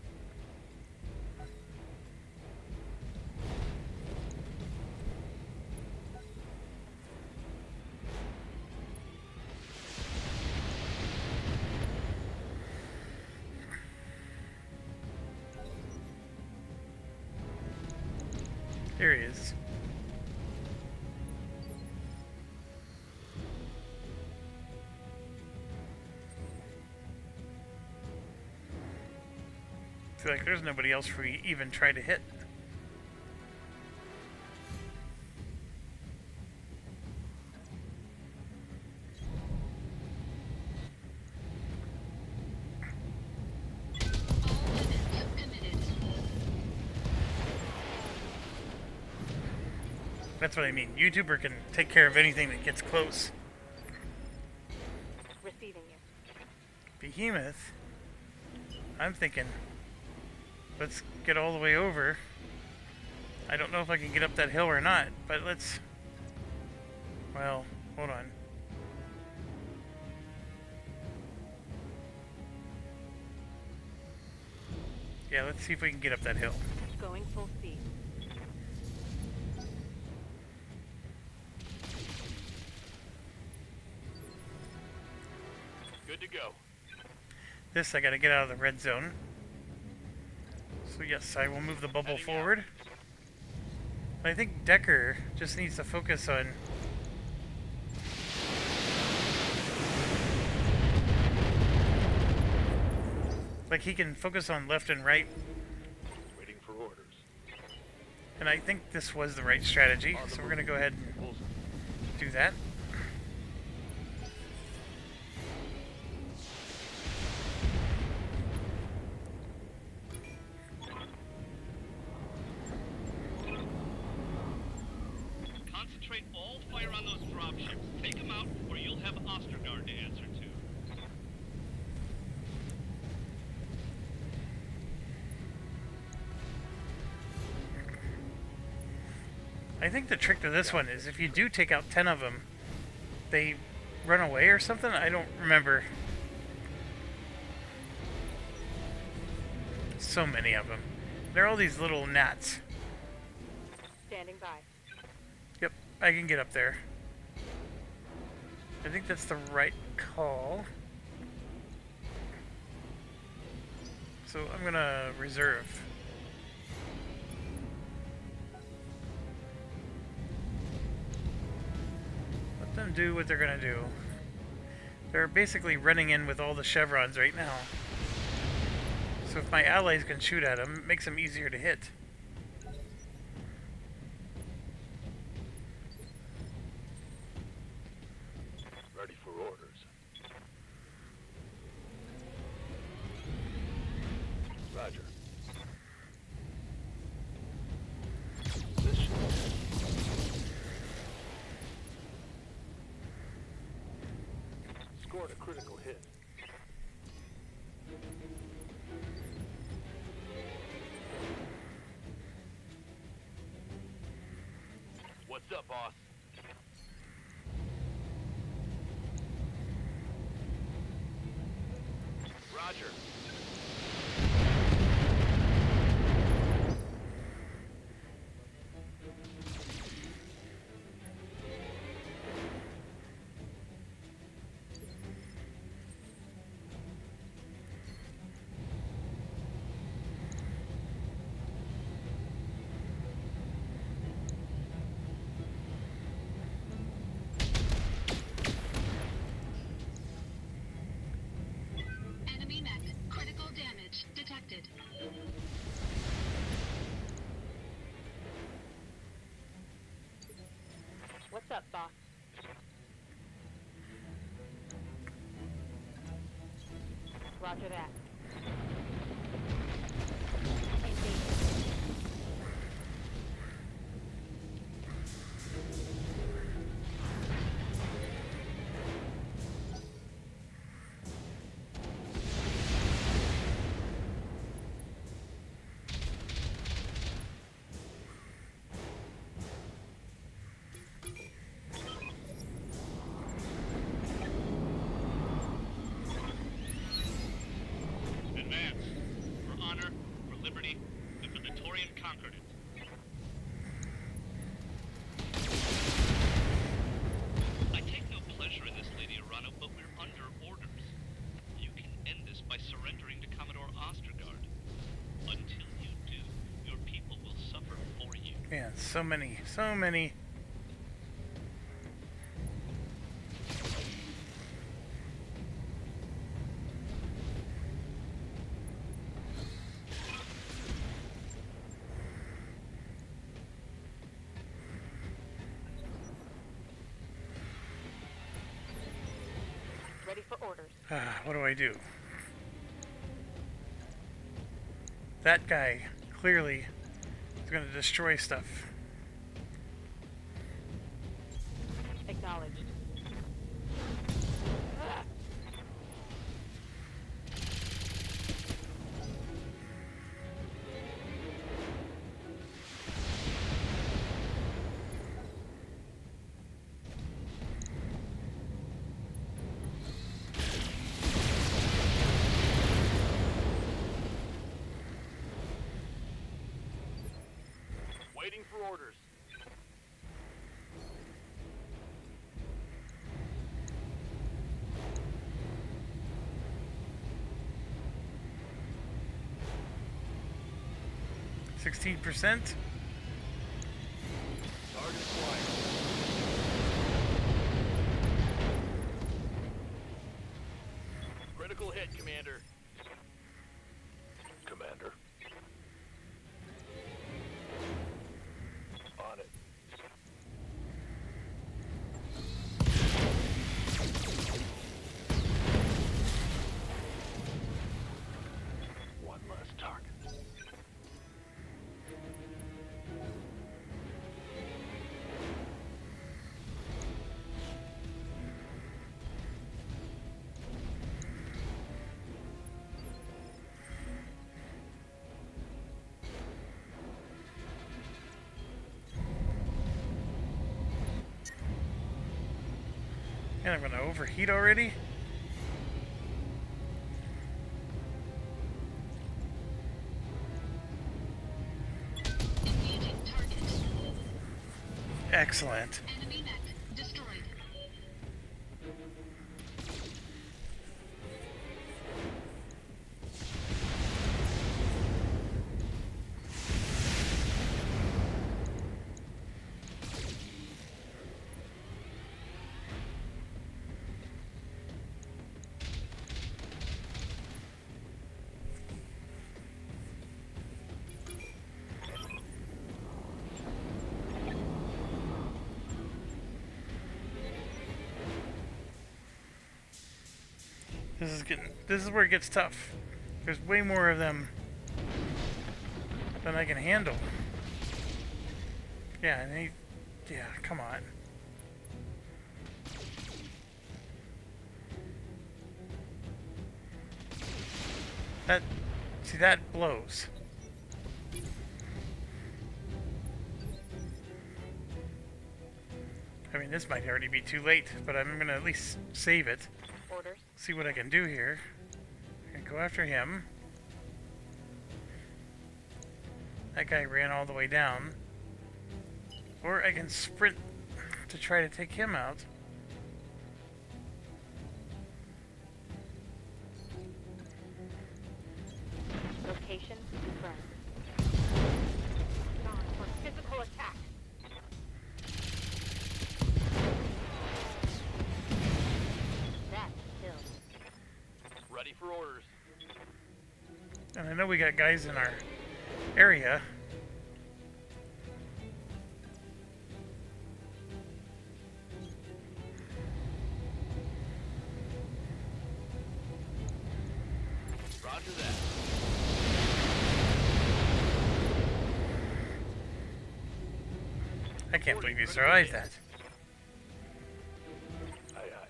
There he is. I feel like there's nobody else we even try to hit. That's what I mean. YouTuber can take care of anything that gets close. Receiving you. Behemoth? I'm thinking, let's get all the way over. I don't know if I can get up that hill or not, but let's... Well, hold on. Yeah, let's see if we can get up that hill. Going full speed. Good to go. This, I gotta get out of the red zone. So yes, I will move the bubble Heading forward. I think Decker just needs to focus on... Like, he can focus on left and right. Waiting for orders. And I think this was the right strategy. So we're gonna go ahead and do that. Concentrate all fire on those dropships. Take them out, or you'll have Ostergaard to answer to. I think the trick to this one is if you do take out 10 of them, they run away or something? I don't remember. So many of them. They're all these little gnats. Standing by. Yep, I can get up there. I think that's the right call. So I'm gonna reserve. Let them do what they're gonna do. They're basically running in with all the chevrons right now. So if my allies can shoot at them, it makes them easier to hit. Ready for orders. Roger. Position. Scored a critical hit. What's up, boss? Roger. Enemy mech. Critical damage detected. What's up, boss? Roger that. Advance. For honor, for liberty, and for Victorian Concord it. I take no pleasure in this, Lady Arano, but we're under orders. You can end this by surrendering to Commodore Ostergaard. Until you do, your people will suffer for you. Man, so many, so many. Ready for orders. What do I do? That guy clearly is going to destroy stuff. Acknowledged. Waiting for orders. %16. Target flying. Critical hit, Commander. Commander. On it. One less target. And I'm gonna overheat already? Engaging target. Excellent. Enemy mech destroyed. This is where it gets tough. There's way more of them than I can handle. Yeah, yeah, come on. See, that blows. I mean, this might already be too late, but I'm gonna at least save it. Orders. See what I can do here. I can go after him. That guy ran all the way down. Or I can sprint to try to take him out. Location confirmed. On for physical attack. That's still. Ready for orders. And I know we got guys in our area. Roger that. I can't believe you survived that. Aye, aye.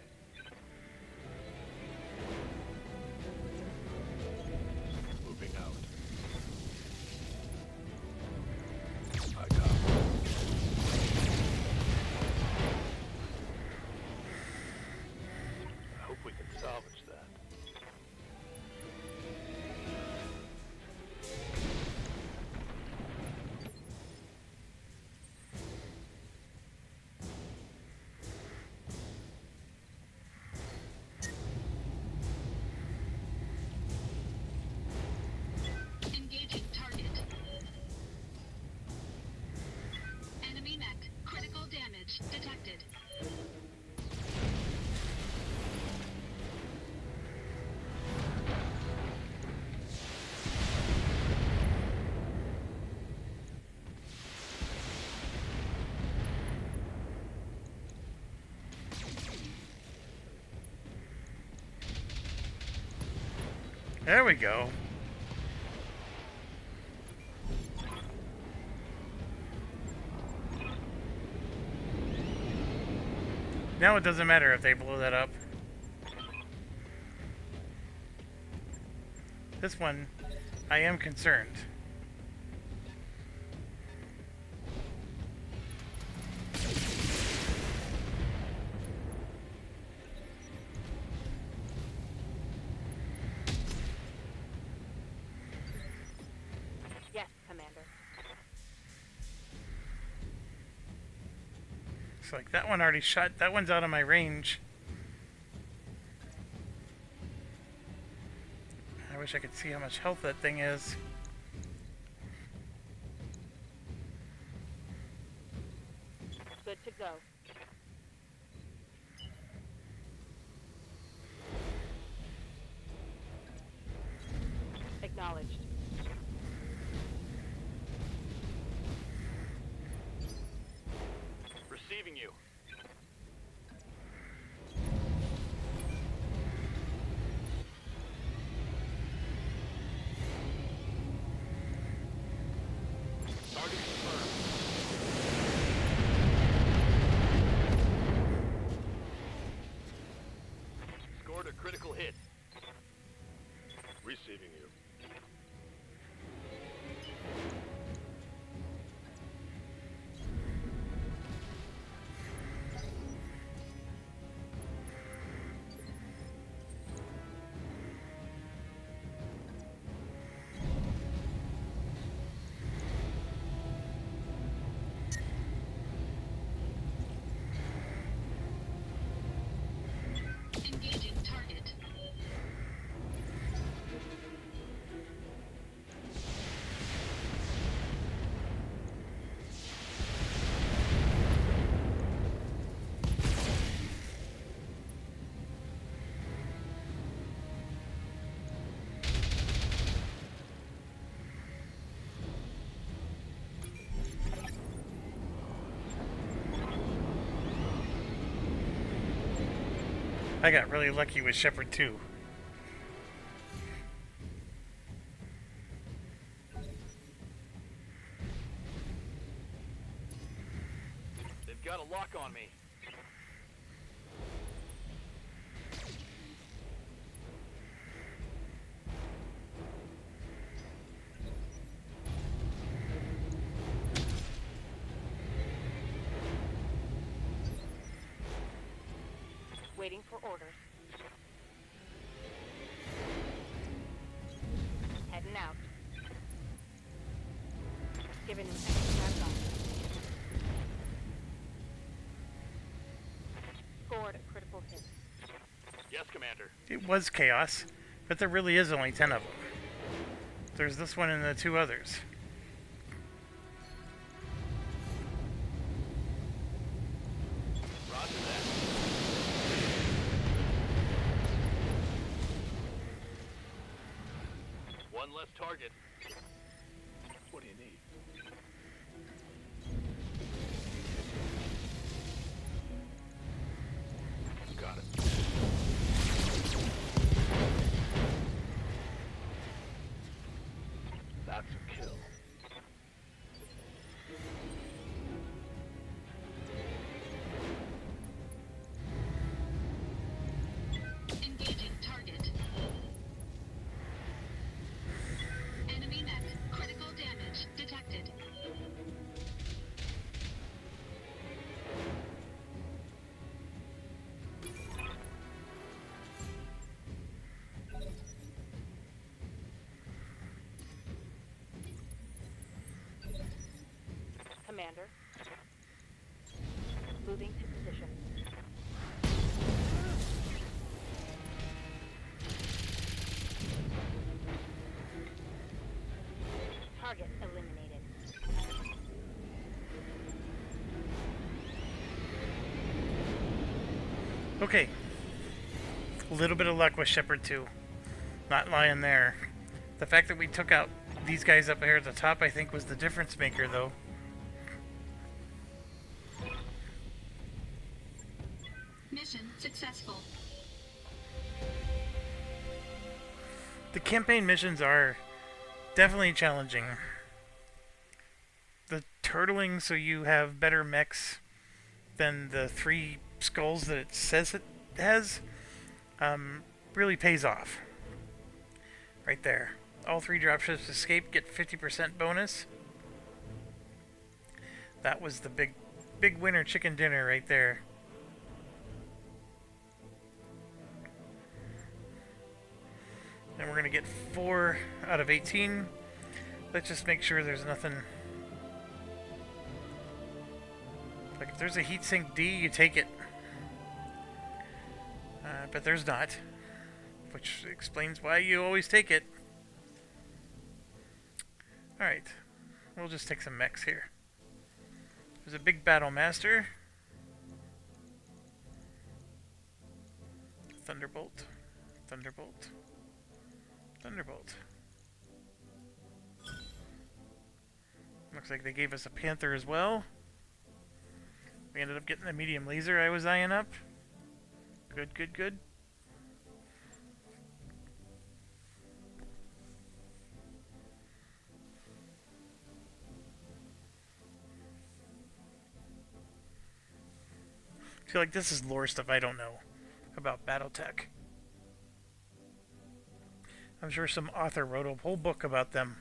Moving out. I got it. I hope we can salvage that. Engaging target. Enemy mech critical damage detected. There we go. Now it doesn't matter if they blow that up. This one, I am concerned. Yes, Commander. It's like that one already shot. That one's out of my range. I wish I could see how much health that thing is. Good to go. Acknowledged. Receiving you. Target confirmed. Scored a critical hit. Receiving you. Engaging target. I got really lucky with Shepard 2. They've got a lock on me. Waiting for orders. Heading out. Giving him extra gun. Scored a critical hit. Yes, Commander. It was chaos, but there really is only 10 of them. There's this one and the two others. Roger that. One less target. What do you need? Got it. That's a kill. Engaging target. Enemy mech. Critical damage detected. Commander. Moving to position. Target eliminated. Okay. A little bit of luck with Shepard 2. Not lying there. The fact that we took out these guys up here at the top, I think, was the difference maker, though. Mission successful. The campaign missions are definitely challenging. The turtling so you have better mechs than the 3 skulls that it says it has really pays off. Right there. All 3 dropships escape, get 50% bonus. That was the big winner chicken dinner right there. And we're going to get 4 out of 18. Let's just make sure there's nothing. Like if there's a heatsink D, you take it. But there's not. Which explains why you always take it. Alright. We'll just take some mechs here. There's a big battle master. Thunderbolt. Thunderbolt. Thunderbolt. Looks like they gave us a panther as well. We ended up getting the medium laser I was eyeing up. Good, good, good. I feel like this is lore stuff I don't know about Battletech. I'm sure some author wrote a whole book about them.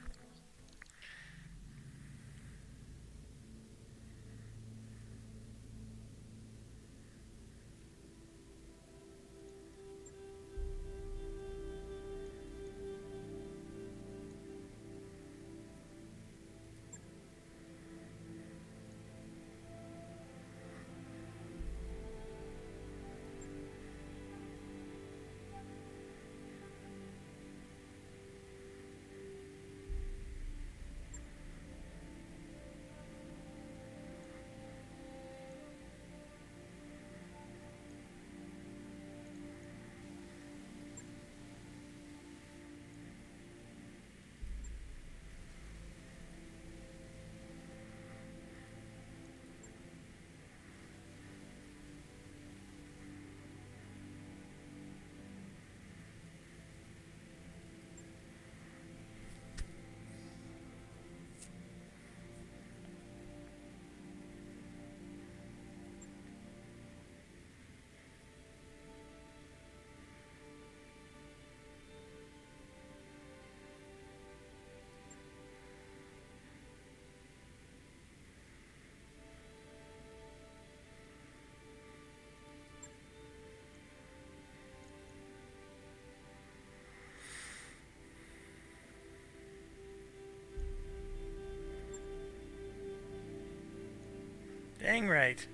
Dang right.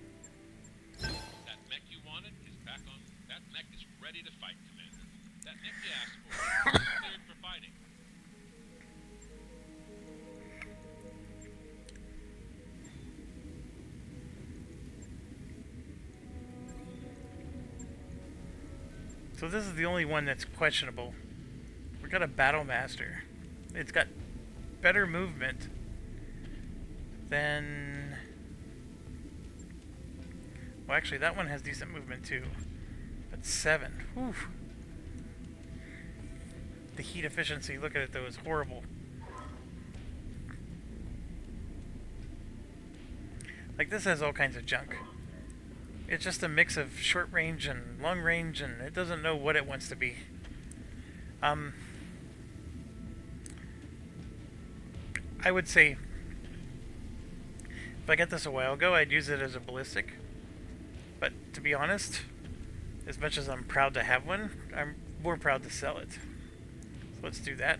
That mech you wanted is back on. That mech is ready to fight, Commander. That mech you asked for is cleared for fighting. So this is the only one that's questionable. We got a Battle Master. It's got better movement than... Well, actually, that one has decent movement too. But 7. Whew. The heat efficiency, look at it though, is horrible. Like, this has all kinds of junk. It's just a mix of short range and long range, and it doesn't know what it wants to be. I would say, if I got this a while ago, I'd use it as a ballistic. But to be honest, as much as I'm proud to have one, I'm more proud to sell it. So let's do that.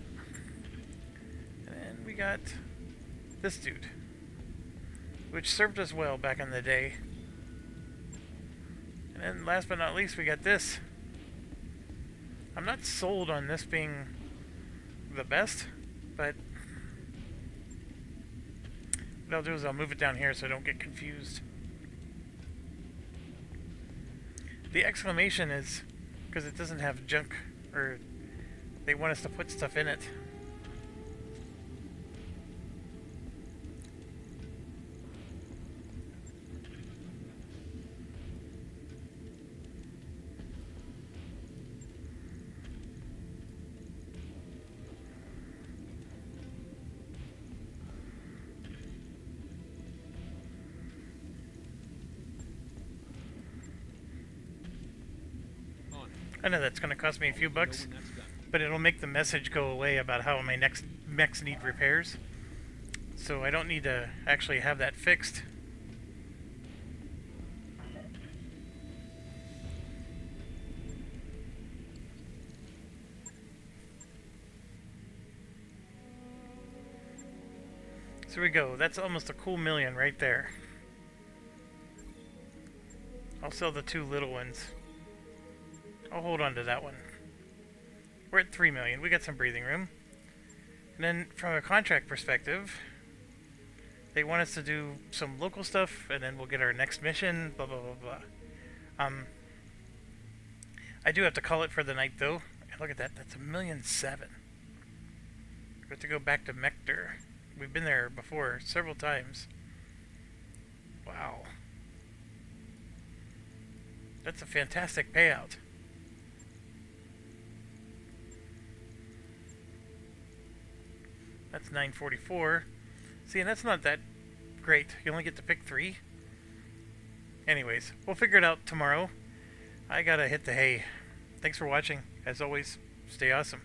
And then we got this dude, which served us well back in the day. And then last but not least, we got this. I'm not sold on this being the best, but what I'll do is I'll move it down here so I don't get confused. The exclamation is because it doesn't have junk, or they want us to put stuff in it. I know that's going to cost me a few bucks, but it'll make the message go away about how my next mechs need repairs. So I don't need to actually have that fixed. So we go. That's almost a cool million right there. I'll sell the 2 little ones. I'll hold on to that one. We're at 3 million. We got some breathing room. And then from a contract perspective, they want us to do some local stuff, and then we'll get our next mission, blah, blah, blah, blah. I do have to call it for the night, though. And look at that. That's 1.7 million. We have to go back to Mector. We've been there before several times. Wow. That's a fantastic payout. That's 944. See, and that's not that great. You only get to pick 3. Anyways, we'll figure it out tomorrow. I gotta hit the hay. Thanks for watching. As always, stay awesome.